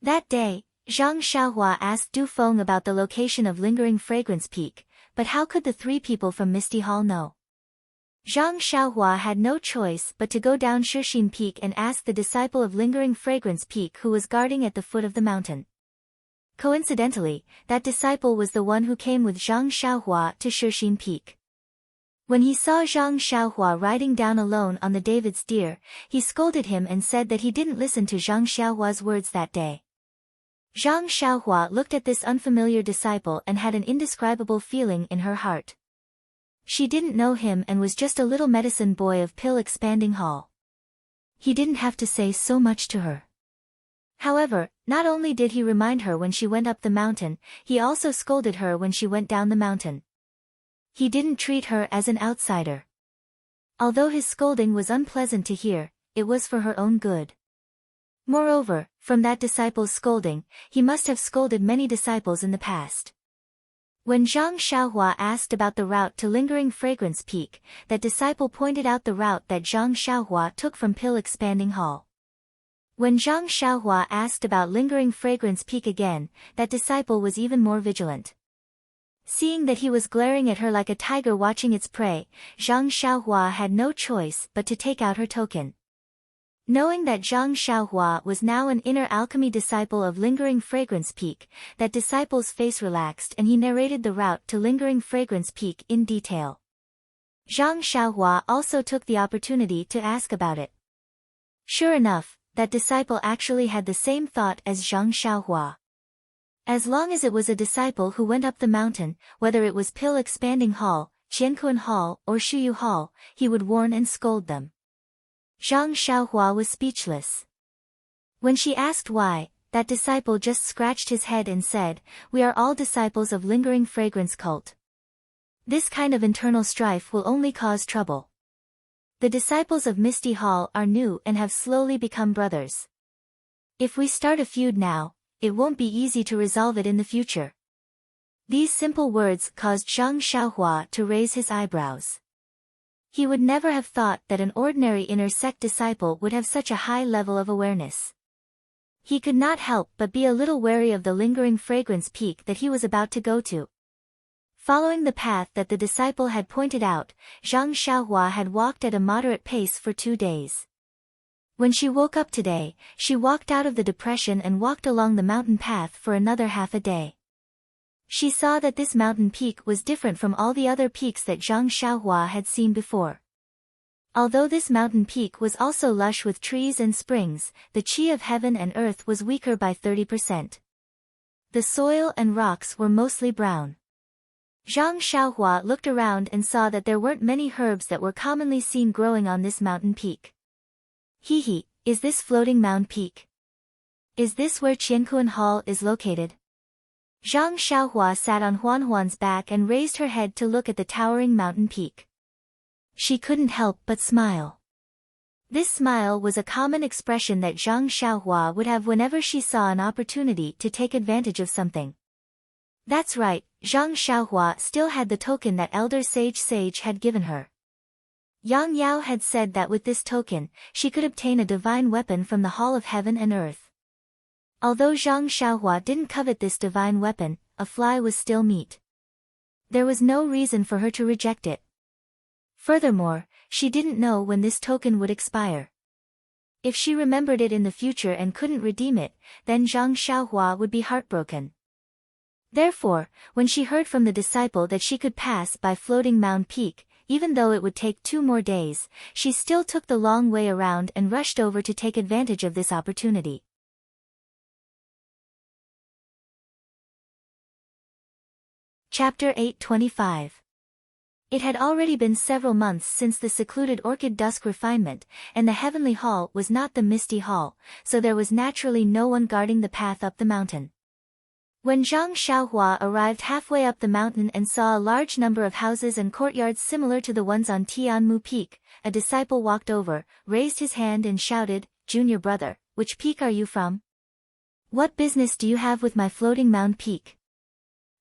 That day, Zhang Xiaohua asked Du Feng about the location of Lingering Fragrance Peak, but how could the 3 people from Misty Hall know? Zhang Xiaohua had no choice but to go down Shixin Peak and ask the disciple of Lingering Fragrance Peak who was guarding at the foot of the mountain. Coincidentally, that disciple was the one who came with Zhang Xiaohua to Shixin Peak. When he saw Zhang Xiaohua riding down alone on the David's deer, he scolded him and said that he didn't listen to Zhang Xiaohua's words that day. Zhang Xiaohua looked at this unfamiliar disciple and had an indescribable feeling in her heart. She didn't know him and was just a little medicine boy of Pill Expanding Hall. He didn't have to say so much to her. However, not only did he remind her when she went up the mountain, he also scolded her when she went down the mountain. He didn't treat her as an outsider. Although his scolding was unpleasant to hear, it was for her own good. Moreover, from that disciple's scolding, he must have scolded many disciples in the past. When Zhang Xiaohua asked about the route to Lingering Fragrance Peak, that disciple pointed out the route that Zhang Xiaohua took from Pill Expanding Hall. When Zhang Xiaohua asked about Lingering Fragrance Peak again, that disciple was even more vigilant. Seeing that he was glaring at her like a tiger watching its prey, Zhang Xiaohua had no choice but to take out her token. Knowing that Zhang Xiaohua was now an inner alchemy disciple of Lingering Fragrance Peak, that disciple's face relaxed and he narrated the route to Lingering Fragrance Peak in detail. Zhang Xiaohua also took the opportunity to ask about it. Sure enough, that disciple actually had the same thought as Zhang Xiaohua. As long as it was a disciple who went up the mountain, whether it was Pill Expanding Hall, Qiankuan Hall, or Shuyu Hall, he would warn and scold them. Zhang Xiaohua was speechless. When she asked why, that disciple just scratched his head and said, "We are all disciples of lingering fragrance cult. This kind of internal strife will only cause trouble. The disciples of Misty Hall are new and have slowly become brothers. If we start a feud now, it won't be easy to resolve it in the future." These simple words caused Zhang Xiaohua to raise his eyebrows. He would never have thought that an ordinary inner sect disciple would have such a high level of awareness. He could not help but be a little wary of the lingering fragrance peak that he was about to go to. Following the path that the disciple had pointed out, Zhang Xiaohua had walked at a moderate pace for 2 days. When she woke up today, she walked out of the depression and walked along the mountain path for another half a day. She saw that this mountain peak was different from all the other peaks that Zhang Xiaohua had seen before. Although this mountain peak was also lush with trees and springs, the qi of heaven and earth was weaker by 30%. The soil and rocks were mostly brown. Zhang Xiaohua looked around and saw that there weren't many herbs that were commonly seen growing on this mountain peak. Hehe, is this floating mound peak? Is this where Qiankuan Hall is located? Zhang Xiaohua sat on Huanhuan's back and raised her head to look at the towering mountain peak. She couldn't help but smile. This smile was a common expression that Zhang Xiaohua would have whenever she saw an opportunity to take advantage of something. That's right, Zhang Xiaohua still had the token that Elder Sage had given her. Yang Yao had said that with this token, she could obtain a divine weapon from the Hall of Heaven and Earth. Although Zhang Xiaohua didn't covet this divine weapon, a fly was still meat. There was no reason for her to reject it. Furthermore, she didn't know when this token would expire. If she remembered it in the future and couldn't redeem it, then Zhang Xiaohua would be heartbroken. Therefore, when she heard from the disciple that she could pass by floating Mound Peak, even though it would take 2 more days, she still took the long way around and rushed over to take advantage of this opportunity. Chapter 825. It had already been several months since the secluded Orchid Dusk refinement, and the Heavenly Hall was not the Misty Hall, so there was naturally no one guarding the path up the mountain. When Zhang Xiaohua arrived halfway up the mountain and saw a large number of houses and courtyards similar to the ones on Tianmu Peak, a disciple walked over, raised his hand and shouted, "Junior brother, which peak are you from? What business do you have with my floating mound peak?"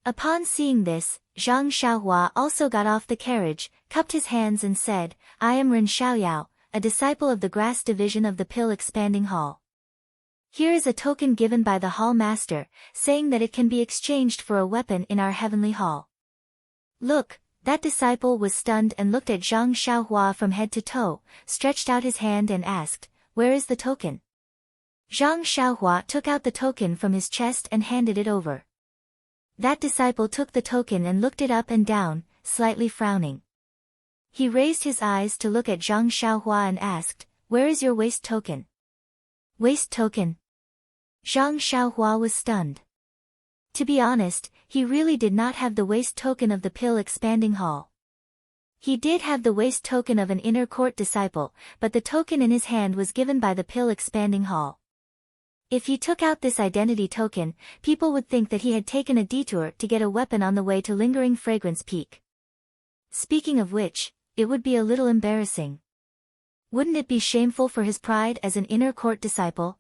Upon seeing this, Zhang Xiaohua also got off the carriage, cupped his hands and said, "I am Ren Xiaoyao, a disciple of the Grass Division of the Pill Expanding Hall. Here is a token given by the Hall Master, saying that it can be exchanged for a weapon in our Heavenly Hall." Look, that disciple was stunned and looked at Zhang Xiaohua from head to toe, stretched out his hand and asked, "Where is the token?" Zhang Xiaohua took out the token from his chest and handed it over. That disciple took the token and looked it up and down, slightly frowning. He raised his eyes to look at Zhang Xiaohua and asked, "Where is your waist token?" Waist token? Zhang Xiaohua was stunned. To be honest, he really did not have the waist token of the Pill Expanding Hall. He did have the waist token of an inner court disciple, but the token in his hand was given by the Pill Expanding Hall. If he took out this identity token, people would think that he had taken a detour to get a weapon on the way to Lingering Fragrance Peak. Speaking of which, it would be a little embarrassing. Wouldn't it be shameful for his pride as an inner court disciple?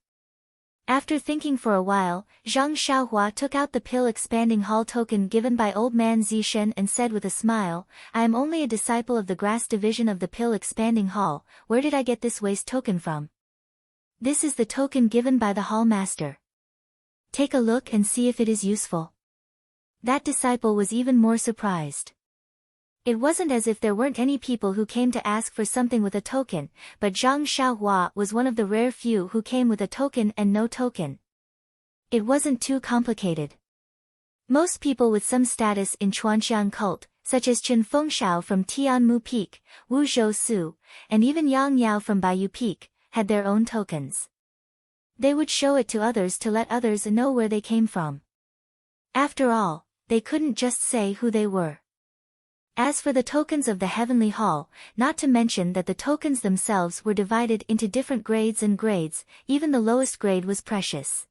After thinking for a while, Zhang Xiaohua took out the Pill Expanding Hall token given by Old Man Zishen and said with a smile, "I am only a disciple of the Grass Division of the Pill Expanding Hall. Where did I get this waist token from?" "This is the token given by the Hall Master. Take a look and see if it is useful." That disciple was even more surprised. It wasn't as if there weren't any people who came to ask for something with a token, but Zhang Xiaohua was one of the rare few who came with a token and no token. It wasn't too complicated. Most people with some status in Chuanxiang cult, such as Chen Fengshao from Tianmu Peak, Wu Zhou, and even Yang Yao from Baiyu Peak, had their own tokens. They would show it to others to let others know where they came from. After all, they couldn't just say who they were. As for the tokens of the Heavenly Hall, not to mention that the tokens themselves were divided into different grades, even the lowest grade was precious.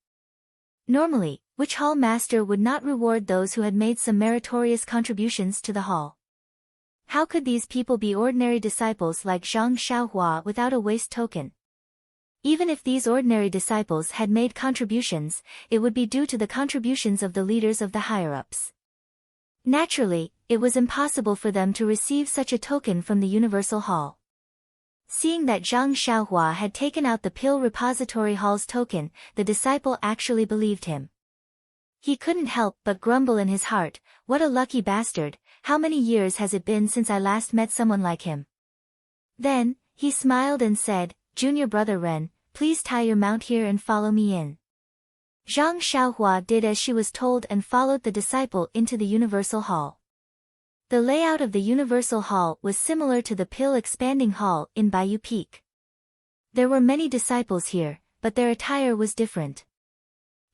Normally, which hall master would not reward those who had made some meritorious contributions to the hall? How could these people be ordinary disciples like Zhang Xiaohua without a waste token? Even if these ordinary disciples had made contributions, it would be due to the contributions of the leaders of the higher-ups. Naturally, it was impossible for them to receive such a token from the Universal Hall. Seeing that Zhang Xiaohua had taken out the Pill Repository Hall's token, the disciple actually believed him. He couldn't help but grumble in his heart, "What a lucky bastard, how many years has it been since I last met someone like him?" Then, he smiled and said, "Junior brother Ren, please tie your mount here and follow me in." Zhang Xiaohua did as she was told and followed the disciple into the Universal Hall. The layout of the Universal Hall was similar to the Pill Expanding Hall in Bayou Peak. There were many disciples here, but their attire was different.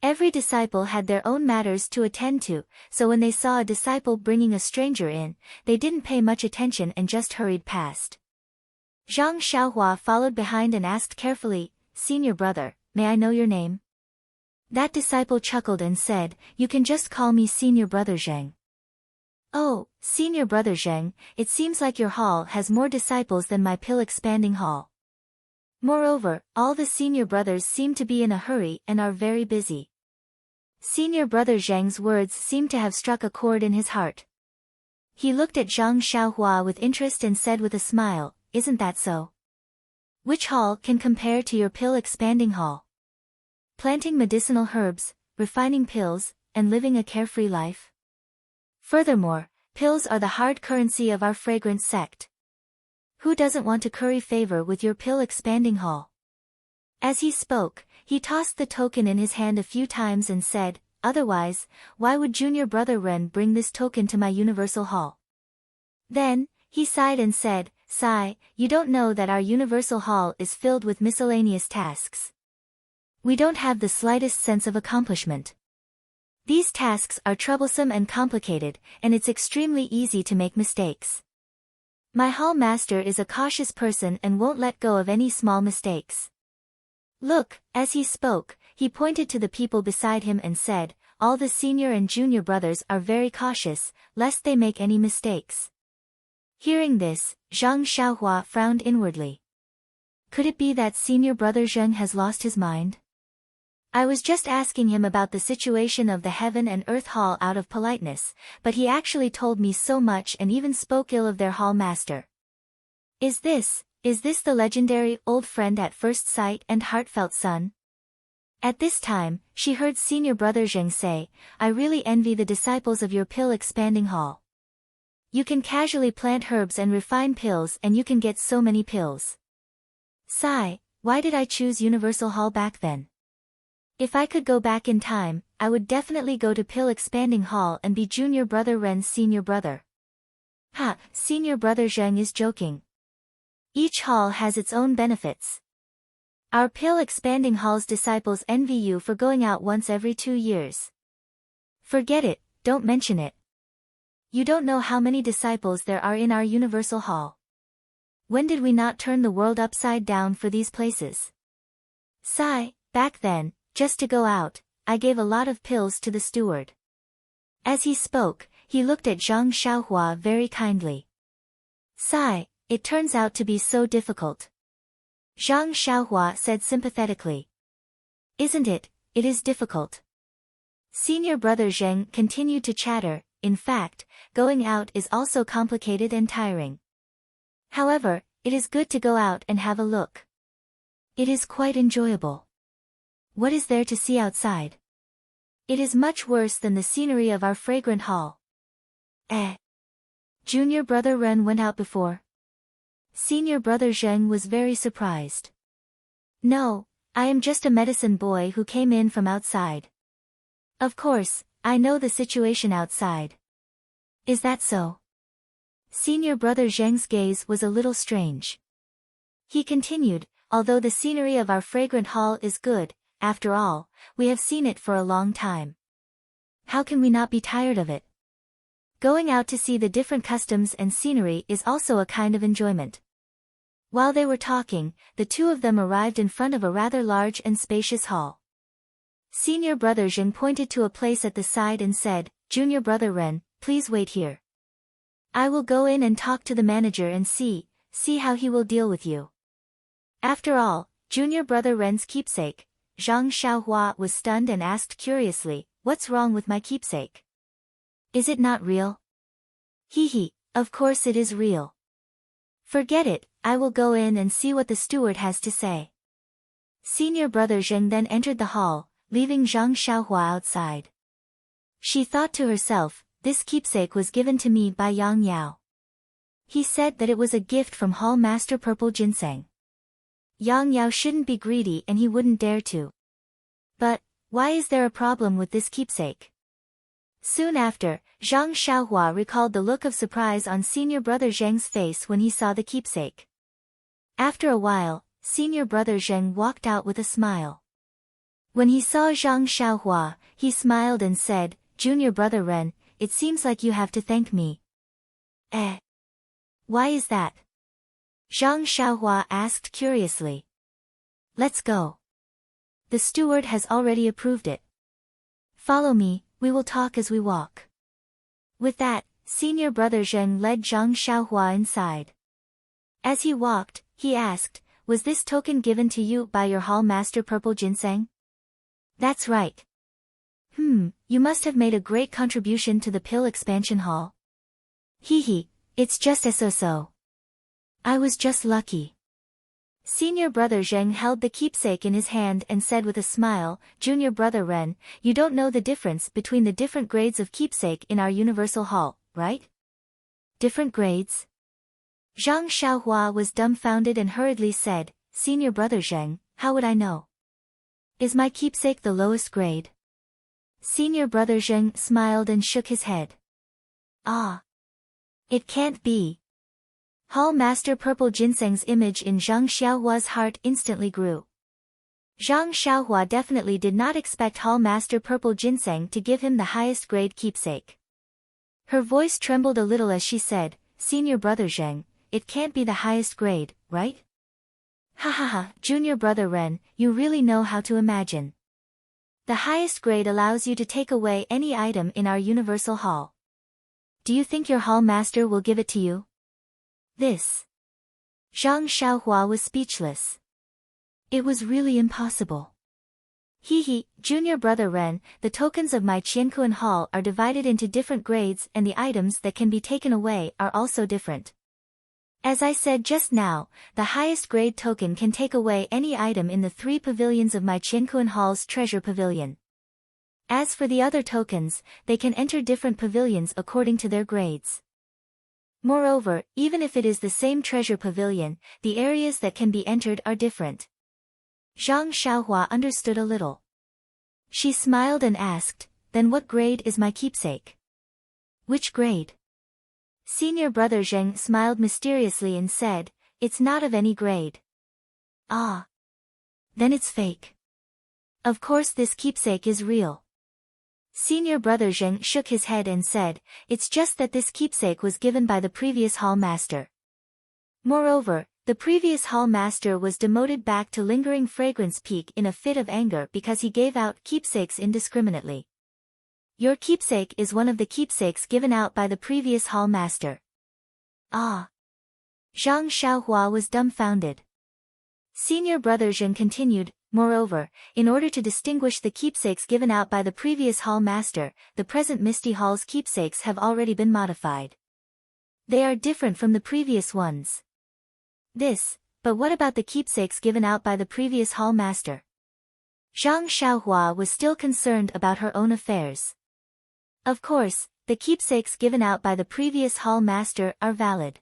Every disciple had their own matters to attend to, so when they saw a disciple bringing a stranger in, they didn't pay much attention and just hurried past. Zhang Xiaohua followed behind and asked carefully, "Senior brother, may I know your name?" That disciple chuckled and said, "You can just call me Senior Brother Zheng." "Oh, Senior Brother Zheng, it seems like your hall has more disciples than my Pill Expanding Hall. Moreover, all the senior brothers seem to be in a hurry and are very busy." Senior Brother Zheng's words seemed to have struck a chord in his heart. He looked at Zhang Xiaohua with interest and said with a smile, "Isn't that so? Which hall can compare to your Pill Expanding Hall? Planting medicinal herbs, refining pills, and living a carefree life? Furthermore, pills are the hard currency of our fragrance sect. Who doesn't want to curry favor with your Pill Expanding Hall?" As he spoke, he tossed the token in his hand a few times and said, "Otherwise, why would Junior Brother Ren bring this token to my Universal Hall?" Then, he sighed and said, "Sigh, you don't know that our Universal Hall is filled with miscellaneous tasks. We don't have the slightest sense of accomplishment. These tasks are troublesome and complicated, and it's extremely easy to make mistakes. My hall master is a cautious person and won't let go of any small mistakes. Look," as he spoke, he pointed to the people beside him and said, "All the senior and junior brothers are very cautious, lest they make any mistakes." Hearing this, Zhang Xiaohua frowned inwardly. Could it be that Senior Brother Zheng has lost his mind? I was just asking him about the situation of the Heaven and Earth Hall out of politeness, but he actually told me so much and even spoke ill of their hall master. Is this the legendary old friend at first sight and heartfelt son? At this time, she heard Senior Brother Zheng say, "I really envy the disciples of your Pill Expanding Hall. You can casually plant herbs and refine pills and you can get so many pills. Sigh, why did I choose Universal Hall back then? If I could go back in time, I would definitely go to Pill Expanding Hall and be Junior Brother Ren's senior brother." Ha, Senior Brother Zheng is joking. Each hall has its own benefits. Our Pill Expanding Hall's disciples envy you for going out once every 2 years. Forget it, don't mention it. You don't know how many disciples there are in our Universal Hall. When did we not turn the world upside down for these places? Sigh, back then, just to go out, I gave a lot of pills to the steward." As he spoke, he looked at Zhang Xiaohua very kindly. "Sigh, it turns out to be so difficult." Zhang Xiaohua said sympathetically. "Isn't it? It is difficult." Senior Brother Zheng continued to chatter, "In fact, going out is also complicated and tiring. However, it is good to go out and have a look. It is quite enjoyable. What is there to see outside? It is much worse than the scenery of our fragrant hall." Junior Brother Ren went out before? Senior Brother Zheng was very surprised. "No, I am just a medicine boy who came in from outside. Of course, I know the situation outside." "Is that so?" Senior Brother Zheng's gaze was a little strange. He continued, "Although the scenery of our fragrant hall is good, after all, we have seen it for a long time. How can we not be tired of it? Going out to see the different customs and scenery is also a kind of enjoyment." While they were talking, the two of them arrived in front of a rather large and spacious hall. Senior brother Zheng pointed to a place at the side and said, Junior brother Ren, please wait here. I will go in and talk to the manager and see how he will deal with you. After all, junior brother Ren's keepsake, Zhang Xiaohua was stunned and asked curiously, what's wrong with my keepsake? Is it not real? Hee, of course it is real. Forget it, I will go in and see what the steward has to say. Senior brother Zheng then entered the hall, leaving Zhang Xiaohua outside. She thought to herself, this keepsake was given to me by Yang Yao. He said that it was a gift from Hall Master Purple Ginseng. Yang Yao shouldn't be greedy and he wouldn't dare to. But, why is there a problem with this keepsake? Soon after, Zhang Xiaohua recalled the look of surprise on senior brother Zheng's face when he saw the keepsake. After a while, senior brother Zheng walked out with a smile. When he saw Zhang Xiaohua, he smiled and said, Junior brother Ren, it seems like you have to thank me. Why is that? Zhang Xiaohua asked curiously. Let's go. The steward has already approved it. Follow me, we will talk as we walk. With that, senior brother Zheng led Zhang Xiaohua inside. As he walked, he asked, was this token given to you by your hall master Purple Ginseng? That's right. You must have made a great contribution to the pill expansion hall. Hee, it's just so. I was just lucky. Senior brother Zheng held the keepsake in his hand and said with a smile, Junior brother Ren, you don't know the difference between the different grades of keepsake in our universal hall, right? Different grades? Zhang Xiaohua was dumbfounded and hurriedly said, Senior brother Zheng, how would I know? Is my keepsake the lowest grade? Senior brother Zheng smiled and shook his head. It can't be. Hall Master Purple Ginseng's image in Zhang Xiaohua's heart instantly grew. Zhang Xiaohua definitely did not expect Hall Master Purple Ginseng to give him the highest grade keepsake. Her voice trembled a little as she said, Senior brother Zheng, it can't be the highest grade, right? Ha, Junior brother Ren, you really know how to imagine. The highest grade allows you to take away any item in our universal hall. Do you think your hall master will give it to you? This. Zhang Xiaohua was speechless. It was really impossible. Hee, Junior brother Ren, the tokens of my Qiankuan hall are divided into different grades and the items that can be taken away are also different. As I said just now, the highest grade token can take away any item in the 3 pavilions of my Qiankuan hall's treasure pavilion. As for the other tokens, they can enter different pavilions according to their grades. Moreover, even if it is the same treasure pavilion, the areas that can be entered are different. Zhang Xiaohua understood a little. She smiled and asked, then what grade is my keepsake? Which grade? Senior brother Zheng smiled mysteriously and said, it's not of any grade. Then it's fake. Of course this keepsake is real. Senior brother Zheng shook his head and said, it's just that this keepsake was given by the previous hall master. Moreover, the previous hall master was demoted back to Lingering Fragrance Peak in a fit of anger because he gave out keepsakes indiscriminately. Your keepsake is one of the keepsakes given out by the previous hall master. Zhang Xiaohua was dumbfounded. Senior brother Zheng continued, moreover, in order to distinguish the keepsakes given out by the previous hall master, the present Misty Hall's keepsakes have already been modified. They are different from the previous ones. But what about the keepsakes given out by the previous hall master? Zhang Xiaohua was still concerned about her own affairs. Of course, the keepsakes given out by the previous hall master are valid.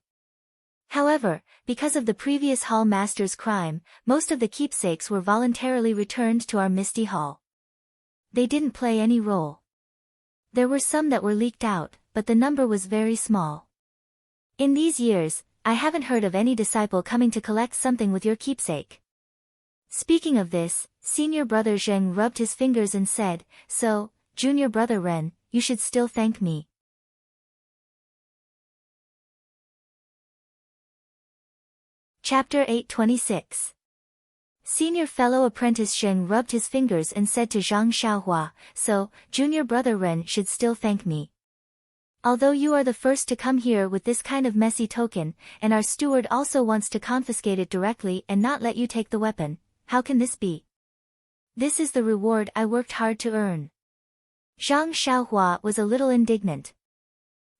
However, because of the previous hall master's crime, most of the keepsakes were voluntarily returned to our Misty Hall. They didn't play any role. There were some that were leaked out, but the number was very small. In these years, I haven't heard of any disciple coming to collect something with your keepsake. Speaking of this, senior brother Zheng rubbed his fingers and said, so, junior brother Ren, you should still thank me. Chapter 826. Senior fellow apprentice Sheng rubbed his fingers and said to Zhang Xiaohua, "So, junior brother Ren should still thank me. Although you are the first to come here with this kind of messy token, and our steward also wants to confiscate it directly and not let you take the weapon, how can this be? This is the reward I worked hard to earn." Zhang Xiaohua was a little indignant.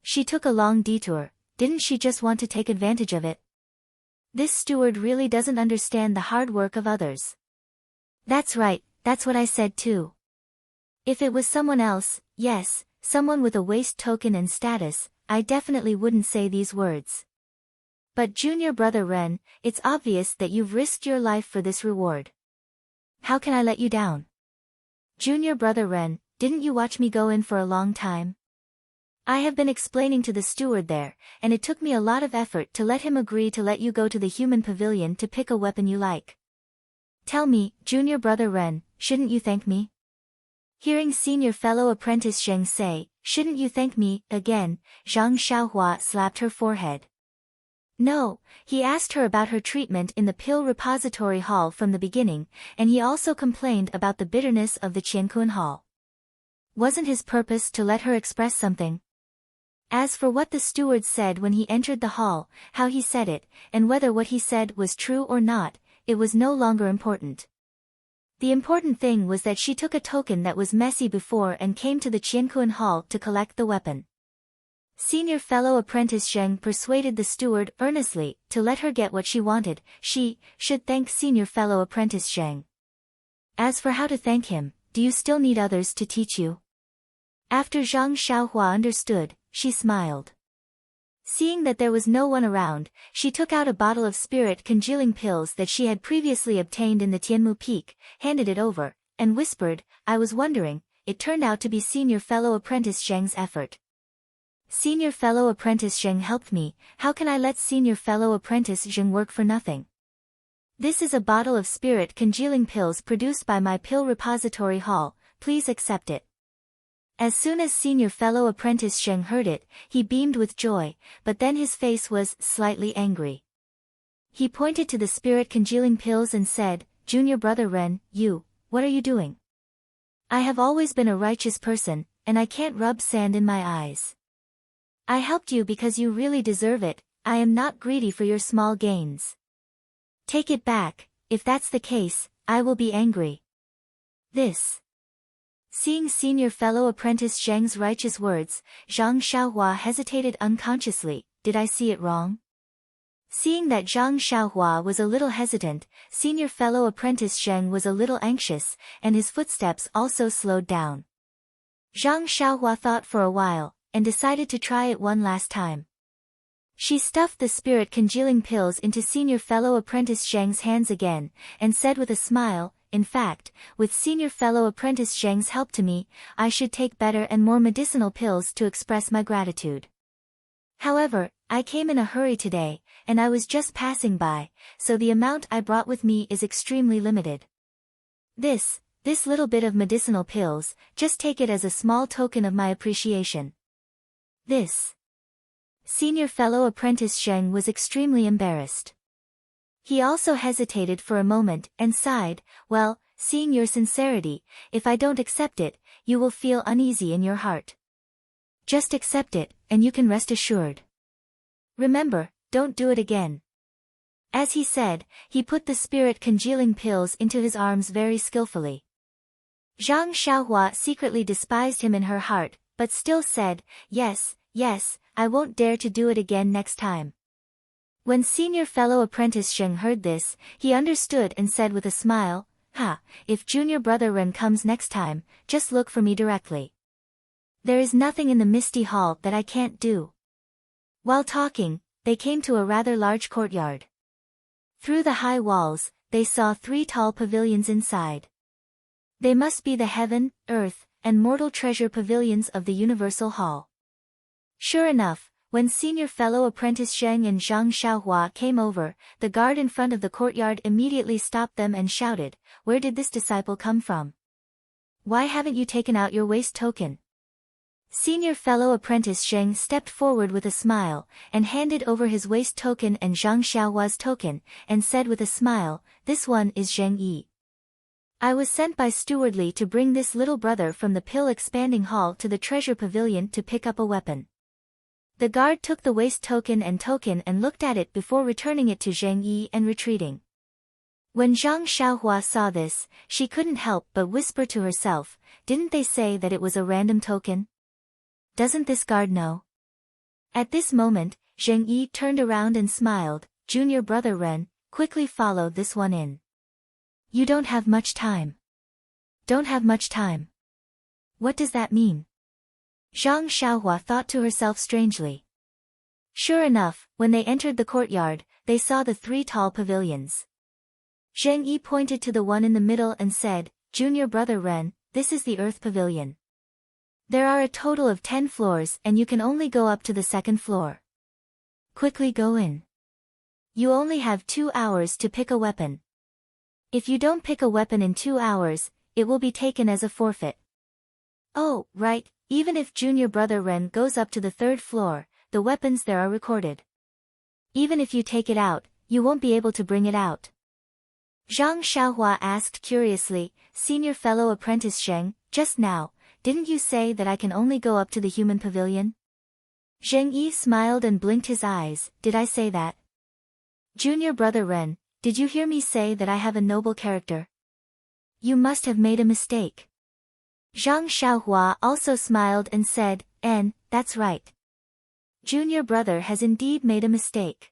She took a long detour. Didn't she just want to take advantage of it? This steward really doesn't understand the hard work of others. That's right, that's what I said too. If it was someone else, yes, someone with a waste token and status, I definitely wouldn't say these words. But junior brother Ren, it's obvious that you've risked your life for this reward. How can I let you down? Junior brother Ren, didn't you watch me go in for a long time? I have been explaining to the steward there, and it took me a lot of effort to let him agree to let you go to the human pavilion to pick a weapon you like. Tell me, junior brother Ren, shouldn't you thank me? Hearing senior fellow apprentice Zheng say, "Shouldn't you thank me," again, Zhang Xiaohua slapped her forehead. No, he asked her about her treatment in the pill repository hall from the beginning, and he also complained about the bitterness of the Qiankun hall. Wasn't his purpose to let her express something? As for what the steward said when he entered the hall, how he said it, and whether what he said was true or not, it was no longer important. The important thing was that she took a token that was messy before and came to the Qiankun hall to collect the weapon. Senior fellow apprentice Zheng persuaded the steward earnestly to let her get what she wanted. She should thank senior fellow apprentice Zheng. As for how to thank him, do you still need others to teach you? After Zhang Xiaohua understood, she smiled. Seeing that there was no one around, she took out a bottle of spirit congealing pills that she had previously obtained in the Tianmu Peak, handed it over, and whispered, "I was wondering." It turned out to be senior fellow apprentice Zheng's effort. Senior fellow apprentice Zheng helped me, how can I let senior fellow apprentice Zheng work for nothing? This is a bottle of spirit congealing pills produced by my pill repository hall, please accept it. As soon as senior fellow apprentice Zheng heard it, he beamed with joy, but then his face was slightly angry. He pointed to the spirit congealing pills and said, "Junior brother Ren, what are you doing? I have always been a righteous person, and I can't rub sand in my eyes. I helped you because you really deserve it, I am not greedy for your small gains. Take it back, if that's the case, I will be angry." This. Seeing senior fellow apprentice Zheng's righteous words, Zhang Xiaohua hesitated unconsciously. Did I see it wrong? Seeing that Zhang Xiaohua was a little hesitant, senior fellow apprentice Zheng was a little anxious, and his footsteps also slowed down. Zhang Xiaohua thought for a while, and decided to try it one last time. She stuffed the spirit congealing pills into senior fellow apprentice Zheng's hands again, and said with a smile, "In fact, with senior fellow apprentice Zheng's help to me, I should take better and more medicinal pills to express my gratitude. However, I came in a hurry today, and I was just passing by, so the amount I brought with me is extremely limited. This little bit of medicinal pills, just take it as a small token of my appreciation." This. Senior fellow apprentice Zheng was extremely embarrassed. He also hesitated for a moment and sighed, "Well, seeing your sincerity, if I don't accept it, you will feel uneasy in your heart. Just accept it, and you can rest assured. Remember, don't do it again." As he said, he put the spirit congealing pills into his arms very skillfully. Zhang Xiaohua secretly despised him in her heart, but still said, Yes, I won't dare to do it again next time." When senior fellow apprentice Zheng heard this, he understood and said with a smile, If junior brother Ren comes next time, just look for me directly. There is nothing in the misty hall that I can't do." While talking, they came to a rather large courtyard. Through the high walls, they saw 3 tall pavilions inside. They must be the heaven, earth, and mortal treasure pavilions of the Universal Hall. Sure enough, when senior fellow apprentice Zheng and Zhang Xiaohua came over, the guard in front of the courtyard immediately stopped them and shouted, "Where did this disciple come from? Why haven't you taken out your waste token?" Senior fellow apprentice Zheng stepped forward with a smile, and handed over his waist token and Zhang Xiaohua's token, and said with a smile, "This one is Zheng Yi. I was sent by Steward Li to bring this little brother from the pill expanding hall to the treasure pavilion to pick up a weapon." The guard took the waist token and looked at it before returning it to Zheng Yi and retreating. When Zhang Xiaohua saw this, she couldn't help but whisper to herself, "Didn't they say that it was a random token? Doesn't this guard know?" At this moment, Zheng Yi turned around and smiled. "Junior brother Ren, quickly follow this one in. You don't have much time." "Don't have much time? What does that mean?" Zhang Xiaohua thought to herself strangely. Sure enough, when they entered the courtyard, they saw the 3 tall pavilions. Zheng Yi pointed to the one in the middle and said, "Junior brother Ren, this is the Earth Pavilion. There are a total of 10 floors and you can only go up to the 2nd floor. Quickly go in. You only have 2 hours to pick a weapon. If you don't pick a weapon in 2 hours, it will be taken as a forfeit." "Oh, right, even if junior brother Ren goes up to the 3rd floor, the weapons there are recorded. Even if you take it out, you won't be able to bring it out." Zhang Xiaohua asked curiously, "Senior fellow apprentice Zheng, just now, didn't you say that I can only go up to the human pavilion?" Zheng Yi smiled and blinked his eyes. "Did I say that? Junior brother Ren, did you hear me say that I have a noble character? You must have made a mistake." Zhang Xiaohua also smiled and said, "That's right. Junior brother has indeed made a mistake."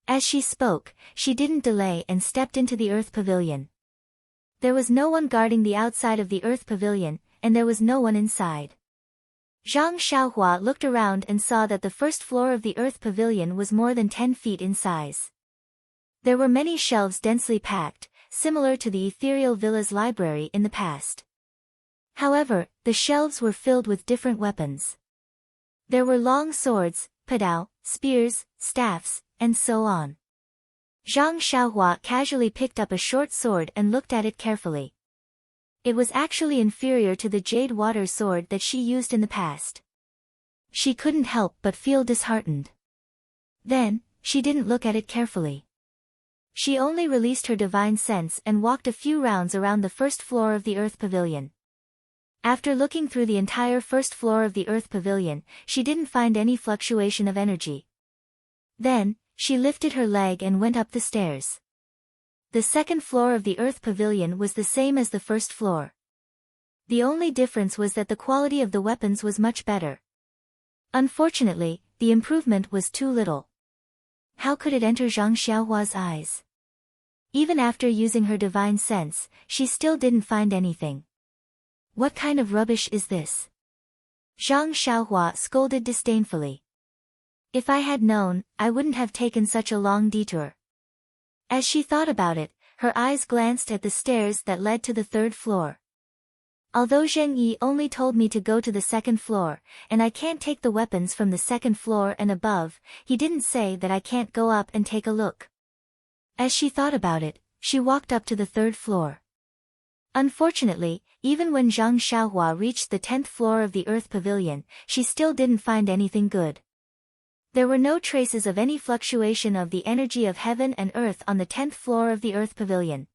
As she spoke, she didn't delay and stepped into the Earth Pavilion. There was no one guarding the outside of the Earth Pavilion, and there was no one inside. Zhang Xiaohua looked around and saw that the 1st floor of the Earth Pavilion was more than 10 feet in size. There were many shelves densely packed, similar to the ethereal villa's library in the past. However, the shelves were filled with different weapons. There were long swords, padao, spears, staffs, and so on. Zhang Xiaohua casually picked up a short sword and looked at it carefully. It was actually inferior to the jade water sword that she used in the past. She couldn't help but feel disheartened. Then, she didn't look at it carefully. She only released her divine sense and walked a few rounds around the 1st floor of the Earth Pavilion. After looking through the entire 1st floor of the Earth Pavilion, she didn't find any fluctuation of energy. Then, she lifted her leg and went up the stairs. The 2nd floor of the Earth Pavilion was the same as the 1st floor. The only difference was that the quality of the weapons was much better. Unfortunately, the improvement was too little. How could it enter Zhang Xiaohua's eyes? Even after using her divine sense, she still didn't find anything. What kind of rubbish is this? Zhang Xiaohua scolded disdainfully. If I had known, I wouldn't have taken such a long detour. As she thought about it, her eyes glanced at the stairs that led to the 3rd floor. Although Zheng Yi only told me to go to the 2nd floor, and I can't take the weapons from the 2nd floor and above, he didn't say that I can't go up and take a look. As she thought about it, she walked up to the 3rd floor. Unfortunately, even when Zhang Xiaohua reached the 10th floor of the Earth Pavilion, she still didn't find anything good. There were no traces of any fluctuation of the energy of heaven and earth on the 10th floor of the Earth Pavilion.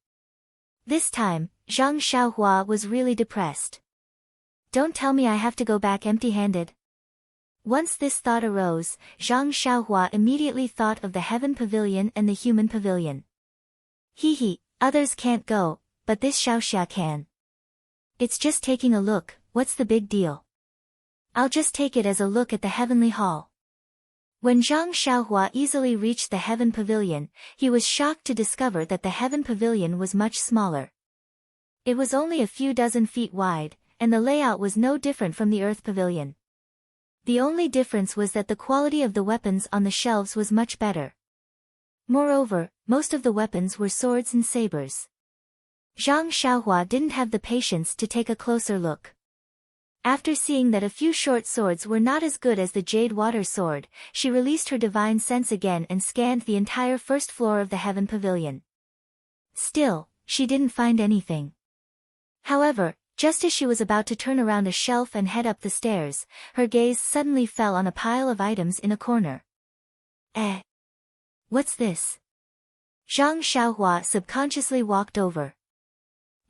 This time, Zhang Xiaohua was really depressed. Don't tell me I have to go back empty-handed. Once this thought arose, Zhang Xiaohua immediately thought of the Heaven Pavilion and the Human Pavilion. Hee, others can't go, but this Xiaoxia can. It's just taking a look, what's the big deal? I'll just take it as a look at the Heavenly Hall. When Zhang Xiaohua easily reached the Heaven Pavilion, he was shocked to discover that the Heaven Pavilion was much smaller. It was only a few dozen feet wide, and the layout was no different from the Earth Pavilion. The only difference was that the quality of the weapons on the shelves was much better. Moreover, most of the weapons were swords and sabers. Zhang Xiaohua didn't have the patience to take a closer look. After seeing that a few short swords were not as good as the jade water sword, she released her divine sense again and scanned the entire 1st floor of the Heaven Pavilion. Still, she didn't find anything. However, Just as she was about to turn around a shelf and head up the stairs, her gaze suddenly fell on a pile of items in a corner. Eh? What's this? Zhang Xiaohua subconsciously walked over.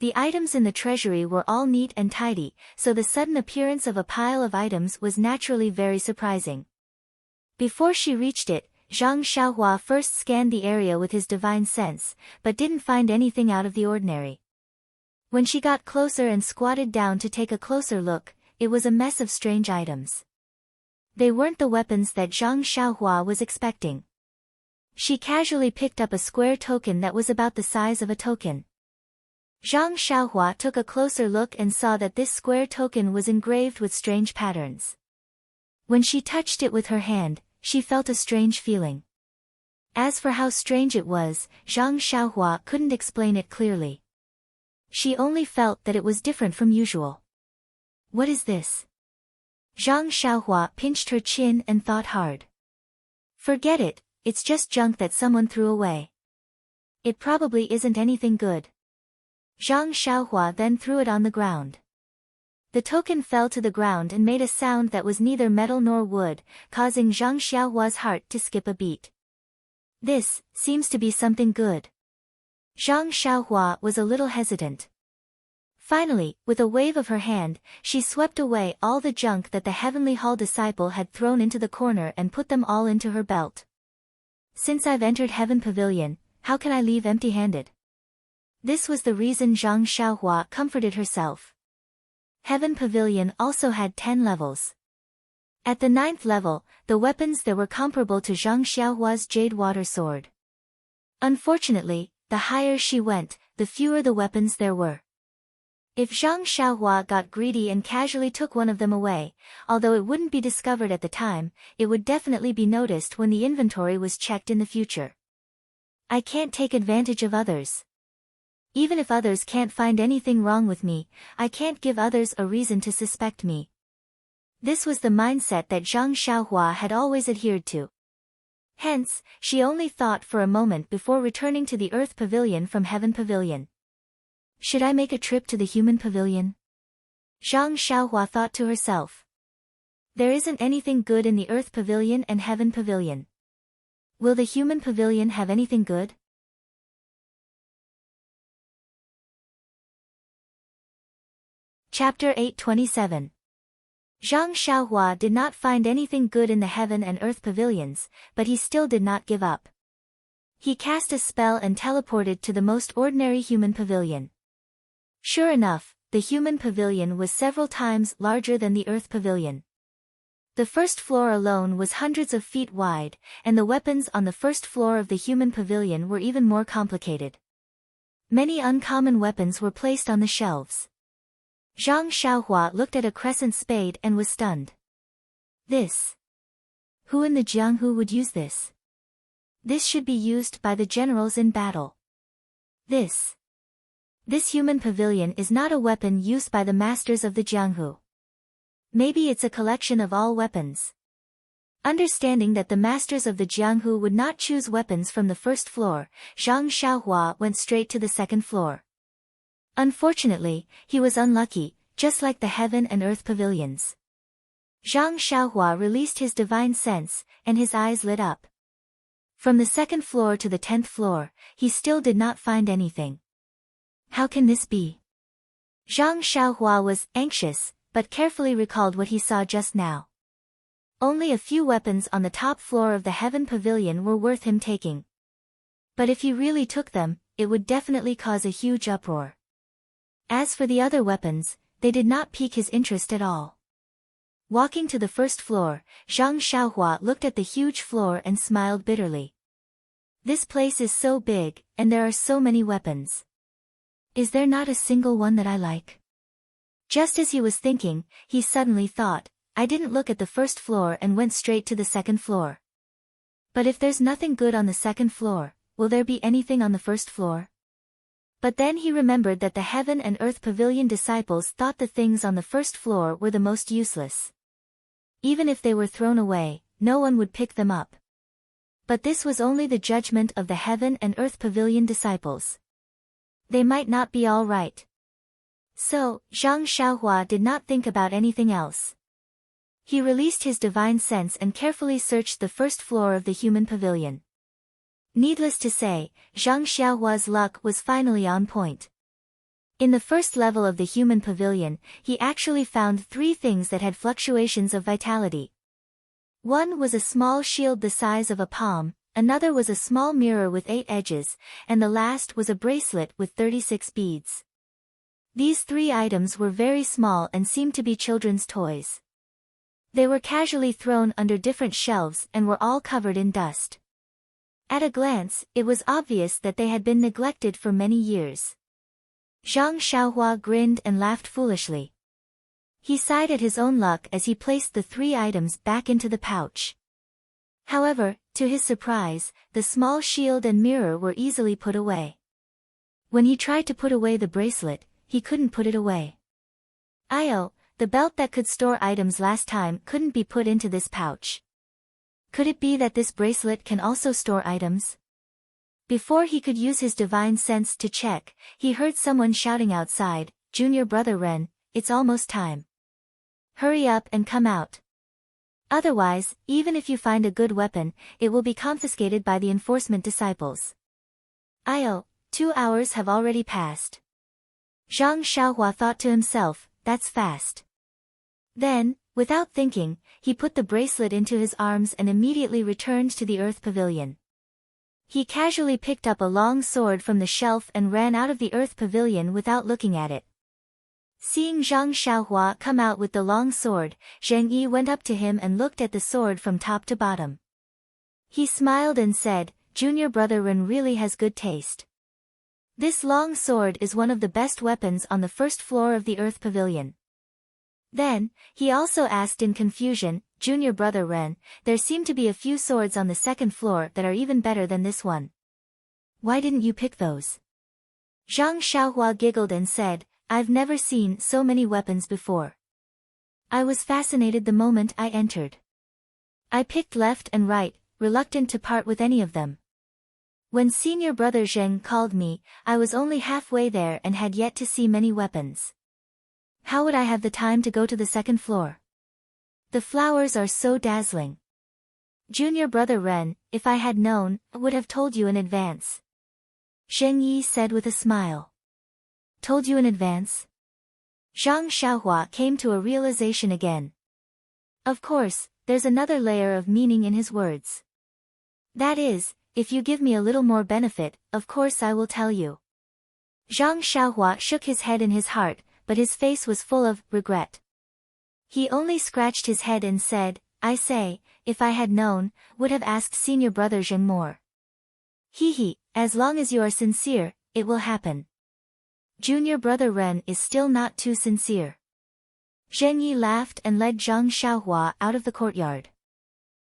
The items in the treasury were all neat and tidy, so the sudden appearance of a pile of items was naturally very surprising. Before she reached it, Zhang Xiaohua first scanned the area with his divine sense, but didn't find anything out of the ordinary. When she got closer and squatted down to take a closer look, it was a mess of strange items. They weren't the weapons that Zhang Xiaohua was expecting. She casually picked up a square token that was about the size of a token. Zhang Xiaohua took a closer look and saw that this square token was engraved with strange patterns. When she touched it with her hand, she felt a strange feeling. As for how strange it was, Zhang Xiaohua couldn't explain it clearly. She only felt that it was different from usual. What is this? Zhang Xiaohua pinched her chin and thought hard. Forget it, it's just junk that someone threw away. It probably isn't anything good. Zhang Xiaohua then threw it on the ground. The token fell to the ground and made a sound that was neither metal nor wood, causing Zhang Xiaohua's heart to skip a beat. This seems to be something good. Zhang Xiaohua was a little hesitant. Finally, with a wave of her hand, she swept away all the junk that the Heavenly Hall disciple had thrown into the corner and put them all into her belt. Since I've entered Heaven Pavilion, how can I leave empty-handed? This was the reason Zhang Xiaohua comforted herself. Heaven Pavilion also had 10 levels. At the 9th level, the weapons there were comparable to Zhang Xiaohua's Jade Water Sword. Unfortunately, the higher she went, the fewer the weapons there were. If Zhang Xiaohua got greedy and casually took one of them away, although it wouldn't be discovered at the time, it would definitely be noticed when the inventory was checked in the future. I can't take advantage of others. Even if others can't find anything wrong with me, I can't give others a reason to suspect me. This was the mindset that Zhang Xiaohua had always adhered to. Hence, she only thought for a moment before returning to the Earth Pavilion from Heaven Pavilion. Should I make a trip to the Human Pavilion? Zhang Xiaohua thought to herself. There isn't anything good in the Earth Pavilion and Heaven Pavilion. Will the Human Pavilion have anything good? Chapter 827. Zhang Xiaohua did not find anything good in the Heaven and Earth Pavilions, but he still did not give up. He cast a spell and teleported to the most ordinary Human Pavilion. Sure enough, the Human Pavilion was several times larger than the Earth Pavilion. The first floor alone was hundreds of feet wide, and the weapons on the first floor of the Human Pavilion were even more complicated. Many uncommon weapons were placed on the shelves. Zhang Xiaohua looked at a crescent spade and was stunned. This. Who in the Jianghu would use this? This should be used by the generals in battle. This Human Pavilion is not a weapon used by the masters of the Jianghu. Maybe it's a collection of all weapons. Understanding that the masters of the Jianghu would not choose weapons from the first floor, Zhang Xiaohua went straight to the second floor. Unfortunately, he was unlucky, just like the Heaven and Earth Pavilions. Zhang Xiaohua released his divine sense, and his eyes lit up. From the second floor to the 10th floor, he still did not find anything. How can this be? Zhang Xiaohua was anxious, but carefully recalled what he saw just now. Only a few weapons on the top floor of the Heaven Pavilion were worth him taking. But if he really took them, it would definitely cause a huge uproar. As for the other weapons, they did not pique his interest at all. Walking to the first floor, Zhang Xiaohua looked at the huge floor and smiled bitterly. This place is so big, and there are so many weapons. Is there not a single one that I like? Just as he was thinking, he suddenly thought, I didn't look at the first floor and went straight to the second floor. But if there's nothing good on the second floor, will there be anything on the first floor? But then he remembered that the Heaven and Earth Pavilion disciples thought the things on the first floor were the most useless. Even if they were thrown away, no one would pick them up. But this was only the judgment of the Heaven and Earth Pavilion disciples. They might not be all right. So, Zhang Xiaohua did not think about anything else. He released his divine sense and carefully searched the first floor of the human pavilion. Needless to say, Zhang Xiaohua's luck was finally on point. In the first level of the human pavilion, he actually found 3 things that had fluctuations of vitality. One was a small shield the size of a palm, another was a small mirror with 8 edges, and the last was a bracelet with 36 beads. These 3 items were very small and seemed to be children's toys. They were casually thrown under different shelves and were all covered in dust. At a glance, it was obvious that they had been neglected for many years. Zhang Xiaohua grinned and laughed foolishly. He sighed at his own luck as he placed the 3 items back into the pouch. However, to his surprise, the small shield and mirror were easily put away. When he tried to put away the bracelet, he couldn't put it away. "Io, the belt that could store items last time couldn't be put into this pouch. Could it be that this bracelet can also store items?" Before he could use his divine sense to check, he heard someone shouting outside, "Junior brother Ren, it's almost time. Hurry up and come out. Otherwise, even if you find a good weapon, it will be confiscated by the enforcement disciples." "Io, 2 hours have already passed." Zhang Xiaohua thought to himself, "That's fast." Then, without thinking, he put the bracelet into his arms and immediately returned to the Earth Pavilion. He casually picked up a long sword from the shelf and ran out of the Earth Pavilion without looking at it. Seeing Zhang Xiaohua come out with the long sword, Zheng Yi went up to him and looked at the sword from top to bottom. He smiled and said, "Junior brother Ren really has good taste. This long sword is one of the best weapons on the first floor of the Earth Pavilion." Then, he also asked in confusion, "Junior brother Ren, there seem to be a few swords on the second floor that are even better than this one. Why didn't you pick those?" Zhang Xiaohua giggled and said, "I've never seen so many weapons before. I was fascinated the moment I entered. I picked left and right, reluctant to part with any of them. When senior brother Zheng called me, I was only halfway there and had yet to see many weapons. How would I have the time to go to the second floor? The flowers are so dazzling. Junior brother Ren, if I had known, I would have told you in advance." Zheng Yi said with a smile. "Told you in advance?" Zhang Xiaohua came to a realization again. Of course, there's another layer of meaning in his words. "That is, if you give me a little more benefit, of course I will tell you." Zhang Xiaohua shook his head in his heart, but his face was full of regret. He only scratched his head and said, "I say, if I had known, would have asked senior brother Zheng more. He, as long as you are sincere, it will happen. Junior brother Ren is still not too sincere." Zheng Yi laughed and led Zhang Xiaohua out of the courtyard.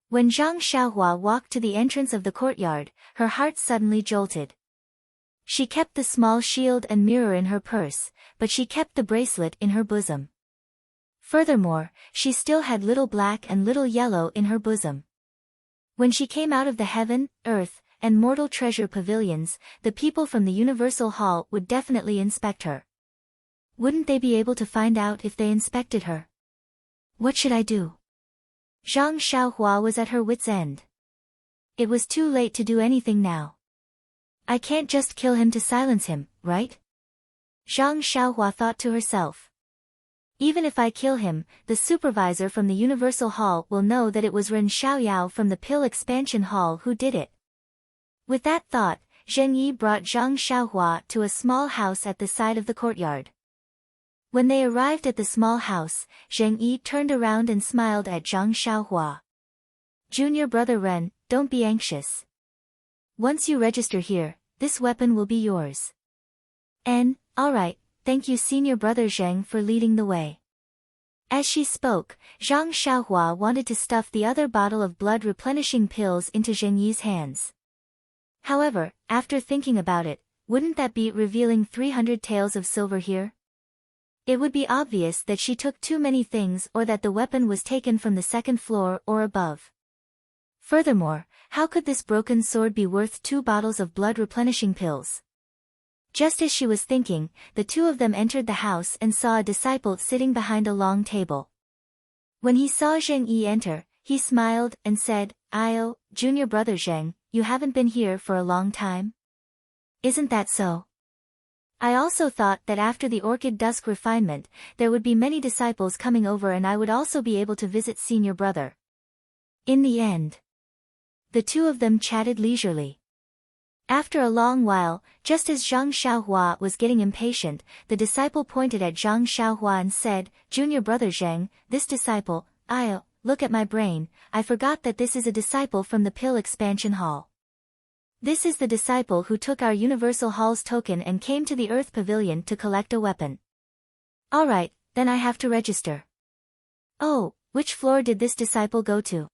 When Zhang Xiaohua walked to the entrance of the courtyard, her heart suddenly jolted. She kept the small shield and mirror in her purse, but she kept the bracelet in her bosom. Furthermore, she still had little black and little yellow in her bosom. When she came out of the heaven, earth, and mortal treasure pavilions, the people from the Universal Hall would definitely inspect her. Wouldn't they be able to find out if they inspected her? What should I do? Zhang Xiaohua was at her wit's end. It was too late to do anything now. I can't just kill him to silence him, right? Zhang Xiaohua thought to herself. Even if I kill him, the supervisor from the Universal Hall will know that it was Ren Xiaoyao from the Pill Expansion Hall who did it. With that thought, Zheng Yi brought Zhang Xiaohua to a small house at the side of the courtyard. When they arrived at the small house, Zheng Yi turned around and smiled at Zhang Xiaohua. "Junior brother Ren, don't be anxious. Once you register here, this weapon will be yours." Alright, thank you senior brother Zheng for leading the way." As she spoke, Zhang Xiaohua wanted to stuff the other bottle of blood replenishing pills into Zheng Yi's hands. However, after thinking about it, wouldn't that be revealing 300 taels of silver here? It would be obvious that she took too many things or that the weapon was taken from the second floor or above. Furthermore, how could this broken sword be worth 2 bottles of blood replenishing pills? Just as she was thinking, the two of them entered the house and saw a disciple sitting behind a long table. When he saw Zheng Yi enter, he smiled and said, "Io, junior brother Zheng, you haven't been here for a long time? Isn't that so? I also thought that after the orchid dusk refinement, there would be many disciples coming over and I would also be able to visit senior brother." In the end, the two of them chatted leisurely. After a long while, just as Zhang Xiaohua was getting impatient, the disciple pointed at Zhang Xiaohua and said, "Junior brother Zheng, this disciple, Io, look at my brain, I forgot that this is a disciple from the Pill Expansion Hall. This is the disciple who took our Universal Hall's token and came to the Earth Pavilion to collect a weapon. Alright, then I have to register." "Oh, which floor did this disciple go to?"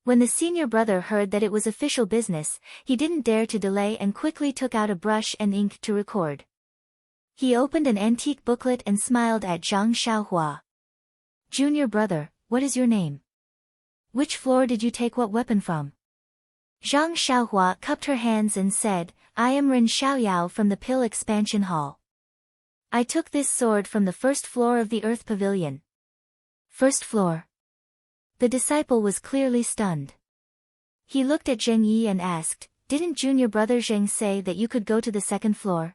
When the senior brother heard that it was official business, he didn't dare to delay and quickly took out a brush and ink to record. He opened an antique booklet and smiled at Zhang Xiaohua. "Junior brother, what is your name? Which floor did you take what weapon from?" Zhang Xiaohua cupped her hands and said, "I am Ren Xiaoyao from the Pill Expansion Hall. I took this sword from the first floor of the Earth Pavilion." "First floor?" The disciple was clearly stunned. He looked at Zheng Yi and asked, "Didn't junior brother Zheng say that you could go to the second floor?"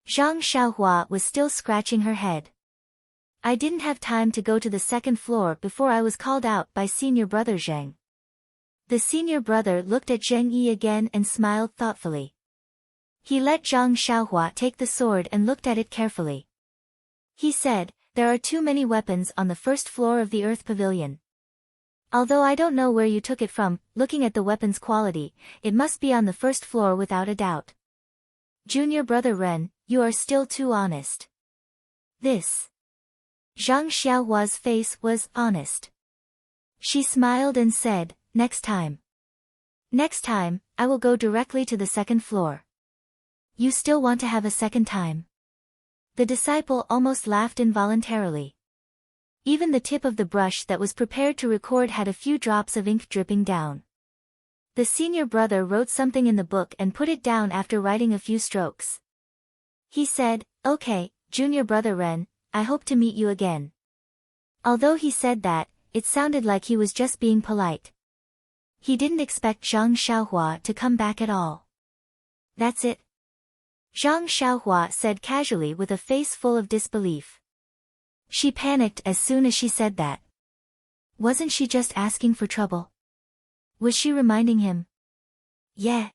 Zhang Xiaohua was still scratching her head. "I didn't have time to go to the second floor before I was called out by senior brother Zheng." The senior brother looked at Zheng Yi again and smiled thoughtfully. He let Zhang Xiaohua take the sword and looked at it carefully. He said, "There are too many weapons on the first floor of the Earth Pavilion. Although I don't know where you took it from, looking at the weapon's quality, it must be on the first floor without a doubt. Junior brother Ren, you are still too honest." This. Zhang Xiaohua's face was honest. She smiled and said, "Next time. Next time, I will go directly to the second floor." "You still want to have a second time?" The disciple almost laughed involuntarily. Even the tip of the brush that was prepared to record had a few drops of ink dripping down. The senior brother wrote something in the book and put it down after writing a few strokes. He said, "Okay, junior brother Ren, I hope to meet you again." Although he said that, it sounded like he was just being polite. He didn't expect Zhang Xiaohua to come back at all. "That's it?" Zhang Xiaohua said casually with a face full of disbelief. She panicked as soon as she said that. Wasn't she just asking for trouble? Was she reminding him? Yeah.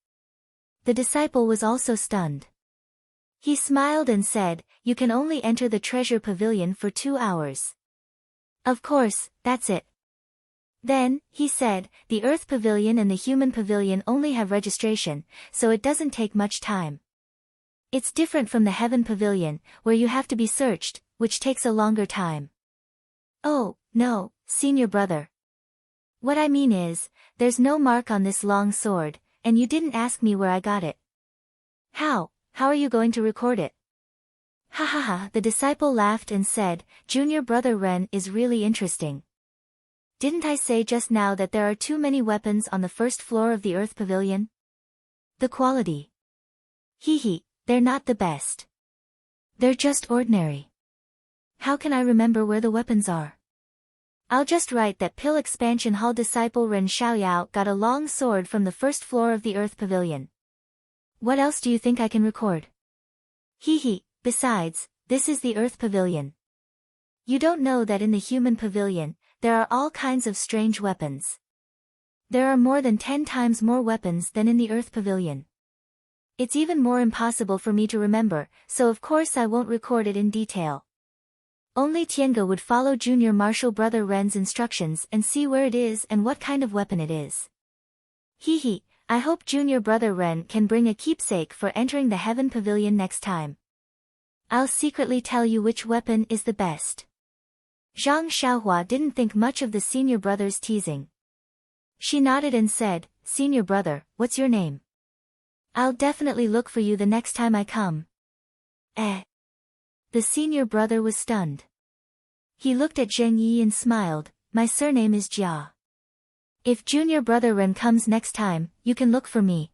The disciple was also stunned. He smiled and said, "You can only enter the treasure pavilion for 2 hours. Of course, that's it." Then, he said, "The Earth Pavilion and the Human Pavilion only have registration, so it doesn't take much time. It's different from the Heaven Pavilion, where you have to be searched, which takes a longer time." "Oh, no, senior brother. What I mean is, there's no mark on this long sword, and you didn't ask me where I got it. How are you going to record it?" "Ha ha ha," the disciple laughed and said, "Junior brother Ren is really interesting. Didn't I say just now that there are too many weapons on the first floor of the Earth Pavilion? The quality. Hee, they're not the best. They're just ordinary. How can I remember where the weapons are? I'll just write that Pill Expansion Hall disciple Ren Xiaoyao got a long sword from the first floor of the Earth Pavilion. What else do you think I can record? Hee, besides, this is the Earth Pavilion. You don't know that in the Human Pavilion, there are all kinds of strange weapons. There are more than 10 times more weapons than in the Earth Pavilion. It's even more impossible for me to remember, so of course I won't record it in detail. Only Tiange would follow junior martial brother Ren's instructions and see where it is and what kind of weapon it is. Hee, I hope junior brother Ren can bring a keepsake for entering the Heaven Pavilion next time. I'll secretly tell you which weapon is the best." Zhang Xiaohua didn't think much of the senior brother's teasing. She nodded and said, "Senior brother, what's your name? I'll definitely look for you the next time I come." The senior brother was stunned. He looked at Zheng Yi and smiled, "My surname is Jia. If junior brother Ren comes next time, you can look for me."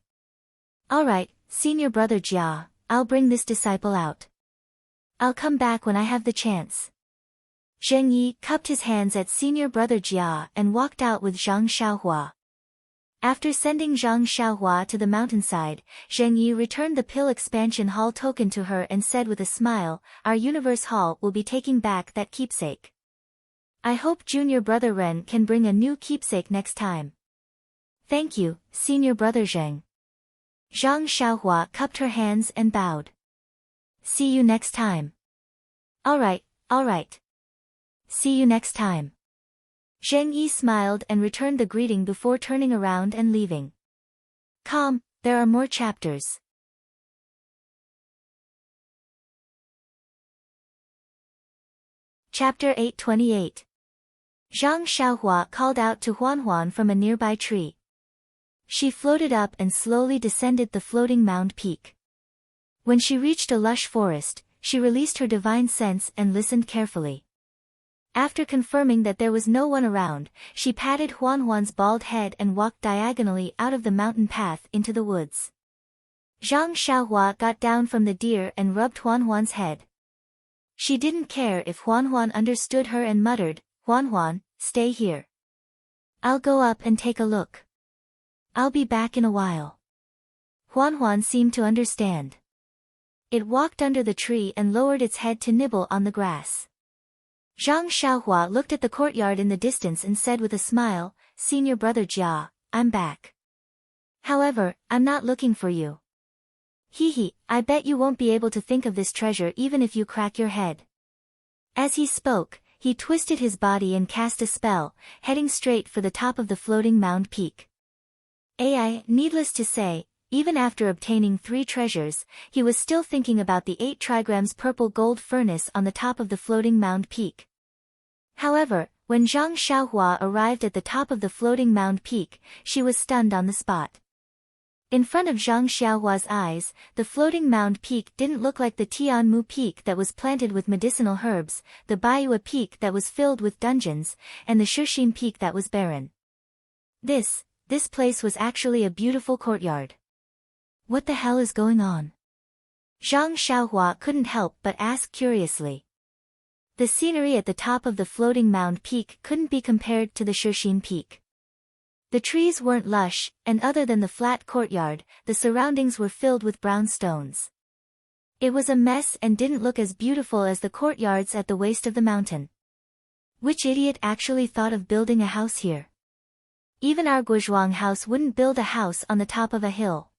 "Alright, senior brother Jia, I'll bring this disciple out. I'll come back when I have the chance. Zheng Yi cupped his hands at senior brother Jia and walked out with Zhang Xiaohua. After sending Zhang Xiaohua to the mountainside, Zheng Yi returned the Pill Expansion Hall token to her and said with a smile, "Our Universe Hall will be taking back that keepsake. I hope junior brother Ren can bring a new keepsake next time." "Thank you, senior brother Zheng." Zhang Xiaohua cupped her hands and bowed. "See you next time." All right. See you next time." Zheng Yi smiled and returned the greeting before turning around and leaving. There are more chapters. Chapter 828. Zhang Xiaohua called out to Huan from a nearby tree. She floated up and slowly descended the floating mound peak. When she reached a lush forest, she released her divine sense and listened carefully. After confirming that there was no one around, she patted Huan's bald head and walked diagonally out of the mountain path into the woods. Zhang Xiaohua got down from the deer and rubbed Huan's head. She didn't care if Huan understood her and muttered, "Huan, stay here. I'll go up and take a look. I'll be back in a while." Huan seemed to understand. It walked under the tree and lowered its head to nibble on the grass. Zhang Xiaohua looked at the courtyard in the distance and said with a smile, "Senior brother Jia, I'm back. However, I'm not looking for you. Hee, I bet you won't be able to think of this treasure even if you crack your head." As he spoke, he twisted his body and cast a spell, heading straight for the top of the floating mound peak. Needless to say, even after obtaining 3 treasures, he was still thinking about the 8 trigrams purple gold furnace on the top of the floating mound peak. However, when Zhang Xiaohua arrived at the top of the floating mound peak, she was stunned on the spot. In front of Zhang Xiaohua's eyes, the floating mound peak didn't look like the Tianmu peak that was planted with medicinal herbs, the Baiyue peak that was filled with dungeons, and the Shixin peak that was barren. This place was actually a beautiful courtyard. What the hell is going on? Zhang Xiaohua couldn't help but ask curiously. The scenery at the top of the floating mound peak couldn't be compared to the Shixin peak. The trees weren't lush, and other than the flat courtyard, the surroundings were filled with brown stones. It was a mess and didn't look as beautiful as the courtyards at the waist of the mountain. Which idiot actually thought of building a house here? Even our Guozhuang house wouldn't build a house on the top of a hill.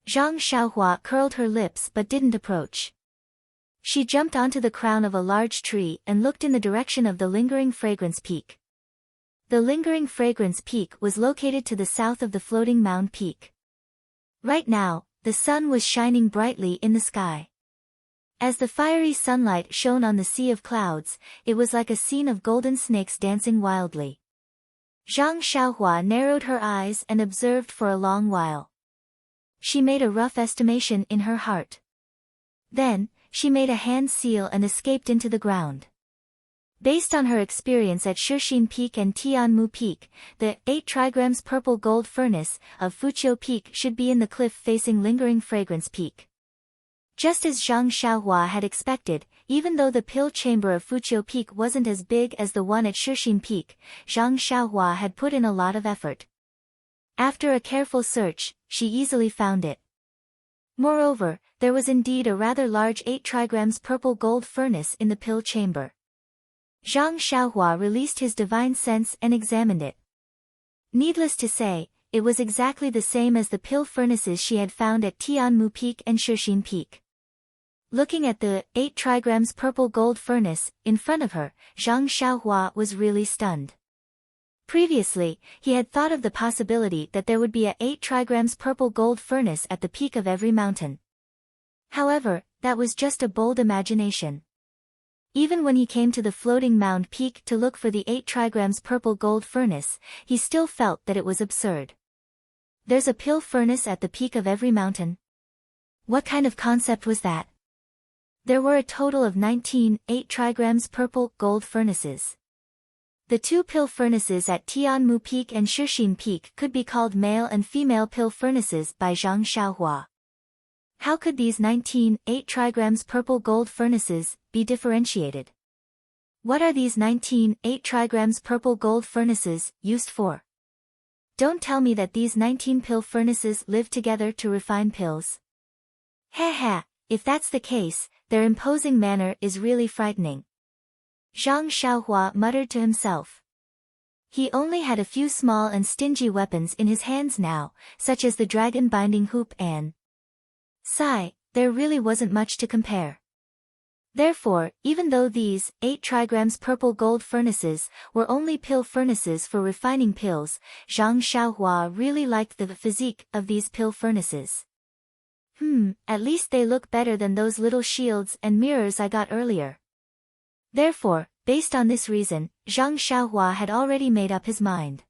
Zhang Xiaohua curled her lips but didn't approach. She jumped onto the crown of a large tree and looked in the direction of the Lingering Fragrance Peak. The Lingering Fragrance Peak was located to the south of the floating mound peak. Right now, the sun was shining brightly in the sky. As the fiery sunlight shone on the sea of clouds, it was like a scene of golden snakes dancing wildly. Zhang Xiaohua narrowed her eyes and observed for a long while. She made a rough estimation in her heart. Then, she made a hand seal and escaped into the ground. Based on her experience at Shixin Peak and Tianmu Peak, the 8 trigrams purple gold furnace of Fuqiu Peak should be in the cliff facing Lingering Fragrance Peak. Just as Zhang Xiaohua had expected, even though the pill chamber of Fuqiu Peak wasn't as big as the one at Shixin Peak, Zhang Xiaohua had put in a lot of effort. After a careful search, she easily found it. Moreover, there was indeed a rather large 8 trigrams purple gold furnace in the pill chamber. Zhang Xiaohua released his divine sense and examined it. Needless to say, it was exactly the same as the pill furnaces she had found at Tianmu Peak and Shixin Peak. Looking at the 8 trigrams purple gold furnace in front of her, Zhang Xiaohua was really stunned. Previously, he had thought of the possibility that there would be a 8 trigrams purple gold furnace at the peak of every mountain. However, that was just a bold imagination. Even when he came to the floating mound peak to look for the 8 trigrams purple gold furnace, he still felt that it was absurd. There's a pill furnace at the peak of every mountain? What kind of concept was that? There were a total of 19 8 trigrams purple gold furnaces. The 2 pill furnaces at Tianmu Peak and Shixin Peak could be called male and female pill furnaces by Zhang Xiaohua. How could these 19, 8 trigrams purple gold furnaces be differentiated? What are these 19, 8 trigrams purple gold furnaces used for? Don't tell me that these 19 pill furnaces live together to refine pills. Heh, if that's the case, their imposing manner is really frightening. Zhang Xiaohua muttered to himself. He only had a few small and stingy weapons in his hands now, such as the dragon binding hoop and sigh, there really wasn't much to compare. Therefore, even though these 8 trigrams purple gold furnaces were only pill furnaces for refining pills, Zhang Xiaohua really liked the physique of these pill furnaces. At least they look better than those little shields and mirrors I got earlier. Therefore, based on this reason, Zhang Xiaohua had already made up his mind.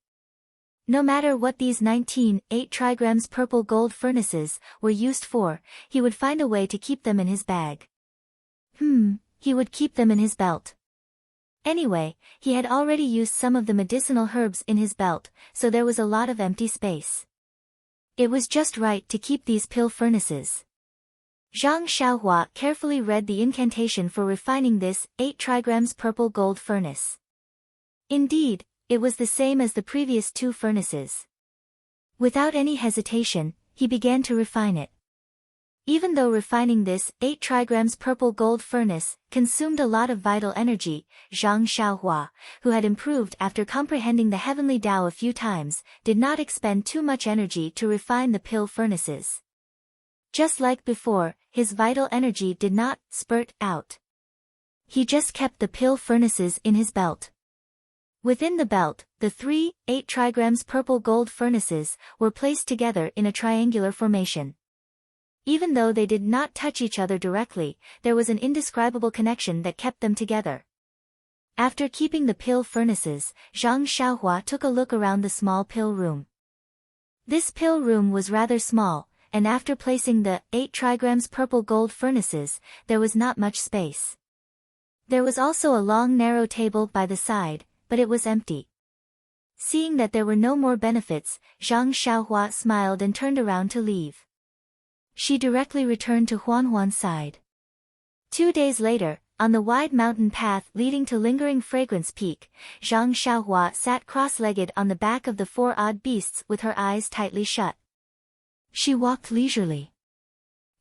No matter what these 19, 8 trigrams purple gold furnaces were used for, he would find a way to keep them in his bag. He would keep them in his belt. Anyway, he had already used some of the medicinal herbs in his belt, so there was a lot of empty space. It was just right to keep these pill furnaces. Zhang Xiaohua carefully read the incantation for refining this 8 trigrams purple gold furnace. Indeed, it was the same as the previous 2 furnaces. Without any hesitation, he began to refine it. Even though refining this 8 trigrams purple gold furnace consumed a lot of vital energy, Zhang Xiaohua, who had improved after comprehending the heavenly Tao a few times, did not expend too much energy to refine the pill furnaces. Just like before, his vital energy did not spurt out. He just kept the pill furnaces in his belt. Within the belt, the 3, 8 trigrams purple gold furnaces were placed together in a triangular formation. Even though they did not touch each other directly, there was an indescribable connection that kept them together. After keeping the pill furnaces, Zhang Xiaohua took a look around the small pill room. This pill room was rather small, and after placing the 8 trigrams purple gold furnaces, there was not much space. There was also a long narrow table by the side, but it was empty. Seeing that there were no more benefits, Zhang Xiaohua smiled and turned around to leave. She directly returned to Huanhuan's side. 2 days later, on the wide mountain path leading to Lingering Fragrance Peak, Zhang Xiaohua sat cross-legged on the back of the 4 odd beasts with her eyes tightly shut. She walked leisurely.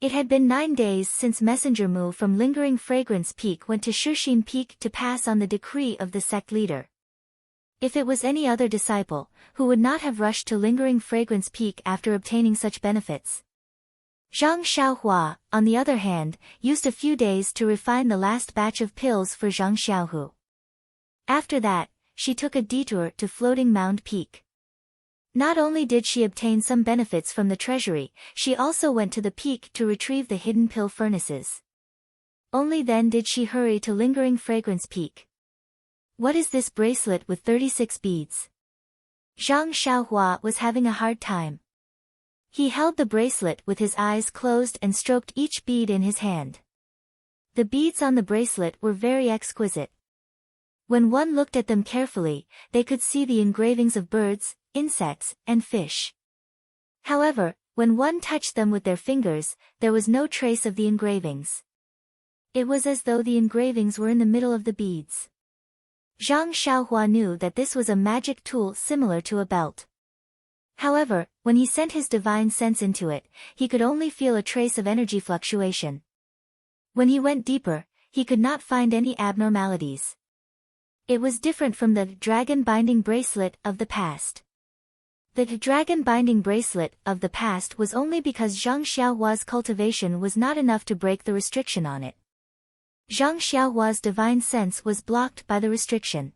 It had been 9 days since Messenger Mu from Lingering Fragrance Peak went to Shixin Peak to pass on the decree of the sect leader. If it was any other disciple, who would not have rushed to Lingering Fragrance Peak after obtaining such benefits? Zhang Xiaohua, on the other hand, used a few days to refine the last batch of pills for Zhang Xiaohu. After that, she took a detour to Floating Mound Peak. Not only did she obtain some benefits from the treasury, she also went to the peak to retrieve the hidden pill furnaces. Only then did she hurry to Lingering Fragrance Peak. What is this bracelet with 36 beads? Zhang Xiaohua was having a hard time. He held the bracelet with his eyes closed and stroked each bead in his hand. The beads on the bracelet were very exquisite. When one looked at them carefully, they could see the engravings of birds, insects, and fish. However, when one touched them with their fingers, there was no trace of the engravings. It was as though the engravings were in the middle of the beads. Zhang Xiaohua knew that this was a magic tool similar to a belt. However, when he sent his divine sense into it, he could only feel a trace of energy fluctuation. When he went deeper, he could not find any abnormalities. It was different from the dragon binding bracelet of the past. The dragon binding bracelet of the past was only because Zhang Xiaohua's cultivation was not enough to break the restriction on it. Zhang Xiaohua's divine sense was blocked by the restriction.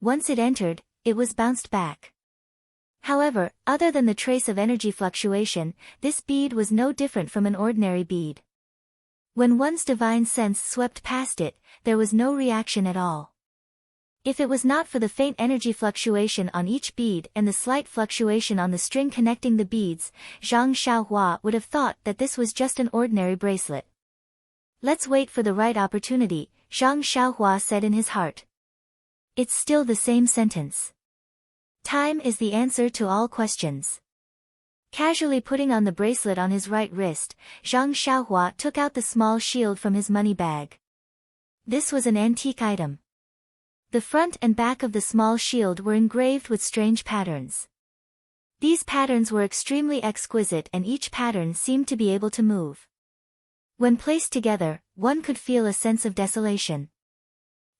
Once it entered, it was bounced back. However, other than the trace of energy fluctuation, this bead was no different from an ordinary bead. When one's divine sense swept past it, there was no reaction at all. If it was not for the faint energy fluctuation on each bead and the slight fluctuation on the string connecting the beads, Zhang Xiaohua would have thought that this was just an ordinary bracelet. Let's wait for the right opportunity, Zhang Xiaohua said in his heart. It's still the same sentence. Time is the answer to all questions. Casually putting on the bracelet on his right wrist, Zhang Xiaohua took out the small shield from his money bag. This was an antique item. The front and back of the small shield were engraved with strange patterns. These patterns were extremely exquisite and each pattern seemed to be able to move. When placed together, one could feel a sense of desolation.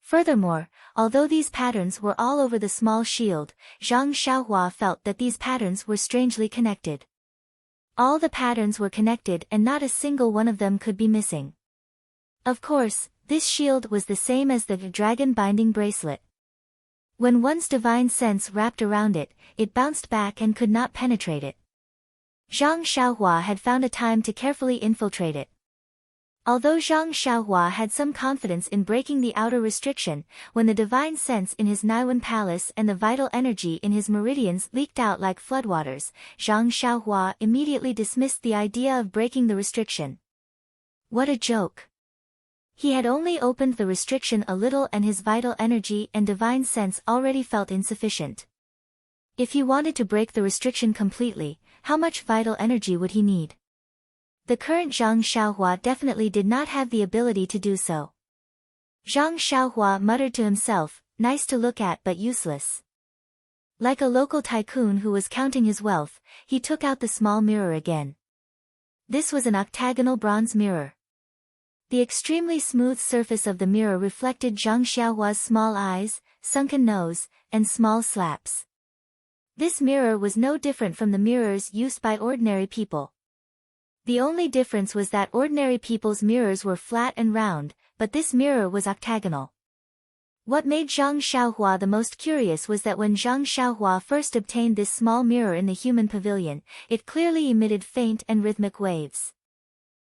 Furthermore, although these patterns were all over the small shield, Zhang Xiaohua felt that these patterns were strangely connected. All the patterns were connected and not a single one of them could be missing. Of course, this shield was the same as the dragon binding bracelet. When one's divine sense wrapped around it, it bounced back and could not penetrate it. Zhang Xiaohua had found a time to carefully infiltrate it. Although Zhang Xiaohua had some confidence in breaking the outer restriction, when the divine sense in his Naiwan palace and the vital energy in his meridians leaked out like floodwaters, Zhang Xiaohua immediately dismissed the idea of breaking the restriction. What a joke! He had only opened the restriction a little and his vital energy and divine sense already felt insufficient. If he wanted to break the restriction completely, how much vital energy would he need? The current Zhang Xiaohua definitely did not have the ability to do so. Zhang Xiaohua muttered to himself, nice to look at but useless. Like a local tycoon who was counting his wealth, he took out the small mirror again. This was an octagonal bronze mirror. The extremely smooth surface of the mirror reflected Zhang Xiaohua's small eyes, sunken nose, and small slaps. This mirror was no different from the mirrors used by ordinary people. The only difference was that ordinary people's mirrors were flat and round, but this mirror was octagonal. What made Zhang Xiaohua the most curious was that when Zhang Xiaohua first obtained this small mirror in the human pavilion, it clearly emitted faint and rhythmic waves.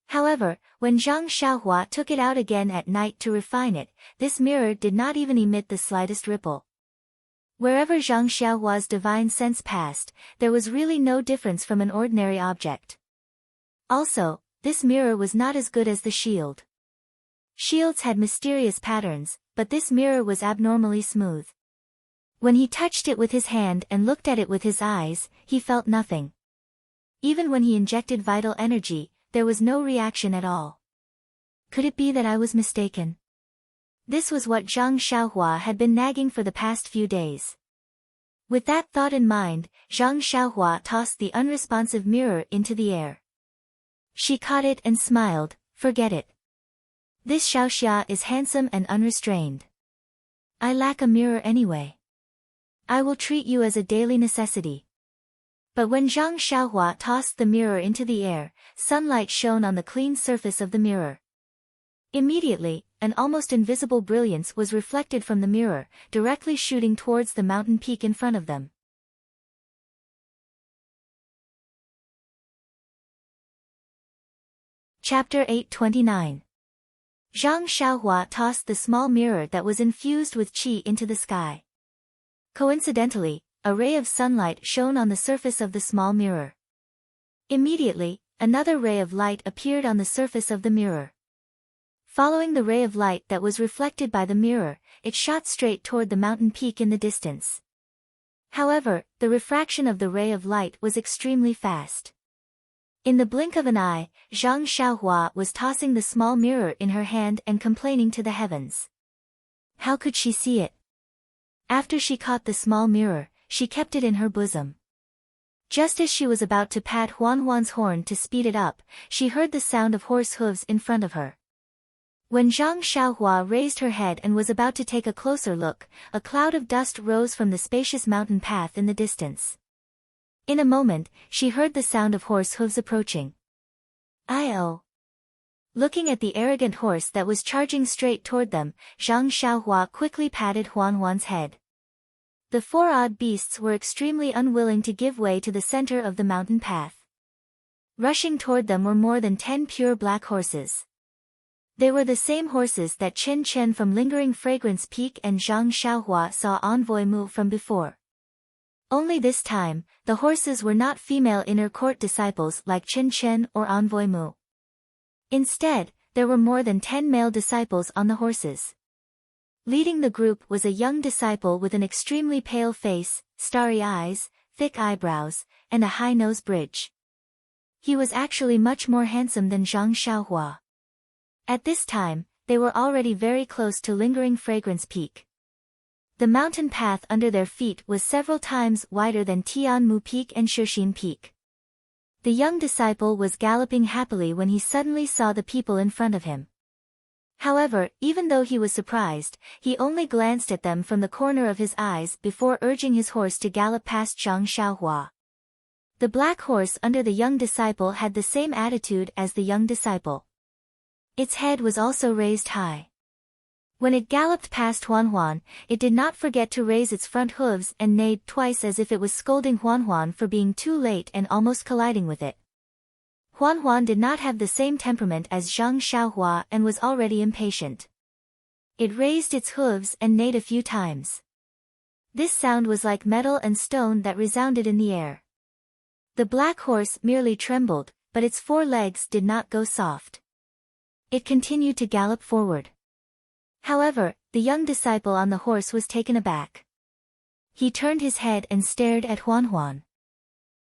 However, when Zhang Xiaohua took it out again at night to refine it, this mirror did not even emit the slightest ripple. Wherever Zhang Xiaohua's divine sense passed, there was really no difference from an ordinary object. Also, this mirror was not as good as the shield. Shields had mysterious patterns, but this mirror was abnormally smooth. When he touched it with his hand and looked at it with his eyes, he felt nothing. Even when he injected vital energy, there was no reaction at all. Could it be that I was mistaken? This was what Zhang Xiaohua had been nagging for the past few days. With that thought in mind, Zhang Xiaohua tossed the unresponsive mirror into the air. She caught it and smiled, forget it. This Xiaoxia is handsome and unrestrained. I lack a mirror anyway. I will treat you as a daily necessity. But when Zhang Xiaohua tossed the mirror into the air, sunlight shone on the clean surface of the mirror. Immediately, an almost invisible brilliance was reflected from the mirror, directly shooting towards the mountain peak in front of them. Chapter 829. Zhang Xiaohua tossed the small mirror that was infused with qi into the sky. Coincidentally, a ray of sunlight shone on the surface of the small mirror. Immediately, another ray of light appeared on the surface of the mirror. Following the ray of light that was reflected by the mirror, it shot straight toward the mountain peak in the distance. However, the refraction of the ray of light was extremely fast. In the blink of an eye, Zhang Xiaohua was tossing the small mirror in her hand and complaining to the heavens. How could she see it? After she caught the small mirror, she kept it in her bosom. Just as she was about to pat Huan's horn to speed it up, she heard the sound of horse hooves in front of her. When Zhang Xiaohua raised her head and was about to take a closer look, a cloud of dust rose from the spacious mountain path in the distance. In a moment, she heard the sound of horse hooves approaching. "I-oh." Looking at the arrogant horse that was charging straight toward them, Zhang Xiaohua quickly patted Huan's head. The four odd beasts were extremely unwilling to give way to the center of the mountain path. Rushing toward them were more than 10 pure black horses. They were the same horses that Chen Chen from Lingering Fragrance Peak and Zhang Xiaohua saw Envoy Mu from before. Only this time, the horses were not female inner court disciples like Chen Chen or Envoy Mu. Instead, there were more than 10 male disciples on the horses. Leading the group was a young disciple with an extremely pale face, starry eyes, thick eyebrows, and a high nose bridge. He was actually much more handsome than Zhang Xiaohua. At this time, they were already very close to Lingering Fragrance Peak. The mountain path under their feet was several times wider than Tianmu Peak and Shixin Peak. The young disciple was galloping happily when he suddenly saw the people in front of him. However, even though he was surprised, he only glanced at them from the corner of his eyes before urging his horse to gallop past Zhang Xiaohua. The black horse under the young disciple had the same attitude as the young disciple. Its head was also raised high. When it galloped past Huan, it did not forget to raise its front hooves and neighed twice as if it was scolding Huan for being too late and almost colliding with it. Huan did not have the same temperament as Zhang Xiaohua and was already impatient. It raised its hooves and neighed a few times. This sound was like metal and stone that resounded in the air. The black horse merely trembled, but its 4 legs did not go soft. It continued to gallop forward. However, the young disciple on the horse was taken aback. He turned his head and stared at Huan.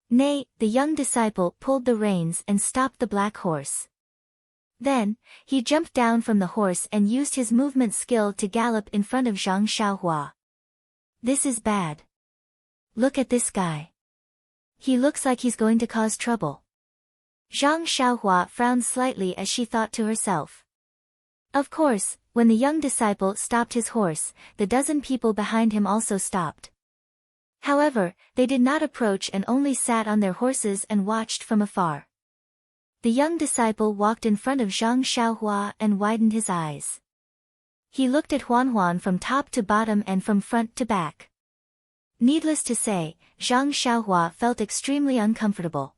Nay, the young disciple pulled the reins and stopped the black horse. Then, he jumped down from the horse and used his movement skill to gallop in front of Zhang Xiaohua. This is bad. Look at this guy. He looks like he's going to cause trouble. Zhang Xiaohua frowned slightly as she thought to herself. Of course, when the young disciple stopped his horse, the dozen people behind him also stopped. However, they did not approach and only sat on their horses and watched from afar. The young disciple walked in front of Zhang Xiaohua and widened his eyes. He looked at Huan from top to bottom and from front to back. Needless to say, Zhang Xiaohua felt extremely uncomfortable.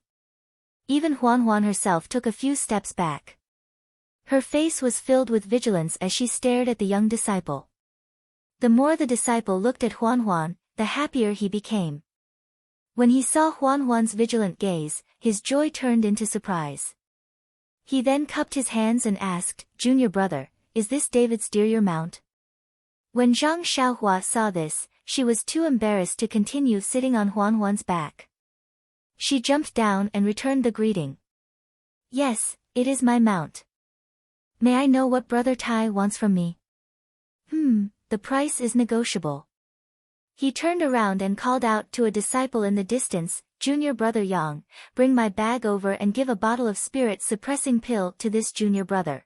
Even Huan herself took a few steps back. Her face was filled with vigilance as she stared at the young disciple. The more the disciple looked at Huan, the happier he became. When he saw Huan's vigilant gaze, his joy turned into surprise. He then cupped his hands and asked, "Junior brother, is this David's deer your mount?" When Zhang Xiaohua saw this, she was too embarrassed to continue sitting on Huan's back. She jumped down and returned the greeting. "Yes, it is my mount. May I know what Brother Tai wants from me?" The price is negotiable." He turned around and called out to a disciple in the distance, "Junior brother Yang, bring my bag over and give a bottle of spirit-suppressing pill to this junior brother."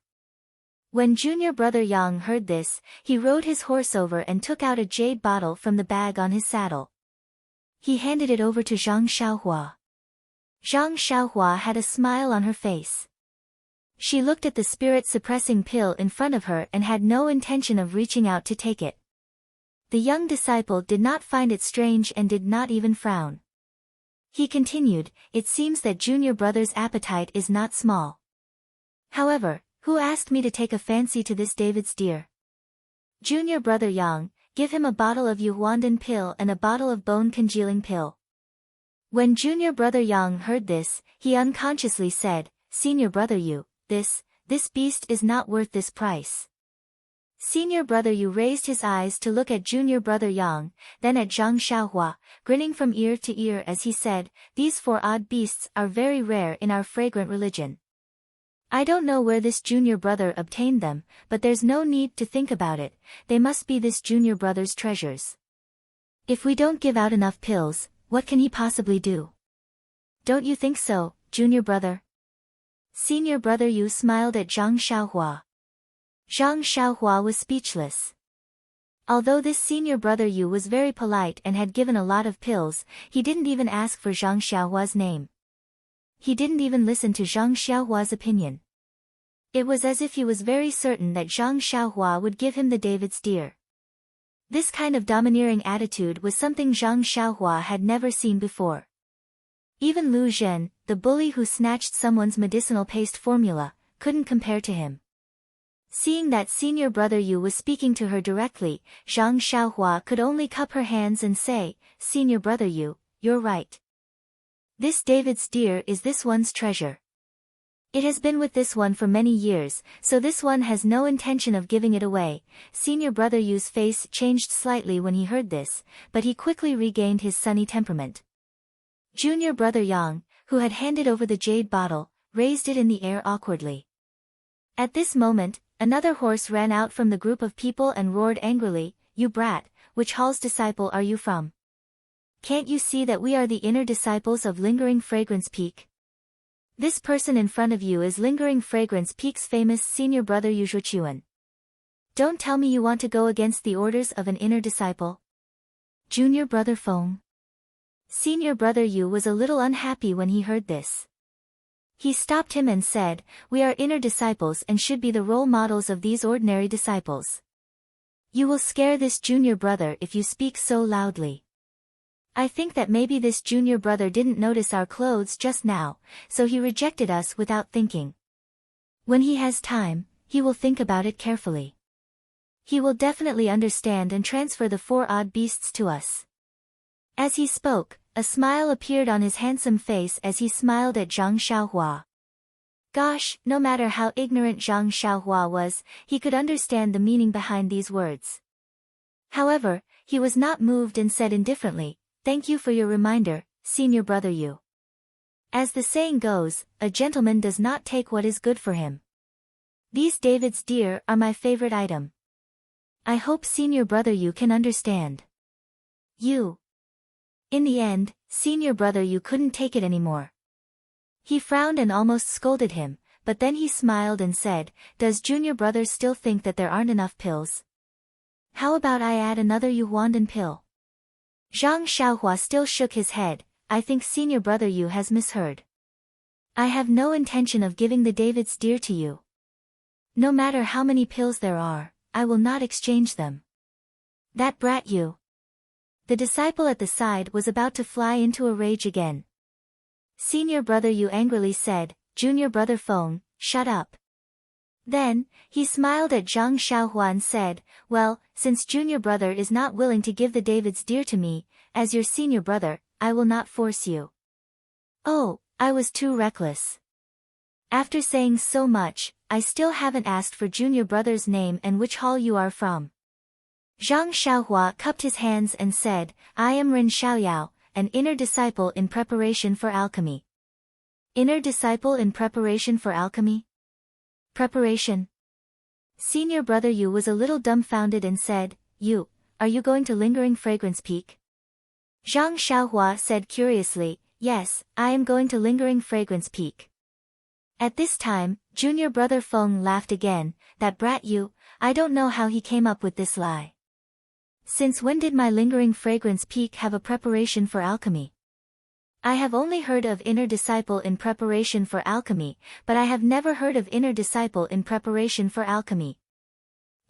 When junior brother Yang heard this, he rode his horse over and took out a jade bottle from the bag on his saddle. He handed it over to Zhang Xiaohua. Zhang Xiaohua had a smile on her face. She looked at the spirit-suppressing pill in front of her and had no intention of reaching out to take it. The young disciple did not find it strange and did not even frown. He continued, "It seems that junior brother's appetite is not small. However, who asked me to take a fancy to this David's deer? Junior brother Yang, give him a bottle of Yuhuandan pill and a bottle of bone congealing pill." When junior brother Yang heard this, he unconsciously said, "Senior brother Yu, this beast is not worth this price." Senior brother Yu raised his eyes to look at junior brother Yang, then at Zhang Xiaohua, grinning from ear to ear as he said, "These 4 odd beasts are very rare in our fragrant religion. I don't know where this junior brother obtained them, but there's no need to think about it, they must be this junior brother's treasures. If we don't give out enough pills, what can he possibly do? Don't you think so, junior brother?" Senior brother Yu smiled at Zhang Xiaohua. Zhang Xiaohua was speechless. Although this senior brother Yu was very polite and had given a lot of pills, he didn't even ask for Zhang Xiaohua's name. He didn't even listen to Zhang Xiaohua's opinion. It was as if he was very certain that Zhang Xiaohua would give him the David's deer. This kind of domineering attitude was something Zhang Xiaohua had never seen before. Even Lu Zhen, the bully who snatched someone's medicinal paste formula, couldn't compare to him. Seeing that senior brother Yu was speaking to her directly, Zhang Xiaohua could only cup her hands and say, "Senior brother Yu, you're right. This David's deer is this one's treasure. It has been with this one for many years, so this one has no intention of giving it away." Senior brother Yu's face changed slightly when he heard this, but he quickly regained his sunny temperament. Junior brother Yang, who had handed over the jade bottle, raised it in the air awkwardly. At this moment, another horse ran out from the group of people and roared angrily, "You brat, which hall's disciple are you from? Can't you see that we are the inner disciples of Lingering Fragrance Peak? This person in front of you is Lingering Fragrance Peak's famous senior brother Yu Zhuqiuan. Don't tell me you want to go against the orders of an inner disciple." Junior brother Feng. Senior brother Yu was a little unhappy when he heard this. He stopped him and said, "We are inner disciples and should be the role models of these ordinary disciples. You will scare this junior brother if you speak so loudly. I think that maybe this junior brother didn't notice our clothes just now, so he rejected us without thinking. When he has time, he will think about it carefully. He will definitely understand and transfer the 4 odd beasts to us." As he spoke, a smile appeared on his handsome face as he smiled at Zhang Xiaohua. Gosh, no matter how ignorant Zhang Xiaohua was, he could understand the meaning behind these words. However, he was not moved and said indifferently, "Thank you for your reminder, senior brother Yu. As the saying goes, a gentleman does not take what is good for him. These David's deer are my favorite item. I hope senior brother Yu can understand." You. In the end, senior brother Yu couldn't take it anymore. He frowned and almost scolded him, but then he smiled and said, "Does junior brother still think that there aren't enough pills? How about I add another Yuhuandan pill?" Zhang Xiaohua still shook his head. "I think senior brother Yu has misheard. I have no intention of giving the David's deer to you. No matter how many pills there are, I will not exchange them." That brat Yu. The disciple at the side was about to fly into a rage again. Senior brother Yu angrily said, "Junior brother Feng, shut up." Then, he smiled at Zhang Xiaohua and said, "Well, since junior brother is not willing to give the David's deer to me, as your senior brother, I will not force you." Oh, I was too reckless. After saying so much, I still haven't asked for junior brother's name and which hall you are from. Zhang Xiaohua cupped his hands and said, "I am Ren Xiaoyao, an inner disciple in preparation for alchemy." Inner disciple in preparation for alchemy? Preparation? Senior brother Yu was a little dumbfounded and said, "You, are you going to Lingering Fragrance Peak?" Zhang Xiaohua said curiously, "Yes, I am going to Lingering Fragrance Peak." At this time, junior brother Feng laughed again. "That brat Yu, I don't know how he came up with this lie. Since when did my Lingering Fragrance Peak have a preparation for alchemy? I have only heard of inner disciple in preparation for alchemy, but I have never heard of inner disciple in preparation for alchemy."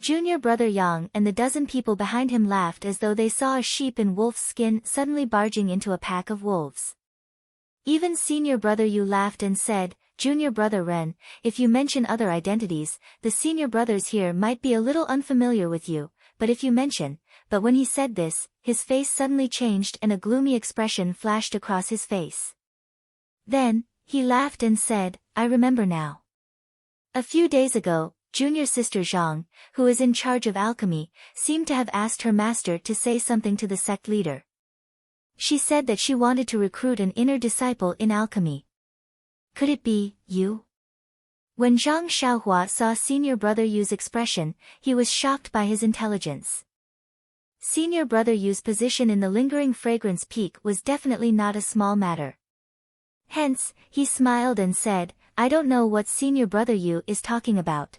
Junior brother Yang and the dozen people behind him laughed as though they saw a sheep in wolf's skin suddenly barging into a pack of wolves. Even senior brother Yu laughed and said, "Junior brother Ren, if you mention other identities, the senior brothers here might be a little unfamiliar with you, but if you mention," but when he said this, his face suddenly changed and a gloomy expression flashed across his face. Then, he laughed and said, "I remember now. A few days ago, junior sister Zhang, who is in charge of alchemy, seemed to have asked her master to say something to the sect leader. She said that she wanted to recruit an inner disciple in alchemy. Could it be you?" When Zhang Xiaohua saw senior brother Yu's expression, he was shocked by his intelligence. Senior brother Yu's position in the Lingering Fragrance Peak was definitely not a small matter. Hence, he smiled and said, "I don't know what senior brother Yu is talking about.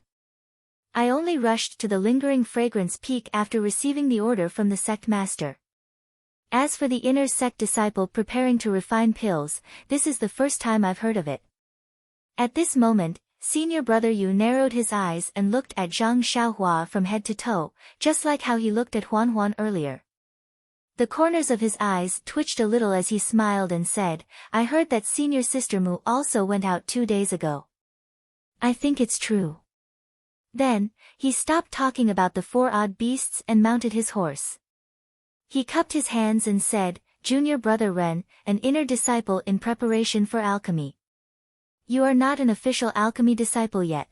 I only rushed to the Lingering Fragrance Peak after receiving the order from the sect master. As for the inner sect disciple preparing to refine pills, this is the first time I've heard of it." At this moment, senior brother Yu narrowed his eyes and looked at Zhang Xiaohua from head to toe, just like how he looked at Huan Huan earlier. The corners of his eyes twitched a little as he smiled and said, "I heard that senior sister Mu also went out 2 days ago. I think it's true." Then, he stopped talking about the 4 odd beasts and mounted his horse. He cupped his hands and said, "Junior brother Ren, an inner disciple in preparation for alchemy. You are not an official alchemy disciple yet.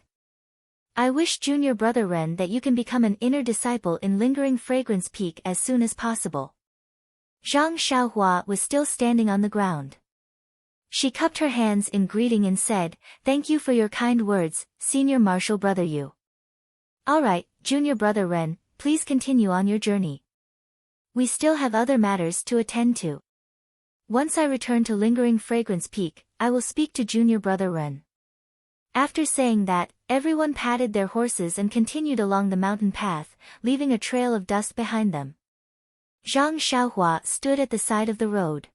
I wish junior brother Ren that you can become an inner disciple in Lingering Fragrance Peak as soon as possible." Zhang Xiaohua was still standing on the ground. She cupped her hands in greeting and said, "Thank you for your kind words, Senior Marshal Brother Yu. Alright, Junior Brother Ren, please continue on your journey. We still have other matters to attend to. Once I return to Lingering Fragrance Peak, I will speak to Junior Brother Ren." After saying that, everyone patted their horses and continued along the mountain path, leaving a trail of dust behind them. Zhang Xiaohua stood at the side of the road.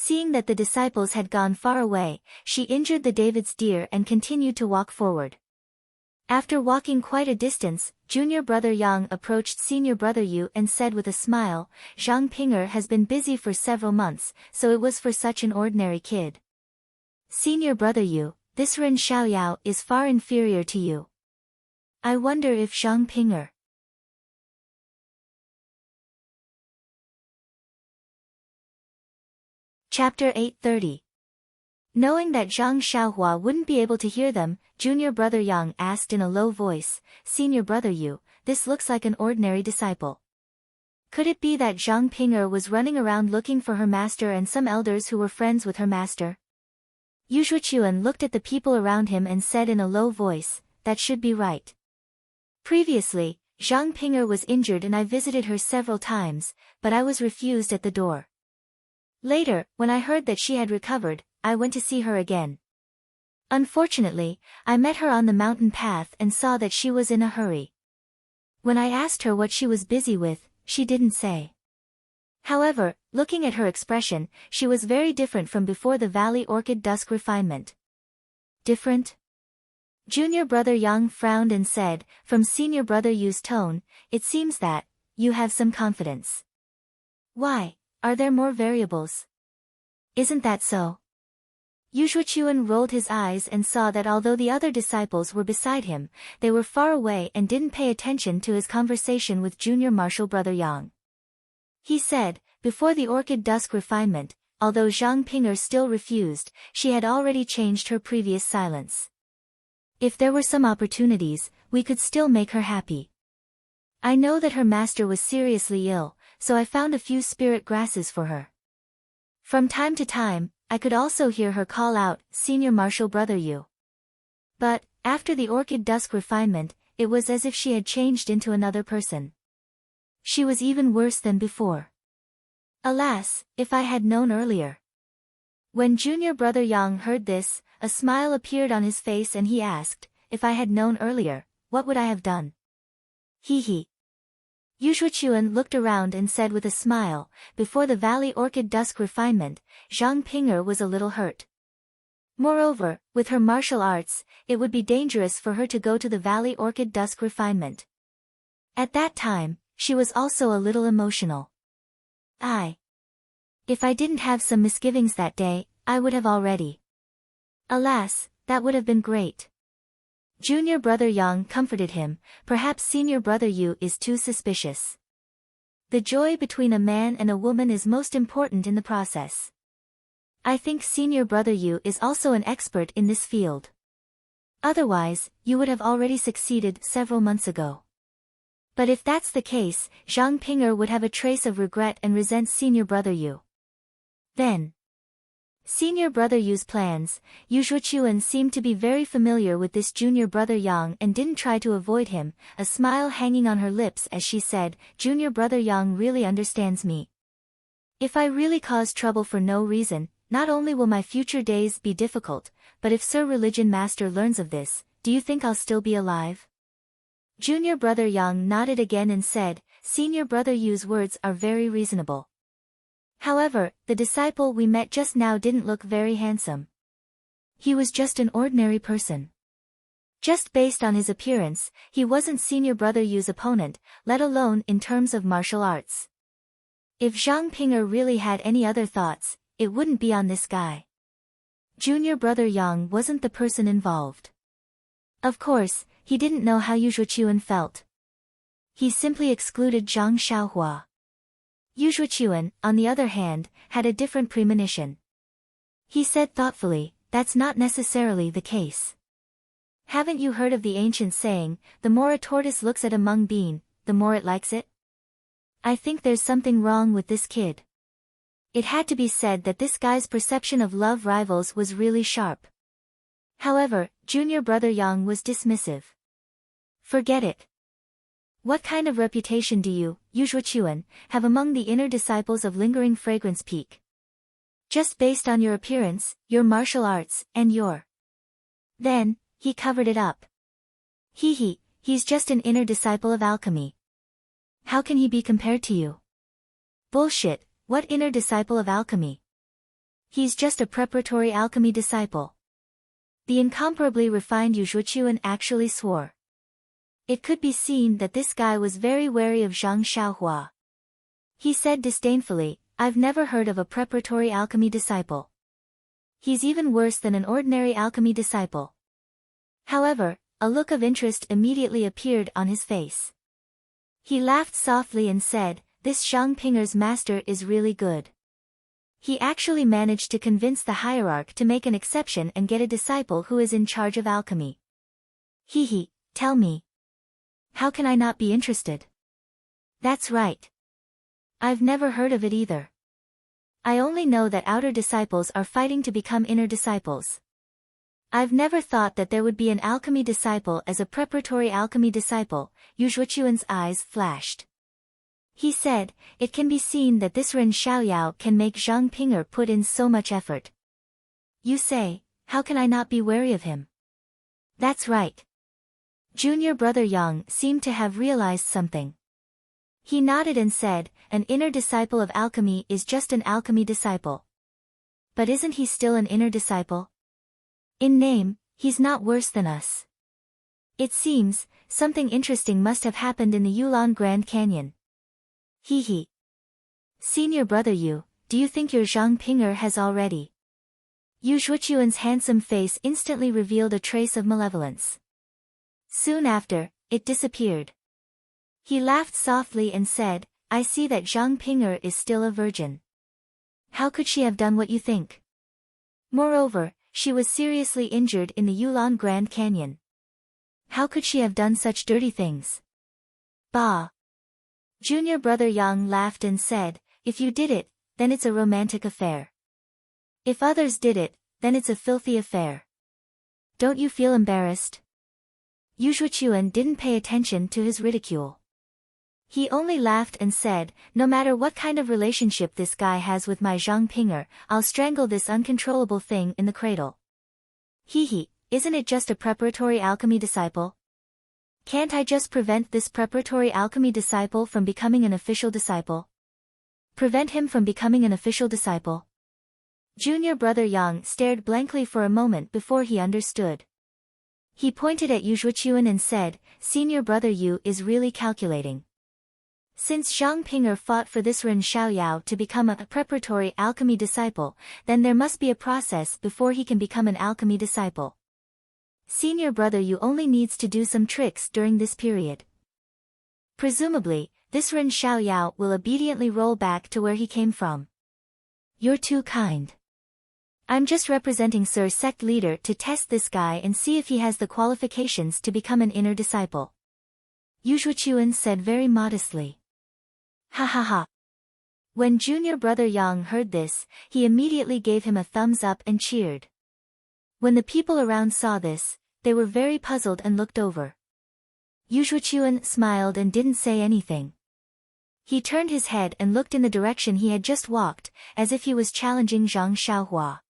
Seeing that the disciples had gone far away, she injured the David's deer and continued to walk forward. After walking quite a distance, Junior Brother Yang approached Senior Brother Yu and said with a smile, "Zhang Pinger has been busy for several months, so it was for such an ordinary kid. Senior Brother Yu, this Ren Xiaoyao is far inferior to you. I wonder if Zhang Pinger..." Chapter 830. Knowing that Zhang Xiaohua wouldn't be able to hear them, Junior Brother Yang asked in a low voice, "Senior Brother Yu, this looks like an ordinary disciple. Could it be that Zhang Pinger was running around looking for her master and some elders who were friends with her master?" Yu Zhuqiuan looked at the people around him and said in a low voice, "That should be right. Previously, Zhang Pinger was injured and I visited her several times, but I was refused at the door. Later, when I heard that she had recovered, I went to see her again. Unfortunately, I met her on the mountain path and saw that she was in a hurry. When I asked her what she was busy with, she didn't say. However, looking at her expression, she was very different from before the Valley Orchid Dusk refinement." "Different?" Junior Brother Yang frowned and said, "From Senior Brother Yu's tone, it seems that you have some confidence. Why? Are there more variables? Isn't that so?" Yu Zhuqiuan rolled his eyes and saw that although the other disciples were beside him, they were far away and didn't pay attention to his conversation with Junior Marshal Brother Yang. He said, "Before the Orchid Dusk refinement, although Zhang Pinger still refused, she had already changed her previous silence. If there were some opportunities, we could still make her happy. I know that her master was seriously ill, so I found a few spirit grasses for her. From time to time, I could also hear her call out, 'Senior Marshal Brother Yu.' But, after the Orchid Dusk refinement, it was as if she had changed into another person. She was even worse than before. Alas, if I had known earlier." When Junior Brother Yang heard this, a smile appeared on his face and he asked, "If I had known earlier, what would I have done?" "Hee hee." Yu Zhuqiuan looked around and said with a smile, "Before the Valley Orchid Dusk refinement, Zhang Pinger was a little hurt. Moreover, with her martial arts, it would be dangerous for her to go to the Valley Orchid Dusk refinement. At that time, she was also a little emotional. If I didn't have some misgivings that day, I would have already. Alas, that would have been great." Junior Brother Yang comforted him, "Perhaps Senior Brother Yu is too suspicious. The joy between a man and a woman is most important in the process. I think Senior Brother Yu is also an expert in this field. Otherwise, you would have already succeeded several months ago. But if that's the case, Zhang Pinger would have a trace of regret and resent Senior Brother Yu. Then, Senior Brother Yu's plans." Yu Zhuqiuan seemed to be very familiar with this Junior Brother Yang and didn't try to avoid him, a smile hanging on her lips as she said, "Junior Brother Yang really understands me. If I really cause trouble for no reason, not only will my future days be difficult, but if Sir Religion Master learns of this, do you think I'll still be alive?" Junior Brother Yang nodded again and said, "Senior Brother Yu's words are very reasonable. However, the disciple we met just now didn't look very handsome. He was just an ordinary person. Just based on his appearance, he wasn't Senior Brother Yu's opponent, let alone in terms of martial arts. If Zhang Pinger really had any other thoughts, it wouldn't be on this guy." Junior Brother Yang wasn't the person involved. Of course, he didn't know how Yu Zhuqiuan felt. He simply excluded Zhang Xiaohua. Yu Zhuqiuan, on the other hand, had a different premonition. He said thoughtfully, "That's not necessarily the case. Haven't you heard of the ancient saying, the more a tortoise looks at a mung bean, the more it likes it? I think there's something wrong with this kid. It had to be said that this guy's perception of love rivals was really sharp. However, junior brother Yang was dismissive. Forget it. What kind of reputation do you, Yuzhuchuan, have among the inner disciples of Lingering Fragrance Peak? Just based on your appearance, your martial arts, and your... Then, he covered it up. He's just an inner disciple of alchemy. How can he be compared to you? Bullshit, what inner disciple of alchemy? He's just a preparatory alchemy disciple. The incomparably refined Yuzhuchuan actually swore. It could be seen that this guy was very wary of Zhang Xiaohua. He said disdainfully, I've never heard of a preparatory alchemy disciple. He's even worse than an ordinary alchemy disciple. However, a look of interest immediately appeared on his face. He laughed softly and said, this Zhang Pinger's master is really good. He actually managed to convince the hierarch to make an exception and get a disciple who is in charge of alchemy. Tell me. How can I not be interested? That's right. I've never heard of it either. I only know that outer disciples are fighting to become inner disciples. I've never thought that there would be an alchemy disciple as a preparatory alchemy disciple. Yuzhuchuan's eyes flashed. He said, it can be seen that this Ren Xiaoyao can make Zhang Pinger put in so much effort. You say, how can I not be wary of him? That's right. Junior brother Yang seemed to have realized something. He nodded and said, an inner disciple of alchemy is just an alchemy disciple. But isn't he still an inner disciple? In name, he's not worse than us. It seems, something interesting must have happened in the Yulon Grand Canyon. Senior brother Yu, do you think your Zhang Pinger has already? Yu Zhuchuan's handsome face instantly revealed a trace of malevolence. Soon after, it disappeared. He laughed softly and said, I see that Zhang Pinger is still a virgin. How could she have done what you think? Moreover, she was seriously injured in the Yulon Grand Canyon. How could she have done such dirty things? Bah! Junior brother Yang laughed and said, if you did it, then it's a romantic affair. If others did it, then it's a filthy affair. Don't you feel embarrassed? Yuzhuchuan didn't pay attention to his ridicule. He only laughed and said, no matter what kind of relationship this guy has with my Zhang Pinger, I'll strangle this uncontrollable thing in the cradle. Isn't it just a preparatory alchemy disciple? Can't I just prevent this preparatory alchemy disciple from becoming an official disciple? Prevent him from becoming an official disciple? Junior brother Yang stared blankly for a moment before he understood. He pointed at Yuzhuchuan and said, senior brother Yu is really calculating. Since Zhang Pinger fought for this Ren Xiaoyao to become a preparatory alchemy disciple, then there must be a process before he can become an alchemy disciple. Senior brother Yu only needs to do some tricks during this period. Presumably, this Ren Xiaoyao will obediently roll back to where he came from. You're too kind. I'm just representing Sir Sect Leader to test this guy and see if he has the qualifications to become an inner disciple. Yuzhuchuan said very modestly. Ha. When junior brother Yang heard this, he immediately gave him a thumbs up and cheered. When the people around saw this, they were very puzzled and looked over. Yuzhuchuan smiled and didn't say anything. He turned his head and looked in the direction he had just walked, as if he was challenging Zhang Xiaohua.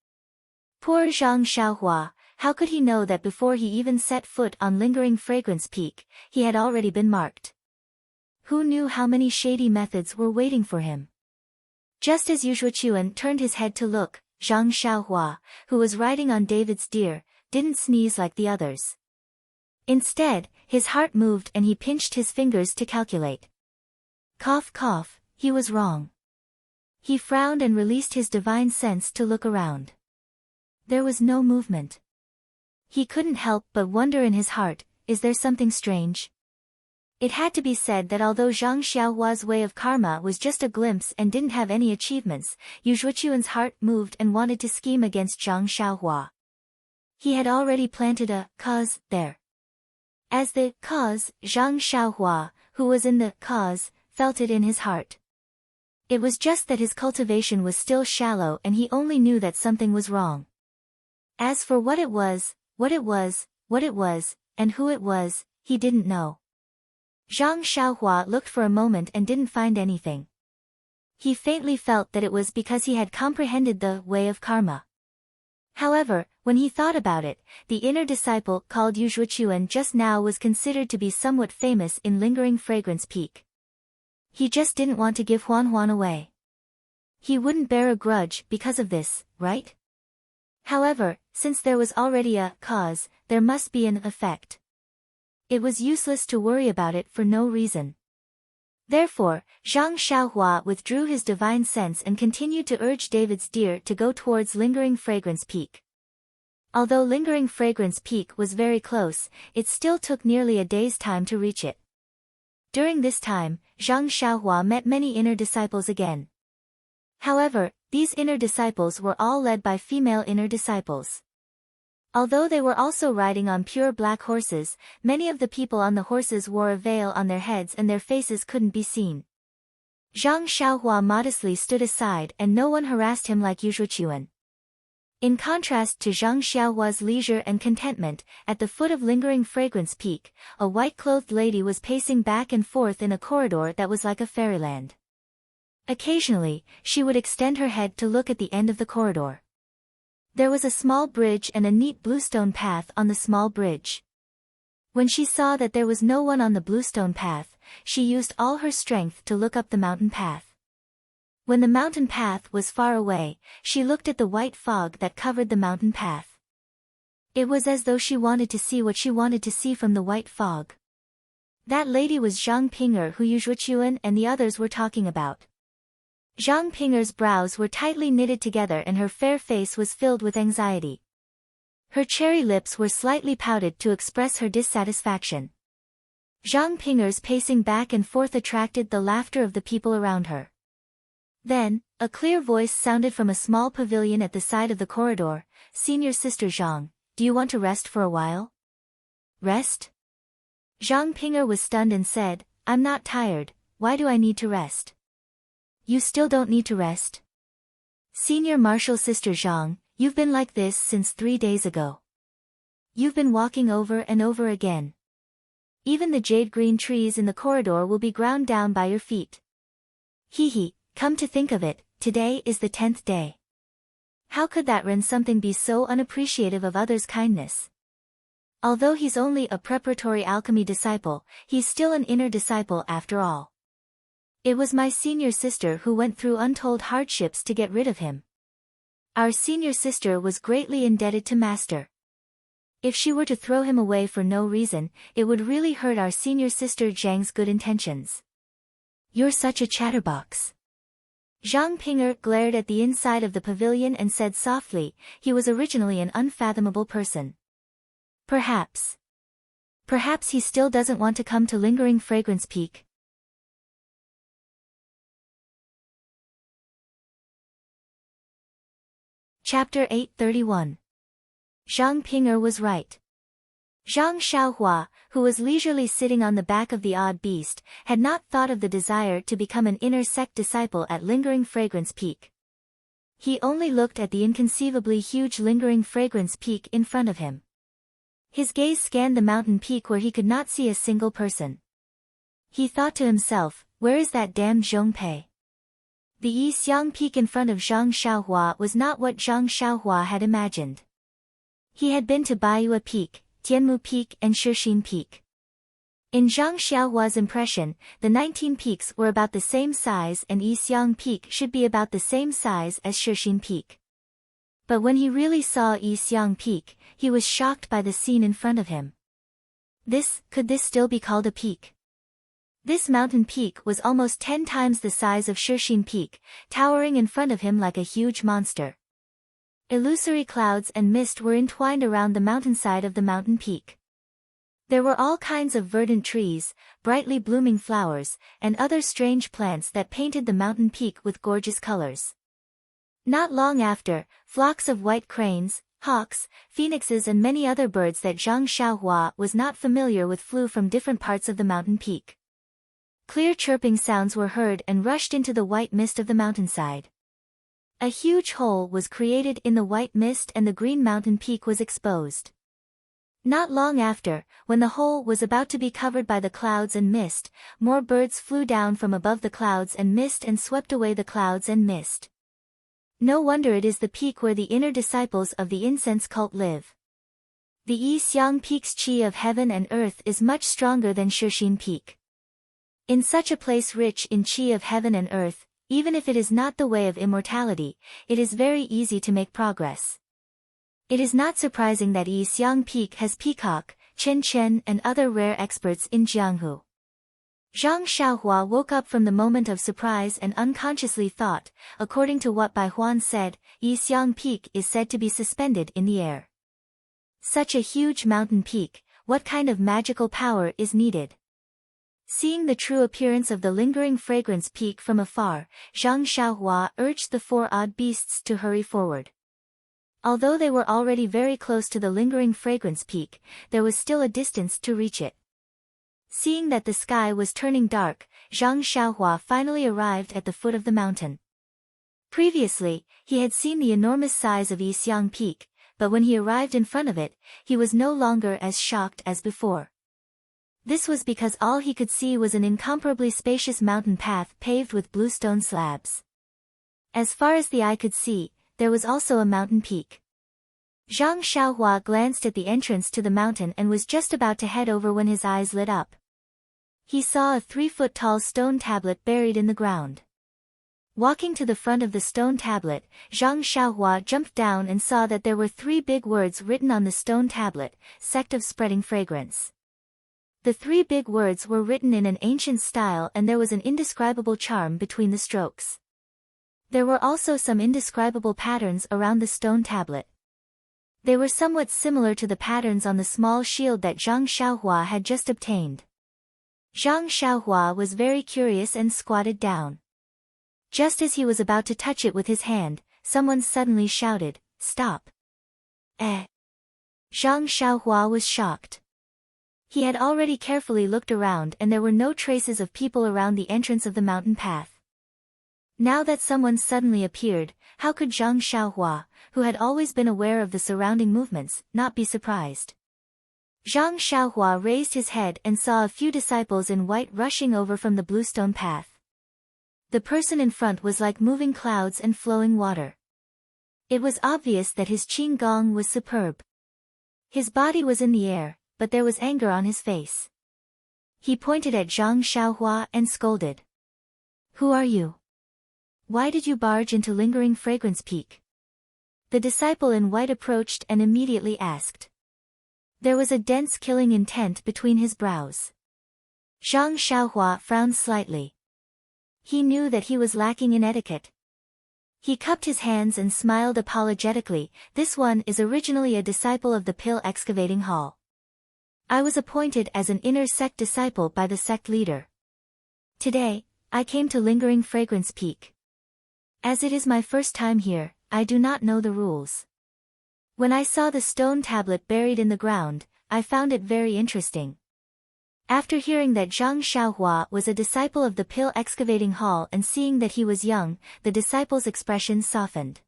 Poor Zhang Xiaohua, how could he know that before he even set foot on Lingering Fragrance Peak, he had already been marked? Who knew how many shady methods were waiting for him? Just as Yuzhuchuan turned his head to look, Zhang Xiaohua, who was riding on David's deer, didn't sneeze like the others. Instead, his heart moved and he pinched his fingers to calculate. Cough cough, he was wrong. He frowned and released his divine sense to look around. There was no movement. He couldn't help but wonder in his heart, is there something strange? It had to be said that although Zhang Xiaohua's way of karma was just a glimpse and didn't have any achievements, Yuzhuchuan's heart moved and wanted to scheme against Zhang Xiaohua. He had already planted a cause there. As the cause, Zhang Xiaohua, who was in the cause, felt it in his heart. It was just that his cultivation was still shallow and he only knew that something was wrong. As for what it was, and who it was, he didn't know. Zhang Xiaohua looked for a moment and didn't find anything. He faintly felt that it was because he had comprehended the way of karma. However, when he thought about it, the inner disciple called Yuzhuachuan just now was considered to be somewhat famous in Lingering Fragrance Peak. He just didn't want to give Huan away. He wouldn't bear a grudge because of this, right? However, since there was already a cause, there must be an effect. It was useless to worry about it for no reason. Therefore, Zhang Xiaohua withdrew his divine sense and continued to urge David's deer to go towards Lingering Fragrance Peak. Although Lingering Fragrance Peak was very close, it still took nearly a day's time to reach it. During this time, Zhang Xiaohua met many inner disciples again. However, these inner disciples were all led by female inner disciples. Although they were also riding on pure black horses, many of the people on the horses wore a veil on their heads and their faces couldn't be seen. Zhang Xiaohua modestly stood aside and no one harassed him like Yuzhuachuan. In contrast to Zhang Xiaohua's leisure and contentment, at the foot of Lingering Fragrance Peak, a white-clothed lady was pacing back and forth in a corridor that was like a fairyland. Occasionally, she would extend her head to look at the end of the corridor. There was a small bridge and a neat bluestone path on the small bridge. When she saw that there was no one on the bluestone path, she used all her strength to look up the mountain path. When the mountain path was far away, she looked at the white fog that covered the mountain path. It was as though she wanted to see what she wanted to see from the white fog. That lady was Zhang Pinger, who Yuzhuachuan and the others were talking about. Zhang Pinger's brows were tightly knitted together and her fair face was filled with anxiety. Her cherry lips were slightly pouted to express her dissatisfaction. Zhang Pinger's pacing back and forth attracted the laughter of the people around her. Then, a clear voice sounded from a small pavilion at the side of the corridor. "Senior Sister Zhang, do you want to rest for a while?" "Rest?" Zhang Pinger was stunned and said, "I'm not tired, why do I need to rest?" "You still don't need to rest. Senior Martial Sister Zhang, you've been like this since 3 days ago. You've been walking over and over again. Even the jade green trees in the corridor will be ground down by your feet. Hee, come to think of it, today is the 10th day. How could that Ren something be so unappreciative of others' kindness? Although he's only a preparatory alchemy disciple, he's still an inner disciple after all. It was my senior sister who went through untold hardships to get rid of him. Our senior sister was greatly indebted to Master. If she were to throw him away for no reason, it would really hurt our senior sister Zhang's good intentions." "You're such a chatterbox." Zhang Pinger glared at the inside of the pavilion and said softly, he was originally an unfathomable person. Perhaps he still doesn't want to come to Lingering Fragrance Peak. Chapter 831. Zhang Pinger was right. Zhang Xiaohua, who was leisurely sitting on the back of the odd beast, had not thought of the desire to become an inner sect disciple at Lingering Fragrance Peak. He only looked at the inconceivably huge Lingering Fragrance Peak in front of him. His gaze scanned the mountain peak where he could not see a single person. He thought to himself, where is that damned Zhongpei? The Yixiang Peak in front of Zhang Xiaohua was not what Zhang Xiaohua had imagined. He had been to Baiyue Peak, Tianmu Peak and Shixin Peak. In Zhang Xiaohua's impression, the 19 peaks were about the same size and Yixiang Peak should be about the same size as Shixin Peak. But when he really saw Yixiang Peak, he was shocked by the scene in front of him. Could this still be called a peak? This mountain peak was almost 10 times the size of Shixin Peak, towering in front of him like a huge monster. Illusory clouds and mist were entwined around the mountainside of the mountain peak. There were all kinds of verdant trees, brightly blooming flowers, and other strange plants that painted the mountain peak with gorgeous colors. Not long after, flocks of white cranes, hawks, phoenixes and many other birds that Zhang Xiaohua was not familiar with flew from different parts of the mountain peak. Clear chirping sounds were heard and rushed into the white mist of the mountainside. A huge hole was created in the white mist and the green mountain peak was exposed. Not long after, when the hole was about to be covered by the clouds and mist, more birds flew down from above the clouds and mist and swept away the clouds and mist. No wonder it is the peak where the inner disciples of the incense cult live. The Yixiang Peak's qi of heaven and earth is much stronger than Shixin Peak. In such a place rich in qi of heaven and earth, even if it is not the way of immortality, it is very easy to make progress. It is not surprising that Yixiang Peak has Peacock, Chen Chen and other rare experts in Jianghu. Zhang Xiaohua woke up from the moment of surprise and unconsciously thought, according to what Bai Huan said, Yixiang Peak is said to be suspended in the air. Such a huge mountain peak, what kind of magical power is needed? Seeing the true appearance of the lingering fragrance peak from afar, Zhang Xiaohua urged the four odd beasts to hurry forward. Although they were already very close to the lingering fragrance peak, there was still a distance to reach it. Seeing that the sky was turning dark, Zhang Xiaohua finally arrived at the foot of the mountain. Previously, he had seen the enormous size of Yixiang Peak, but when he arrived in front of it, he was no longer as shocked as before. This was because all he could see was an incomparably spacious mountain path paved with blue stone slabs. As far as the eye could see, there was also a mountain peak. Zhang Xiaohua glanced at the entrance to the mountain and was just about to head over when his eyes lit up. He saw a 3-foot-tall stone tablet buried in the ground. Walking to the front of the stone tablet, Zhang Xiaohua jumped down and saw that there were 3 big words written on the stone tablet, Sect of Spreading Fragrance. The 3 big words were written in an ancient style and there was an indescribable charm between the strokes. There were also some indescribable patterns around the stone tablet. They were somewhat similar to the patterns on the small shield that Zhang Xiaohua had just obtained. Zhang Xiaohua was very curious and squatted down. Just as he was about to touch it with his hand, someone suddenly shouted, "Stop!" Zhang Xiaohua was shocked. He had already carefully looked around and there were no traces of people around the entrance of the mountain path. Now that someone suddenly appeared, how could Zhang Xiaohua, who had always been aware of the surrounding movements, not be surprised? Zhang Xiaohua raised his head and saw a few disciples in white rushing over from the bluestone path. The person in front was like moving clouds and flowing water. It was obvious that his qing gong was superb. His body was in the air, but there was anger on his face. He pointed at Zhang Xiaohua and scolded. "Who are you? Why did you barge into lingering fragrance peak?" The disciple in white approached and immediately asked. There was a dense killing intent between his brows. Zhang Xiaohua frowned slightly. He knew that he was lacking in etiquette. He cupped his hands and smiled apologetically. "This one is originally a disciple of the Pill Excavating Hall. I was appointed as an inner sect disciple by the sect leader. Today, I came to Lingering Fragrance Peak. As it is my first time here, I do not know the rules. When I saw the stone tablet buried in the ground, I found it very interesting." After hearing that Zhang Xiaohua was a disciple of the Pill Excavating Hall and seeing that he was young, the disciple's expression softened.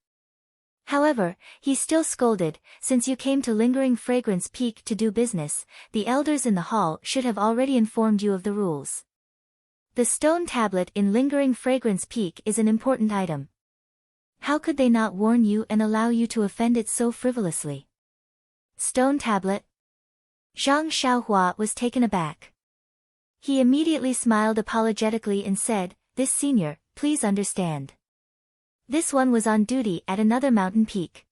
However, he still scolded, "Since you came to Lingering Fragrance Peak to do business, the elders in the hall should have already informed you of the rules. The stone tablet in Lingering Fragrance Peak is an important item. How could they not warn you and allow you to offend it so frivolously?" Stone tablet? Zhang Xiaohua was taken aback. He immediately smiled apologetically and said, "This senior, please understand. This one was on duty at another mountain peak.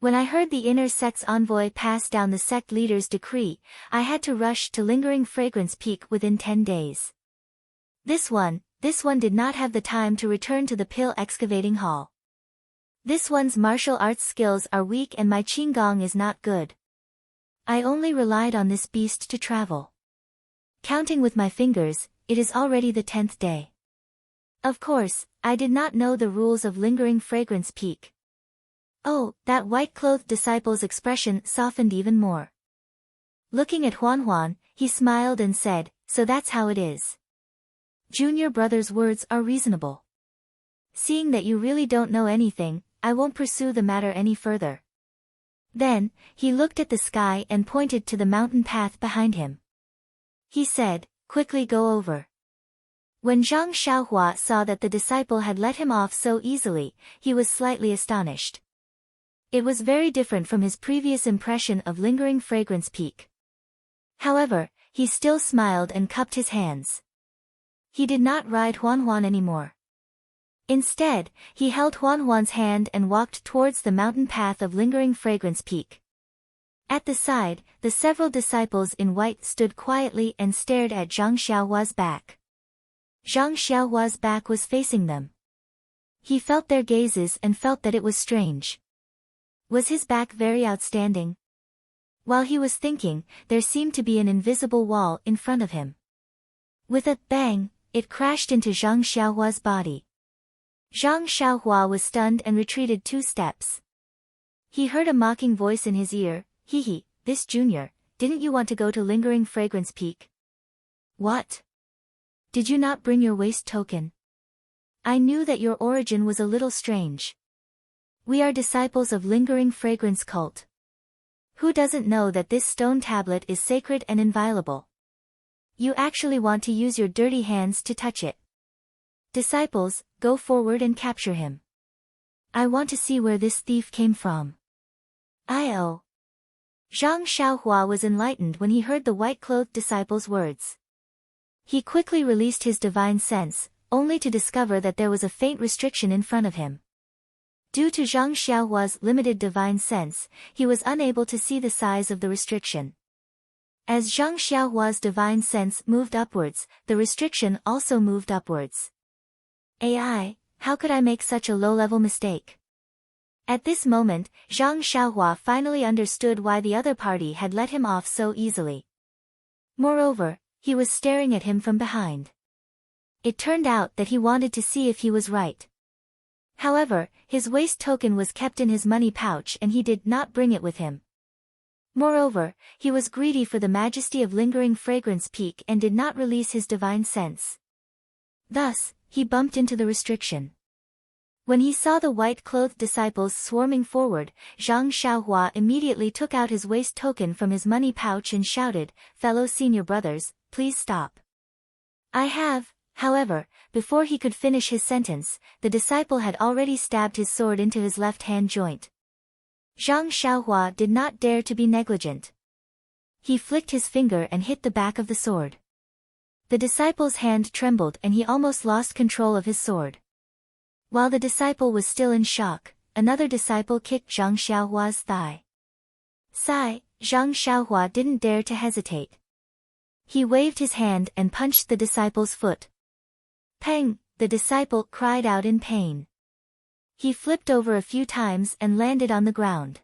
When I heard the inner sect's envoy pass down the sect leader's decree, I had to rush to Lingering Fragrance Peak within 10 days. This one did not have the time to return to the Pill Excavating Hall. This one's martial arts skills are weak and my qinggong is not good. I only relied on this beast to travel. Counting with my fingers, it is already the 10th day. Of course, I did not know the rules of Lingering Fragrance Peak." Oh, that white-clothed disciple's expression softened even more. Looking at Huan Huan, he smiled and said, "So that's how it is. Junior brother's words are reasonable. Seeing that you really don't know anything, I won't pursue the matter any further. Then, he looked at the sky and pointed to the mountain path behind him. He said, quickly go over. When Zhang Xiaohua saw that the disciple had let him off so easily, he was slightly astonished. It was very different from his previous impression of Lingering Fragrance Peak. However, he still smiled and cupped his hands. He did not ride Huan anymore. Instead, he held Huan's hand and walked towards the mountain path of Lingering Fragrance Peak. At the side, the several disciples in white stood quietly and stared at Zhang Xiaohua's back. Zhang Xiaohua's back was facing them. He felt their gazes and felt that it was strange. Was his back very outstanding? While he was thinking, there seemed to be an invisible wall in front of him. With a bang, it crashed into Zhang Xiaohua's body. Zhang Xiaohua was stunned and retreated 2 steps. He heard a mocking voice in his ear, this junior, didn't you want to go to Lingering Fragrance Peak? What? Did you not bring your waist token? I knew that your origin was a little strange. We are disciples of Lingering Fragrance Cult. Who doesn't know that this stone tablet is sacred and inviolable? You actually want to use your dirty hands to touch it. Disciples, go forward and capture him. I want to see where this thief came from. Zhang Xiaohua was enlightened when he heard the white-clothed disciple's words. He quickly released his divine sense, only to discover that there was a faint restriction in front of him. Due to Zhang Xiaohua's limited divine sense, he was unable to see the size of the restriction. As Zhang Xiaohua's divine sense moved upwards, the restriction also moved upwards. How could I make such a low-level mistake? At this moment, Zhang Xiaohua finally understood why the other party had let him off so easily. Moreover, he was staring at him from behind. It turned out that he wanted to see if he was right. However, his waist token was kept in his money pouch and he did not bring it with him. Moreover, he was greedy for the majesty of Lingering Fragrance Peak and did not release his divine sense. Thus, he bumped into the restriction. When he saw the white-clothed disciples swarming forward, Zhang Xiaohua immediately took out his waist token from his money pouch and shouted, "Fellow senior brothers, please stop." However, before he could finish his sentence, the disciple had already stabbed his sword into his left hand joint. Zhang Xiaohua did not dare to be negligent. He flicked his finger and hit the back of the sword. The disciple's hand trembled and he almost lost control of his sword. While the disciple was still in shock, another disciple kicked Zhang Xiaohua's thigh. Zhang Xiaohua didn't dare to hesitate. He waved his hand and punched the disciple's foot. Peng! The disciple cried out in pain. He flipped over a few times and landed on the ground.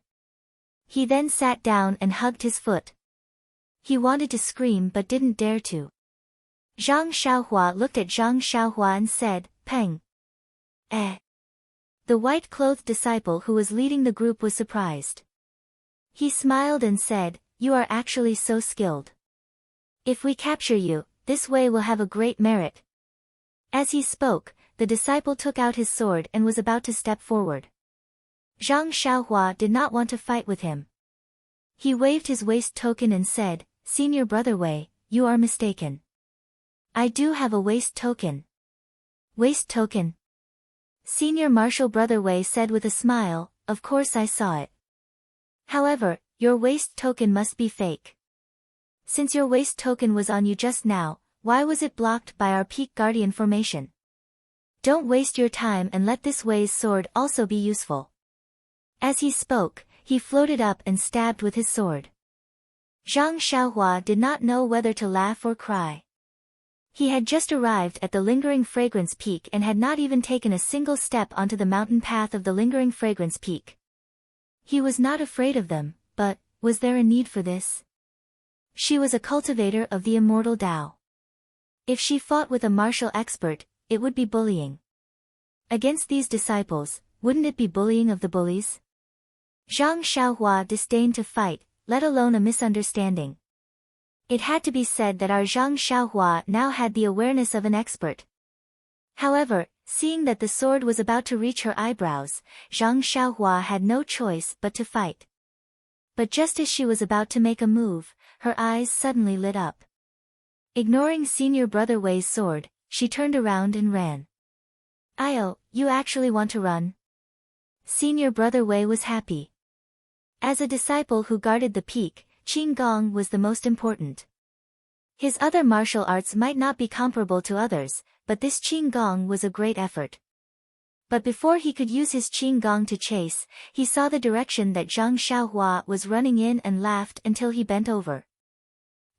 He then sat down and hugged his foot. He wanted to scream but didn't dare to. Zhang Xiaohua looked at Zhang Xiaohua and said, "Peng." The white-clothed disciple who was leading the group was surprised. He smiled and said, "You are actually so skilled. If we capture you, this way will have a great merit." As he spoke, the disciple took out his sword and was about to step forward. Zhang Xiaohua did not want to fight with him. He waved his waist token and said, "Senior Brother Wei, you are mistaken. I do have a waist token." "Waist token?" Senior Marshal Brother Wei said with a smile, "Of course I saw it. However, your waist token must be fake. Since your waist token was on you just now, why was it blocked by our Peak Guardian formation? Don't waste your time and let this Wei's sword also be useful." As he spoke, he floated up and stabbed with his sword. Zhang Xiaohua did not know whether to laugh or cry. He had just arrived at the Lingering Fragrance Peak and had not even taken a single step onto the mountain path of the Lingering Fragrance Peak. He was not afraid of them, but, was there a need for this? She was a cultivator of the immortal Tao. If she fought with a martial expert, it would be bullying. Against these disciples, wouldn't it be bullying of the bullies? Zhang Xiaohua disdained to fight, let alone a misunderstanding. It had to be said that our Zhang Xiaohua now had the awareness of an expert. However, seeing that the sword was about to reach her eyebrows, Zhang Xiaohua had no choice but to fight. But just as she was about to make a move, her eyes suddenly lit up. Ignoring senior brother Wei's sword, she turned around and ran. "Io, you actually want to run?" Senior brother Wei was happy. As a disciple who guarded the peak, Qin Gong was the most important. His other martial arts might not be comparable to others, but this Qin Gong was a great effort. But before he could use his Qin Gong to chase, he saw the direction that Zhang Xiaohua was running in and laughed until he bent over.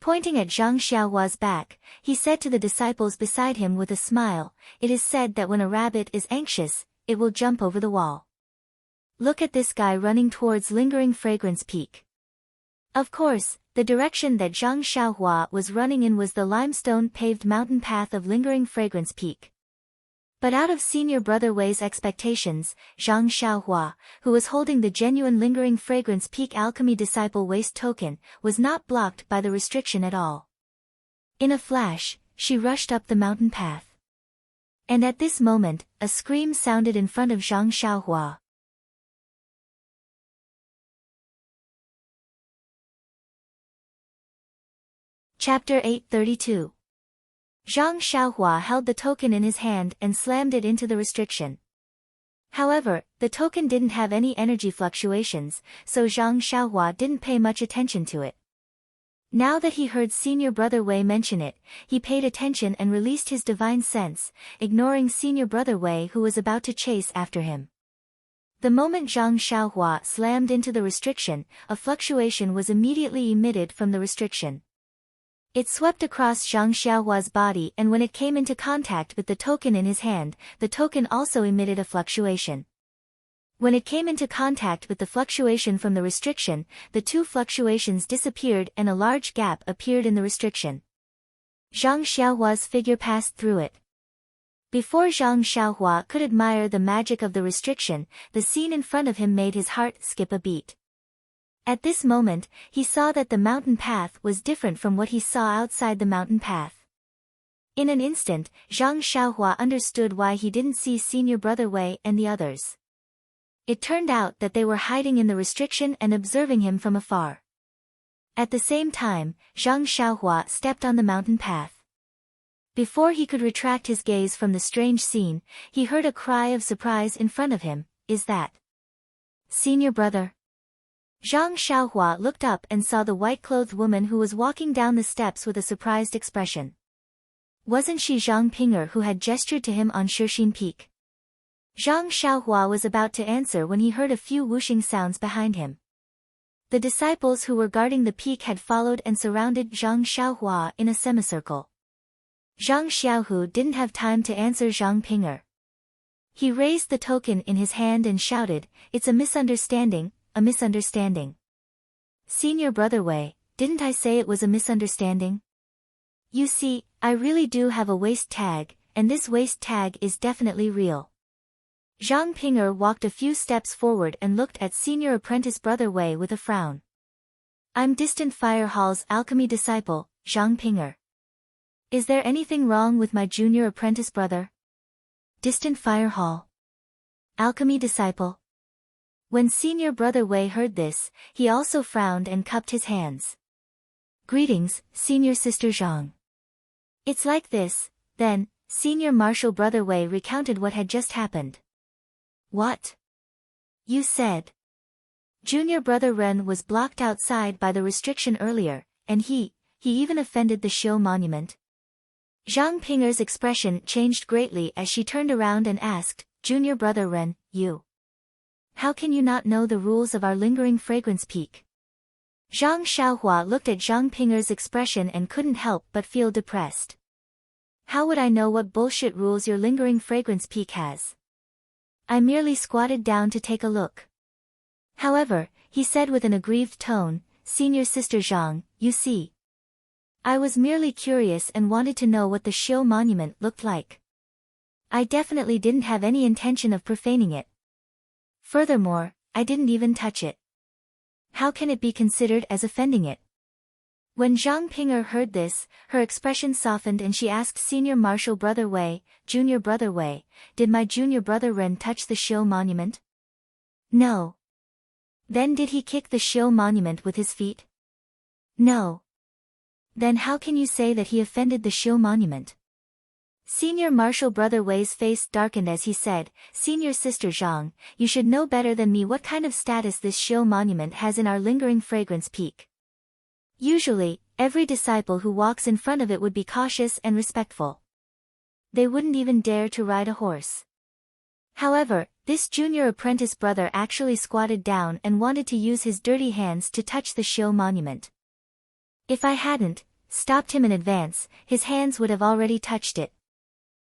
Pointing at Zhang Xiaohua's back, he said to the disciples beside him with a smile, "It is said that when a rabbit is anxious, it will jump over the wall. Look at this guy running towards Lingering Fragrance Peak." Of course, the direction that Zhang Xiaohua was running in was the limestone-paved mountain path of Lingering Fragrance Peak. But out of senior brother Wei's expectations, Zhang Xiaohua, who was holding the genuine Lingering Fragrance Peak Alchemy Disciple Waist token, was not blocked by the restriction at all. In a flash, she rushed up the mountain path. And at this moment, a scream sounded in front of Zhang Xiaohua. Chapter 832. Zhang Xiaohua held the token in his hand and slammed it into the restriction. However, the token didn't have any energy fluctuations, so Zhang Xiaohua didn't pay much attention to it. Now that he heard senior brother Wei mention it, he paid attention and released his divine sense, ignoring senior brother Wei who was about to chase after him. The moment Zhang Xiaohua slammed into the restriction, a fluctuation was immediately emitted from the restriction. It swept across Zhang Xiaohua's body, and when it came into contact with the token in his hand, the token also emitted a fluctuation. When it came into contact with the fluctuation from the restriction, the two fluctuations disappeared and a large gap appeared in the restriction. Zhang Xiaohua's figure passed through it. Before Zhang Xiaohua could admire the magic of the restriction, the scene in front of him made his heart skip a beat. At this moment, he saw that the mountain path was different from what he saw outside the mountain path. In an instant, Zhang Xiaohua understood why he didn't see senior brother Wei and the others. It turned out that they were hiding in the restriction and observing him from afar. At the same time, Zhang Xiaohua stepped on the mountain path. Before he could retract his gaze from the strange scene, he heard a cry of surprise in front of him. "Is that senior brother?" Zhang Xiaohua looked up and saw the white-clothed woman who was walking down the steps with a surprised expression. Wasn't she Zhang Pinger who had gestured to him on Shixin Peak? Zhang Xiaohua was about to answer when he heard a few whooshing sounds behind him. The disciples who were guarding the peak had followed and surrounded Zhang Xiaohua in a semicircle. Zhang Xiaohu didn't have time to answer Zhang Pinger. He raised the token in his hand and shouted, "It's a misunderstanding, a misunderstanding." "Senior brother Wei, didn't I say it was a misunderstanding? You see, I really do have a waist tag, and this waist tag is definitely real." Zhang Pinger walked a few steps forward and looked at senior apprentice brother Wei with a frown. "I'm Distant Fire Hall's alchemy disciple, Zhang Pinger. Is there anything wrong with my junior apprentice brother?" Distant Fire Hall. Alchemy disciple. When senior brother Wei heard this, he also frowned and cupped his hands. "Greetings, senior sister Zhang." "It's like this, then," senior martial brother Wei recounted what had just happened. "What? You said?" Junior brother Ren was blocked outside by the restriction earlier, and he even offended the Xiu monument. Zhang Pinger's expression changed greatly as she turned around and asked, "Junior brother Ren, you? How can you not know the rules of our Lingering Fragrance Peak?" Zhang Xiaohua looked at Zhang Pinger's expression and couldn't help but feel depressed. "How would I know what bullshit rules your Lingering Fragrance Peak has? I merely squatted down to take a look." However, he said with an aggrieved tone, "Senior sister Zhang, you see, I was merely curious and wanted to know what the Xiu monument looked like. I definitely didn't have any intention of profaning it. Furthermore, I didn't even touch it. How can it be considered as offending it?" When Zhang Ping'er heard this, her expression softened and she asked Senior Marshal Brother Wei, Junior Brother Wei, did my junior brother Ren touch the show monument? No. Then did he kick the show monument with his feet? No. Then how can you say that he offended the show monument? Senior Marshal Brother Wei's face darkened as he said, Senior Sister Zhang, you should know better than me what kind of status this show monument has in our lingering fragrance peak. Usually, every disciple who walks in front of it would be cautious and respectful. They wouldn't even dare to ride a horse. However, this junior apprentice brother actually squatted down and wanted to use his dirty hands to touch the show monument. If I hadn't stopped him in advance, his hands would have already touched it.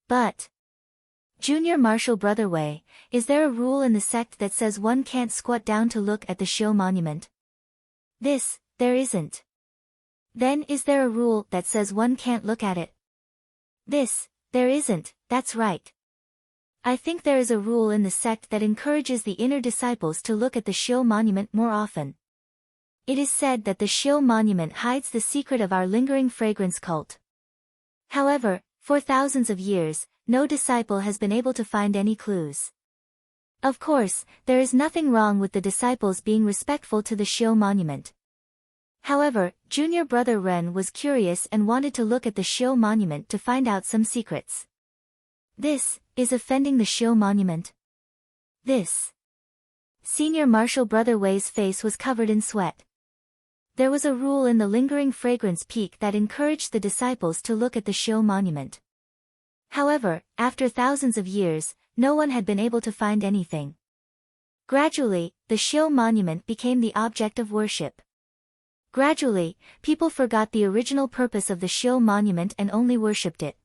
But, Junior Marshal Brother Wei, is there a rule in the sect that says one can't squat down to look at the show monument? There isn't. Then is there a rule that says one can't look at it? There isn't, that's right. I think there is a rule in the sect that encourages the inner disciples to look at the show monument more often. It is said that the show monument hides the secret of our lingering fragrance cult. However, for thousands of years, no disciple has been able to find any clues. Of course, there is nothing wrong with the disciples being respectful to the show monument. However, Junior Brother Ren was curious and wanted to look at the show monument to find out some secrets. This is offending the show monument. Senior Marshal Brother Wei's face was covered in sweat. There was a rule in the lingering fragrance peak that encouraged the disciples to look at the show monument. However, after thousands of years, no one had been able to find anything. Gradually, the show monument became the object of worship. Gradually, people forgot the original purpose of the show monument and only worshipped it.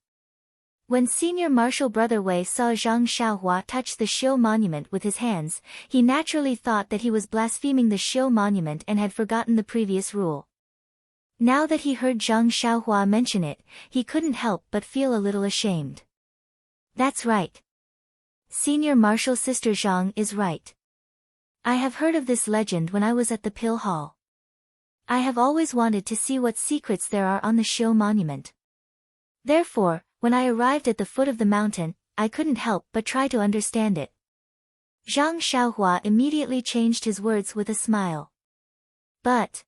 When Senior Marshal Brother Wei saw Zhang Xiaohua touch the show monument with his hands, he naturally thought that he was blaspheming the show monument and had forgotten the previous rule. Now that he heard Zhang Xiaohua mention it, he couldn't help but feel a little ashamed. That's right. Senior Marshal Sister Zhang is right. I have heard of this legend when I was at the Pill Hall. I have always wanted to see what secrets there are on the show monument. Therefore, when I arrived at the foot of the mountain, I couldn't help but try to understand it. Zhang Xiaohua immediately changed his words with a smile. But,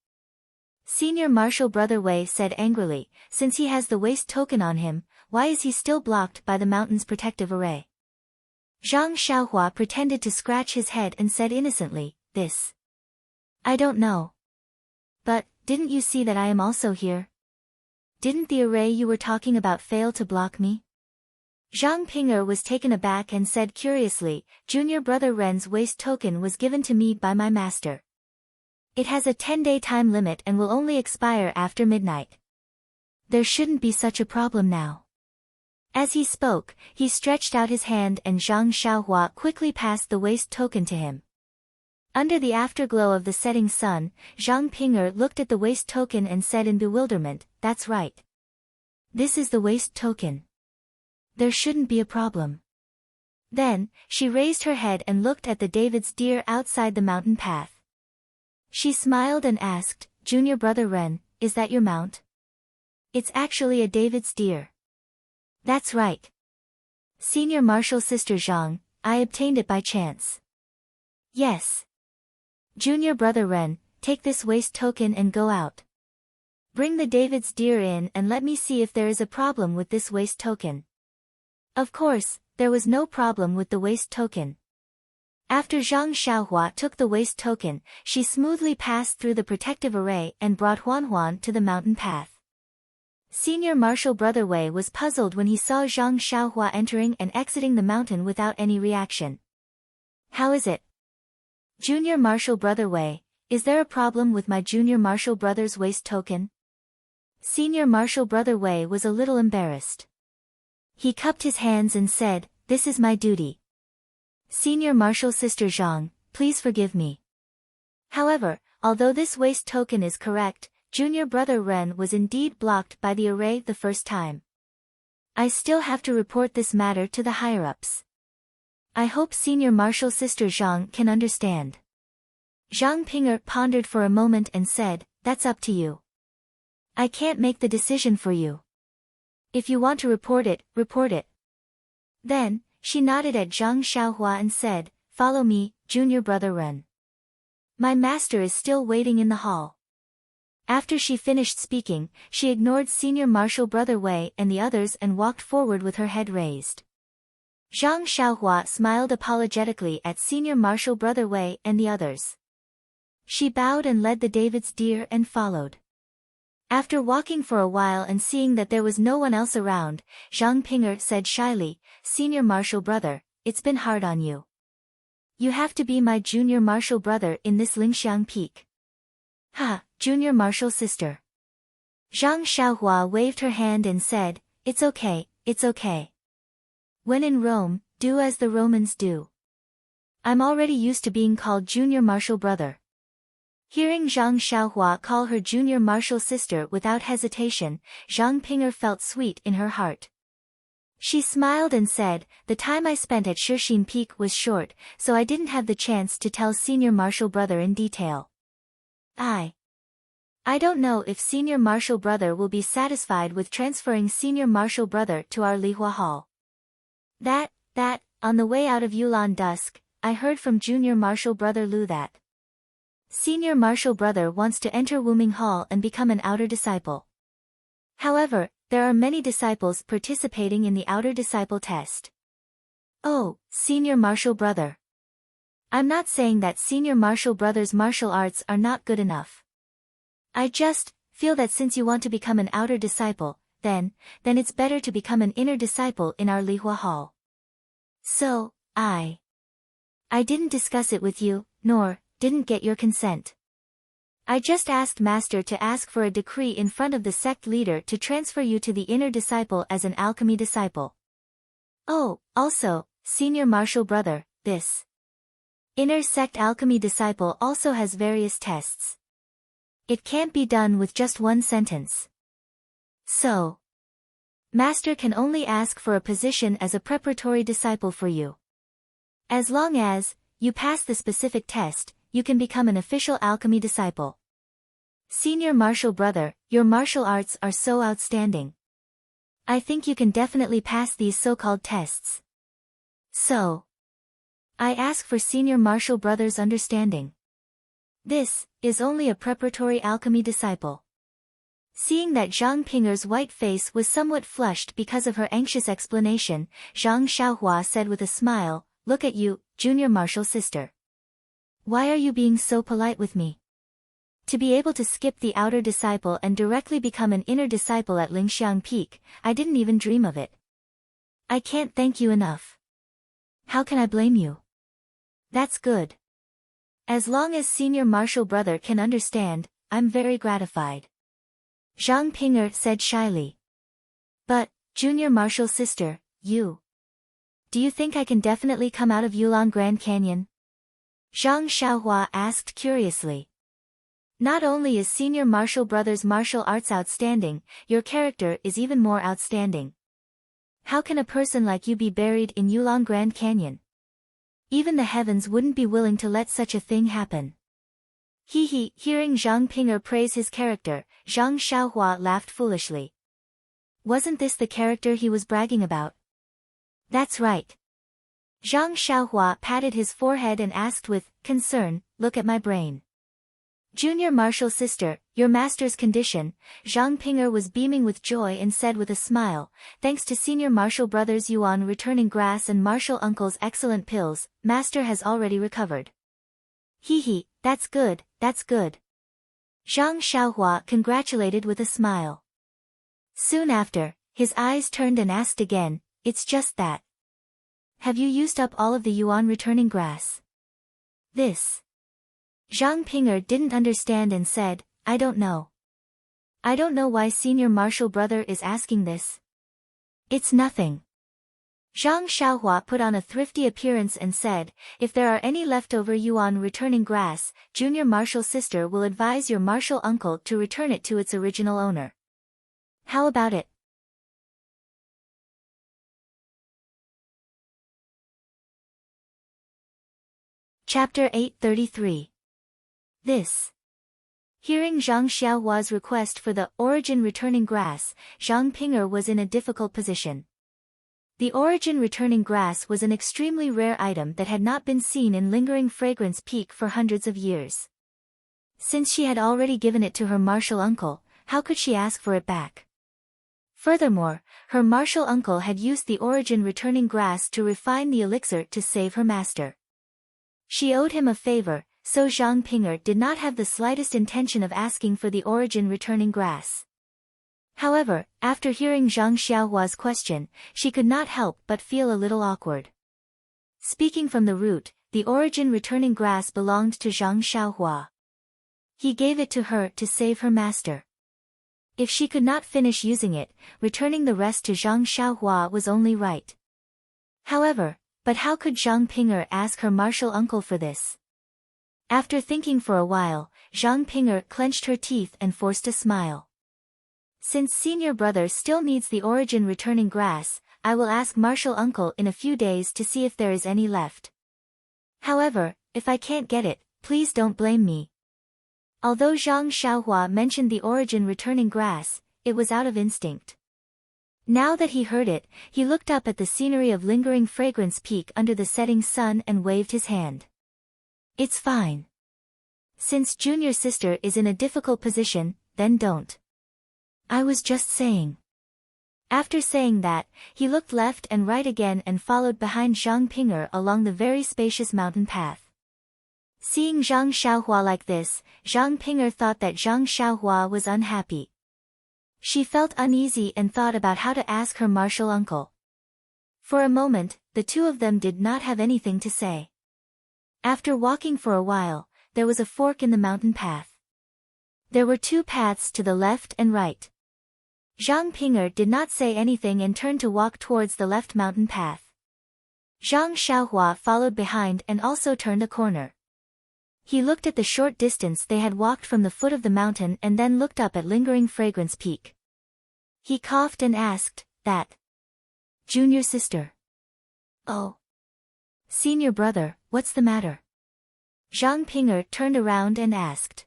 Senior Marshal Brother Wei said angrily, since he has the waste token on him, why is he still blocked by the mountain's protective array? Zhang Xiaohua pretended to scratch his head and said innocently, I don't know. But, didn't you see that I am also here? Didn't the array you were talking about fail to block me? Zhang Ping'er was taken aback and said curiously, Junior Brother Ren's waste token was given to me by my master. It has a 10-day time limit and will only expire after midnight. There shouldn't be such a problem now. As he spoke, he stretched out his hand and Zhang Xiaohua quickly passed the waste token to him. Under the afterglow of the setting sun, Zhang Ping'er looked at the waste token and said in bewilderment, that's right. This is the waste token. There shouldn't be a problem. Then, she raised her head and looked at the David's deer outside the mountain path. She smiled and asked, Junior Brother Ren, is that your mount? It's actually a David's deer. That's right. Senior Marshal Sister Zhang, I obtained it by chance. Yes. Junior Brother Ren, take this waste token and go out. Bring the David's deer in and let me see if there is a problem with this waste token. Of course, there was no problem with the waste token. After Zhang Xiaohua took the waste token, she smoothly passed through the protective array and brought Huan to the mountain path. Senior Marshal Brother Wei was puzzled when he saw Zhang Xiaohua entering and exiting the mountain without any reaction. How is it? Junior Marshal Brother Wei, is there a problem with my Junior Marshal Brother's waste token? Senior Marshal Brother Wei was a little embarrassed. He cupped his hands and said, this is my duty. Senior Marshal Sister Zhang, please forgive me. However, although this waste token is correct, Junior Brother Ren was indeed blocked by the array the first time. I still have to report this matter to the higher-ups. I hope Senior Marshal Sister Zhang can understand. Zhang Ping'er pondered for a moment and said, that's up to you. I can't make the decision for you. If you want to report it, report it. Then, she nodded at Zhang Xiaohua and said, follow me, junior brother Ren. My master is still waiting in the hall. After she finished speaking, she ignored senior marshal brother Wei and the others and walked forward with her head raised. Zhang Xiaohua smiled apologetically at senior marshal brother Wei and the others. She bowed and led the David's deer and followed. After walking for a while and seeing that there was no one else around, Zhang Pinger said shyly, senior marshal brother, it's been hard on you. You have to be my junior marshal brother in this Lingxiang peak. Ha, junior marshal sister. Zhang Xiaohua waved her hand and said, it's okay, it's okay. When in Rome, do as the Romans do. I'm already used to being called junior marshal brother. Hearing Zhang Xiaohua call her junior marshal sister without hesitation, Zhang Pinger felt sweet in her heart. She smiled and said, the time I spent at Shixin Peak was short, so I didn't have the chance to tell senior marshal brother in detail. I don't know if senior marshal brother will be satisfied with transferring senior marshal brother to our Lihua Hall. That, on the way out of Yulan dusk, I heard from junior marshal brother Lu that senior marshal brother wants to enter Wuming Hall and become an outer disciple. However, there are many disciples participating in the outer disciple test. Oh, senior marshal brother. I'm not saying that senior marshal brother's martial arts are not good enough. I just feel that since you want to become an outer disciple, then it's better to become an inner disciple in our Lihua Hall. So, I didn't discuss it with you, nor didn't get your consent. I just asked master to ask for a decree in front of the sect leader to transfer you to the inner disciple as an alchemy disciple. Oh, also, senior marshal brother, this inner sect alchemy disciple also has various tests. It can't be done with just one sentence. So, master can only ask for a position as a preparatory disciple for you. As long as you pass the specific test, you can become an official alchemy disciple. Senior marshal brother, your martial arts are so outstanding. I think you can definitely pass these so-called tests. So, I ask for senior marshal brother's understanding. This is only a preparatory alchemy disciple. Seeing that Zhang Pinger's white face was somewhat flushed because of her anxious explanation, Zhang Xiaohua said with a smile, look at you, junior marshal sister. Why are you being so polite with me? To be able to skip the outer disciple and directly become an inner disciple at Lingxiang Peak, I didn't even dream of it. I can't thank you enough. How can I blame you? That's good. As long as senior marshal brother can understand, I'm very gratified. Zhang Pinger said shyly. But, junior marshal sister, do you think I can definitely come out of Yulong Grand Canyon? Zhang Xiaohua asked curiously. Not only is senior marshal brother's martial arts outstanding, your character is even more outstanding. How can a person like you be buried in Yulong Grand Canyon? Even the heavens wouldn't be willing to let such a thing happen. Hearing Zhang Pinger praise his character, Zhang Xiaohua laughed foolishly. Wasn't this the character he was bragging about? That's right. Zhang Xiaohua patted his forehead and asked with concern, look at my brain. Junior marshal sister, your master's condition. Zhang Pinger was beaming with joy and said with a smile, thanks to senior marshal brothers Yuan returning grass and marshal uncle's excellent pills, master has already recovered. That's good, that's good. Zhang Xiaohua congratulated with a smile. Soon after, his eyes turned and asked again, it's just that. Have you used up all of the Yuan returning grass? This. Zhang Pinger didn't understand and said, I don't know. I don't know why senior marshal brother is asking this. It's nothing. Zhang Xiaohua put on a thrifty appearance and said, if there are any leftover Yuan returning grass, junior marshal sister will advise your marshal uncle to return it to its original owner. How about it? Chapter 833. This Hearing Zhang Xiaohua's request for the origin returning grass, Zhang Ping'er was in a difficult position. The origin returning grass was an extremely rare item that had not been seen in Lingering Fragrance Peak for hundreds of years. Since she had already given it to her martial uncle, how could she ask for it back? Furthermore, her martial uncle had used the origin returning grass to refine the elixir to save her master. She owed him a favor, so Zhang Ping'er did not have the slightest intention of asking for the origin returning grass. However, after hearing Zhang Xiaohua's question, she could not help but feel a little awkward. Speaking from the root, the origin returning grass belonged to Zhang Xiaohua. He gave it to her to save her master. If she could not finish using it, returning the rest to Zhang Xiaohua was only right. However, but how could Zhang Ping'er ask her martial uncle for this? After thinking for a while, Zhang Ping'er clenched her teeth and forced a smile. Since senior brother still needs the origin returning grass, I will ask martial uncle in a few days to see if there is any left. However, if I can't get it, please don't blame me. Although Zhang Xiaohua mentioned the origin returning grass, it was out of instinct. Now that he heard it, he looked up at the scenery of Lingering Fragrance Peak under the setting sun and waved his hand. It's fine. Since junior sister is in a difficult position, then don't. I was just saying. After saying that, he looked left and right again and followed behind Zhang Ping'er along the very spacious mountain path. Seeing Zhang Xiaohua like this, Zhang Ping'er thought that Zhang Xiaohua was unhappy. She felt uneasy and thought about how to ask her martial uncle. For a moment, the two of them did not have anything to say. After walking for a while, there was a fork in the mountain path. There were two paths to the left and right. Zhang Ping'er did not say anything and turned to walk towards the left mountain path. Zhang Xiaohua followed behind and also turned a corner. He looked at the short distance they had walked from the foot of the mountain and then looked up at Lingering Fragrance Peak. He coughed and asked, "That junior sister?" "Oh. Senior brother, what's the matter?" Zhang Ping'er turned around and asked.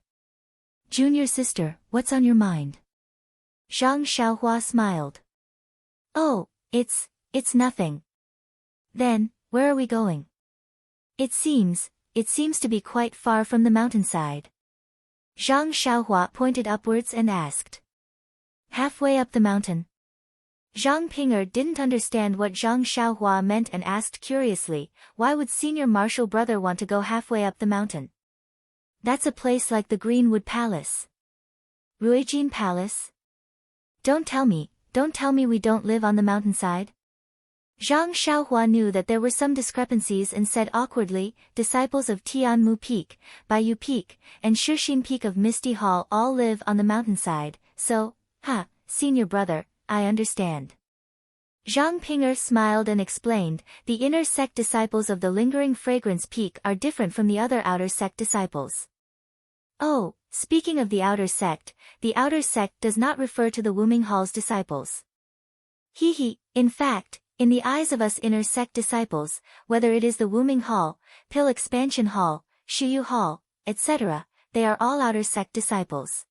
"Junior sister, what's on your mind?" Zhang Xiaohua smiled. "Oh, it's nothing." "Then, where are we going?" It seems to be quite far from the mountainside." Zhang Xiaohua pointed upwards and asked. "Halfway up the mountain?" Zhang Ping'er didn't understand what Zhang Xiaohua meant and asked curiously, why would senior martial brother want to go halfway up the mountain? "That's a place like the Greenwood Palace." "Ruijin Palace? Don't tell me we don't live on the mountainside?" Zhang Xiaohua knew that there were some discrepancies and said awkwardly, "Disciples of Tianmu Peak, Baiyu Peak, and Shixin Peak of Misty Hall all live on the mountainside, so, senior brother, I understand." Zhang Ping'er smiled and explained, "The inner sect disciples of the Lingering Fragrance Peak are different from the other outer sect disciples." "Oh, speaking of the outer sect does not refer to the Wuming Hall's disciples." In fact, in the eyes of us inner sect disciples, whether it is the Wuming Hall, Pill Expansion Hall, Shiyu Hall, etc., they are all outer sect disciples.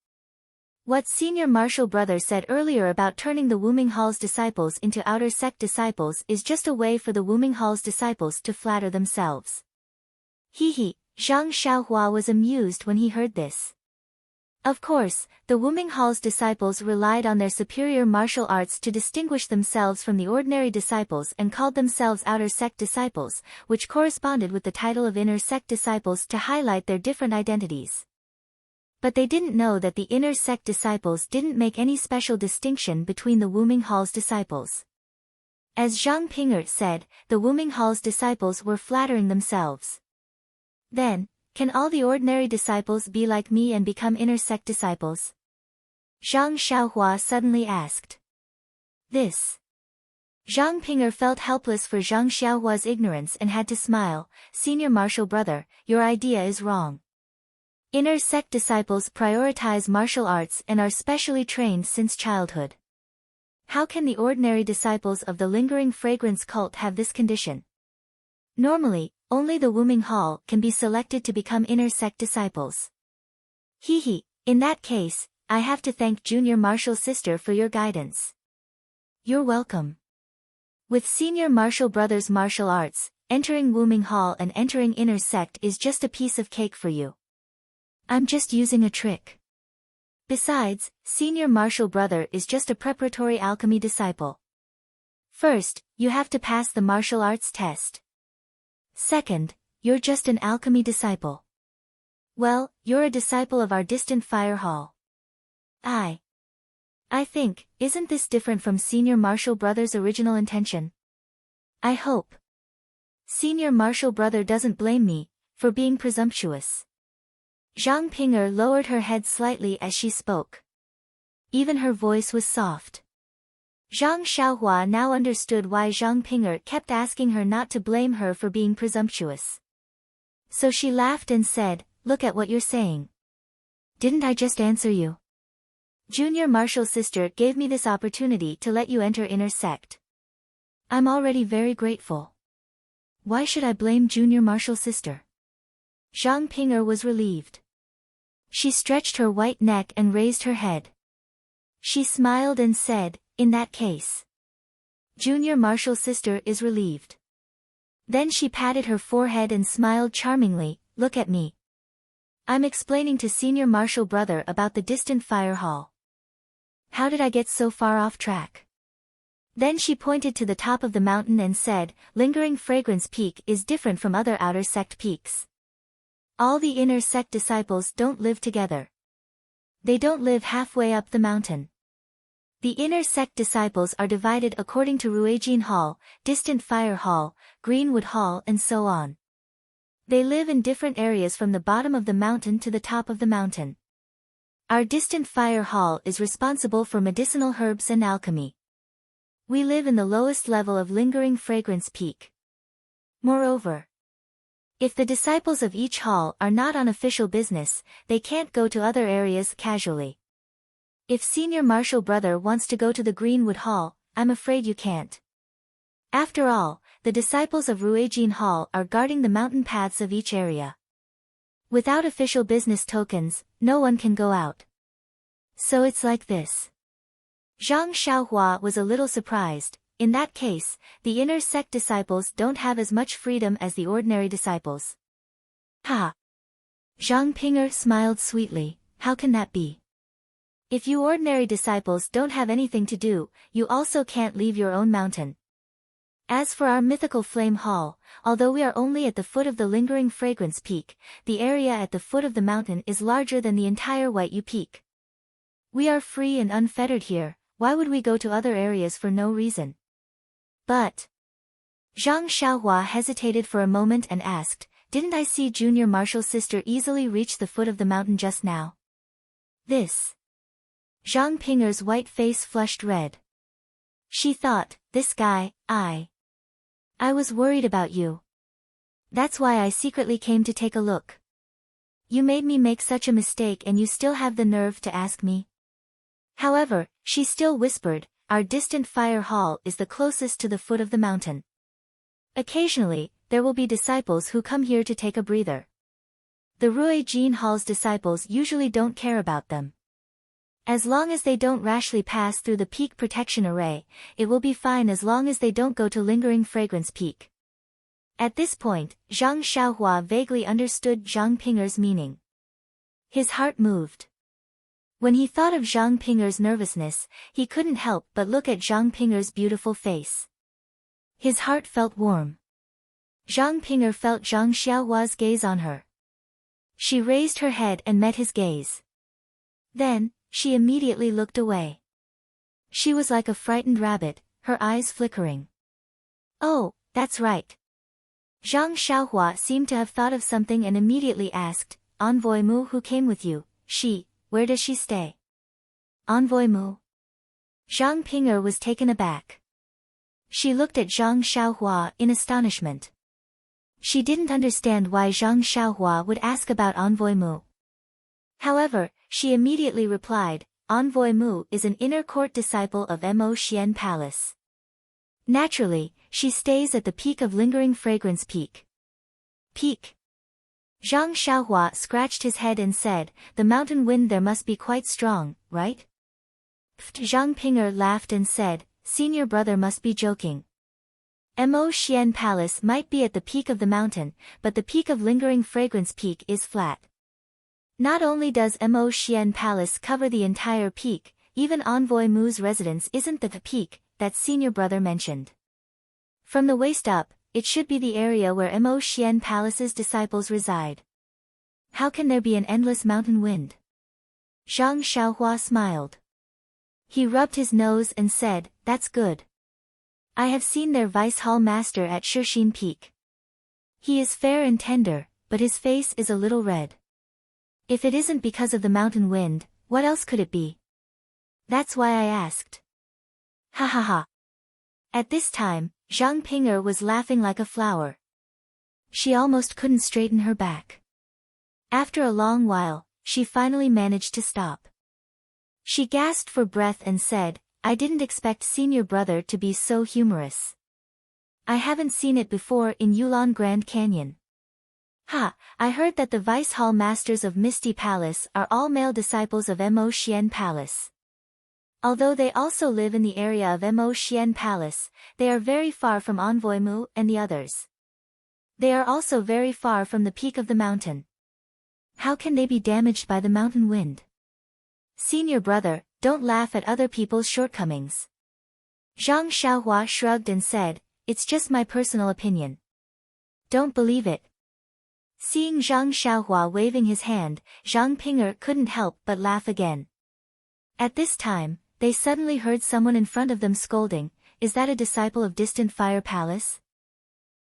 What senior martial brother said earlier about turning the Wuming Hall's disciples into outer sect disciples is just a way for the Wuming Hall's disciples to flatter themselves. Zhang Xiaohua was amused when he heard this. Of course, the Wuming Hall's disciples relied on their superior martial arts to distinguish themselves from the ordinary disciples and called themselves outer sect disciples, which corresponded with the title of inner sect disciples to highlight their different identities. But they didn't know that the inner sect disciples didn't make any special distinction between the Wuming Hall's disciples. As Zhang Ping'er said, the Wuming Hall's disciples were flattering themselves. Then, can all the ordinary disciples be like me and become inner sect disciples? Zhang Xiaohua suddenly asked. Zhang Ping'er felt helpless for Zhang Xiaohua's ignorance and had to smile. "Senior martial brother, your idea is wrong. Inner sect disciples prioritize martial arts and are specially trained since childhood. How can the ordinary disciples of the Lingering Fragrance cult have this condition? Normally, only the Wuming Hall can be selected to become inner sect disciples." In that case, I have to thank Junior Marshall Sister for your guidance. You're welcome. With Senior Marshall Brothers Martial Arts, entering Wuming Hall and entering Inner Sect is just a piece of cake for you. I'm just using a trick. Besides, Senior Marshall Brother is just a preparatory alchemy disciple. First, you have to pass the martial arts test. Second, you're just an alchemy disciple. Well, you're a disciple of our distant Fire Hall. I think, isn't this different from Senior Marshall Brother's original intention? I hope Senior Marshall Brother doesn't blame me for being presumptuous. Zhang Ping'er lowered her head slightly as she spoke. Even her voice was soft. Zhang Xiaohua now understood why Zhang Ping'er kept asking her not to blame her for being presumptuous. So she laughed and said, "Look at what you're saying. Didn't I just answer you? Junior Marshall Sister gave me this opportunity to let you enter Inner Sect. I'm already very grateful. Why should I blame Junior Marshall Sister?" Zhang Ping'er was relieved. She stretched her white neck and raised her head. She smiled and said, "In that case, Junior Marshall Sister is relieved." Then she patted her forehead and smiled charmingly, "Look at me. I'm explaining to Senior Marshall Brother about the distant Fire Hall. How did I get so far off track?" Then she pointed to the top of the mountain and said, "Lingering Fragrance Peak is different from other outer sect peaks. All the Inner Sect disciples don't live together. They don't live halfway up the mountain. The Inner Sect disciples are divided according to Ruijin Hall, Distant Fire Hall, Greenwood Hall and so on. They live in different areas from the bottom of the mountain to the top of the mountain. Our Distant Fire Hall is responsible for medicinal herbs and alchemy. We live in the lowest level of Lingering Fragrance Peak. Moreover, if the disciples of each hall are not on official business, they can't go to other areas casually. If Senior Marshall Brother wants to go to the Greenwood Hall, I'm afraid you can't. After all, the disciples of Ruijin Hall are guarding the mountain paths of each area. Without official business tokens, no one can go out. So it's like this." Zhang Xiaohua was a little surprised. In that case, the Inner Sect disciples don't have as much freedom as the ordinary disciples. Ha! Zhang Ping'er smiled sweetly, "How can that be? If you ordinary disciples don't have anything to do, you also can't leave your own mountain. As for our mythical Flame Hall, although we are only at the foot of the Lingering Fragrance Peak, the area at the foot of the mountain is larger than the entire White Yu Peak. We are free and unfettered here, why would we go to other areas for no reason?" But Zhang Xiaohua hesitated for a moment and asked, "Didn't I see Junior Marshall Sister easily reach the foot of the mountain just now?" This. Zhang Ping'er's white face flushed red. She thought, "This guy, I was worried about you. That's why I secretly came to take a look. You made me make such a mistake and you still have the nerve to ask me?" However, she still whispered, "Our Distant Fire Hall is the closest to the foot of the mountain. Occasionally, there will be disciples who come here to take a breather. The Ruijin Hall's disciples usually don't care about them. As long as they don't rashly pass through the peak protection array, it will be fine as long as they don't go to Lingering Fragrance Peak." At this point, Zhang Xiaohua vaguely understood Zhang Ping'er's meaning. His heart moved. When he thought of Zhang Ping'er's nervousness, he couldn't help but look at Zhang Ping'er's beautiful face. His heart felt warm. Zhang Ping'er felt Zhang Xiaohua's gaze on her. She raised her head and met his gaze. Then, she immediately looked away. She was like a frightened rabbit, her eyes flickering. "Oh, that's right." Zhang Xiaohua seemed to have thought of something and immediately asked, "Envoy Mu who came with you, where does she stay?" "Envoy Mu?" Zhang Ping'er was taken aback. She looked at Zhang Xiaohua in astonishment. She didn't understand why Zhang Xiaohua would ask about Envoy Mu. However, she immediately replied, "Envoy Mu is an inner court disciple of Mo Xian Palace. Naturally, she stays at the peak of Lingering Fragrance Peak." Peak. Zhang Xiaohua scratched his head and said, the mountain wind there must be quite strong, right? Zhang Ping'er laughed and said, senior brother must be joking. Mo Xian Palace might be at the peak of the mountain, but the peak of Lingering Fragrance Peak is flat. Not only does Mo Xian Palace cover the entire peak, even Envoy Mu's residence isn't the peak that senior brother mentioned. From the waist up, it should be the area where Mo Xian Palace's disciples reside. How can there be an endless mountain wind? Zhang Xiaohua smiled. He rubbed his nose and said, that's good. I have seen their vice hall master at Shixin Peak. He is fair and tender, but his face is a little red. If it isn't because of the mountain wind, what else could it be? That's why I asked. Ha ha ha. At this time, Zhang Ping'er was laughing like a flower. She almost couldn't straighten her back. After a long while, she finally managed to stop. She gasped for breath and said, I didn't expect senior brother to be so humorous. I haven't seen it before in Yulon Grand Canyon. Ha, I heard that the Vice Hall Masters of Misty Palace are all male disciples of Mo Xian Palace. Although they also live in the area of Mo Xian Palace, they are very far from Envoy Mu and the others. They are also very far from the peak of the mountain. How can they be damaged by the mountain wind? Senior brother, don't laugh at other people's shortcomings. Zhang Xiaohua shrugged and said, it's just my personal opinion. Don't believe it. Seeing Zhang Xiaohua waving his hand, Zhang Ping'er couldn't help but laugh again. At this time, they suddenly heard someone in front of them scolding, is that a disciple of Distant Fire Palace?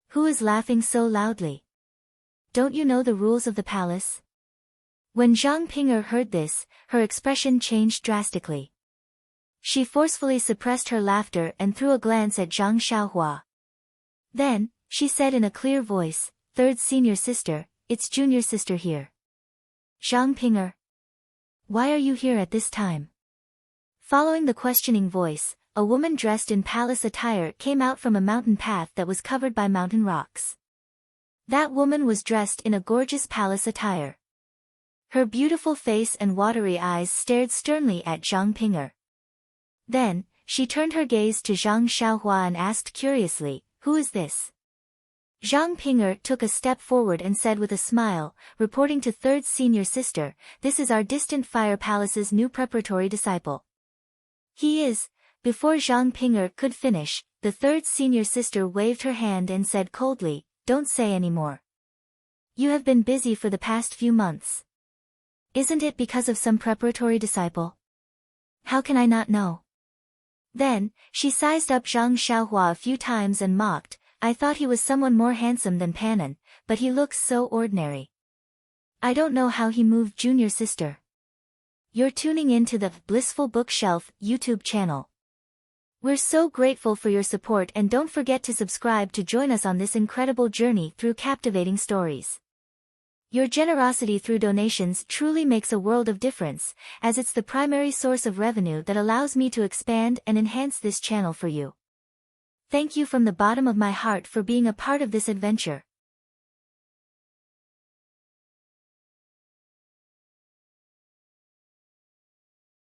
Who is laughing so loudly? Don't you know the rules of the palace? When Zhang Ping'er heard this, her expression changed drastically. She forcefully suppressed her laughter and threw a glance at Zhang Xiaohua. Then, she said in a clear voice, third senior sister, it's junior sister here. Zhang Ping'er. Why are you here at this time? Following the questioning voice, a woman dressed in palace attire came out from a mountain path that was covered by mountain rocks. That woman was dressed in a gorgeous palace attire. Her beautiful face and watery eyes stared sternly at Zhang Ping'er. Then, she turned her gaze to Zhang Xiaohua and asked curiously, who is this? Zhang Ping'er took a step forward and said with a smile, reporting to third senior sister, this is our Distant Fire Palace's new preparatory disciple. He is. Before Zhang Ping'er could finish, the third senior sister waved her hand and said coldly, don't say any more. You have been busy for the past few months. Isn't it because of some preparatory disciple? How can I not know? Then, she sized up Zhang Xiaohua a few times and mocked, I thought he was someone more handsome than Panan, but he looks so ordinary. I don't know how he moved junior sister. You're tuning in to the Blissful Bookshelf YouTube channel. We're so grateful for your support and don't forget to subscribe to join us on this incredible journey through captivating stories. Your generosity through donations truly makes a world of difference, as it's the primary source of revenue that allows me to expand and enhance this channel for you. Thank you from the bottom of my heart for being a part of this adventure.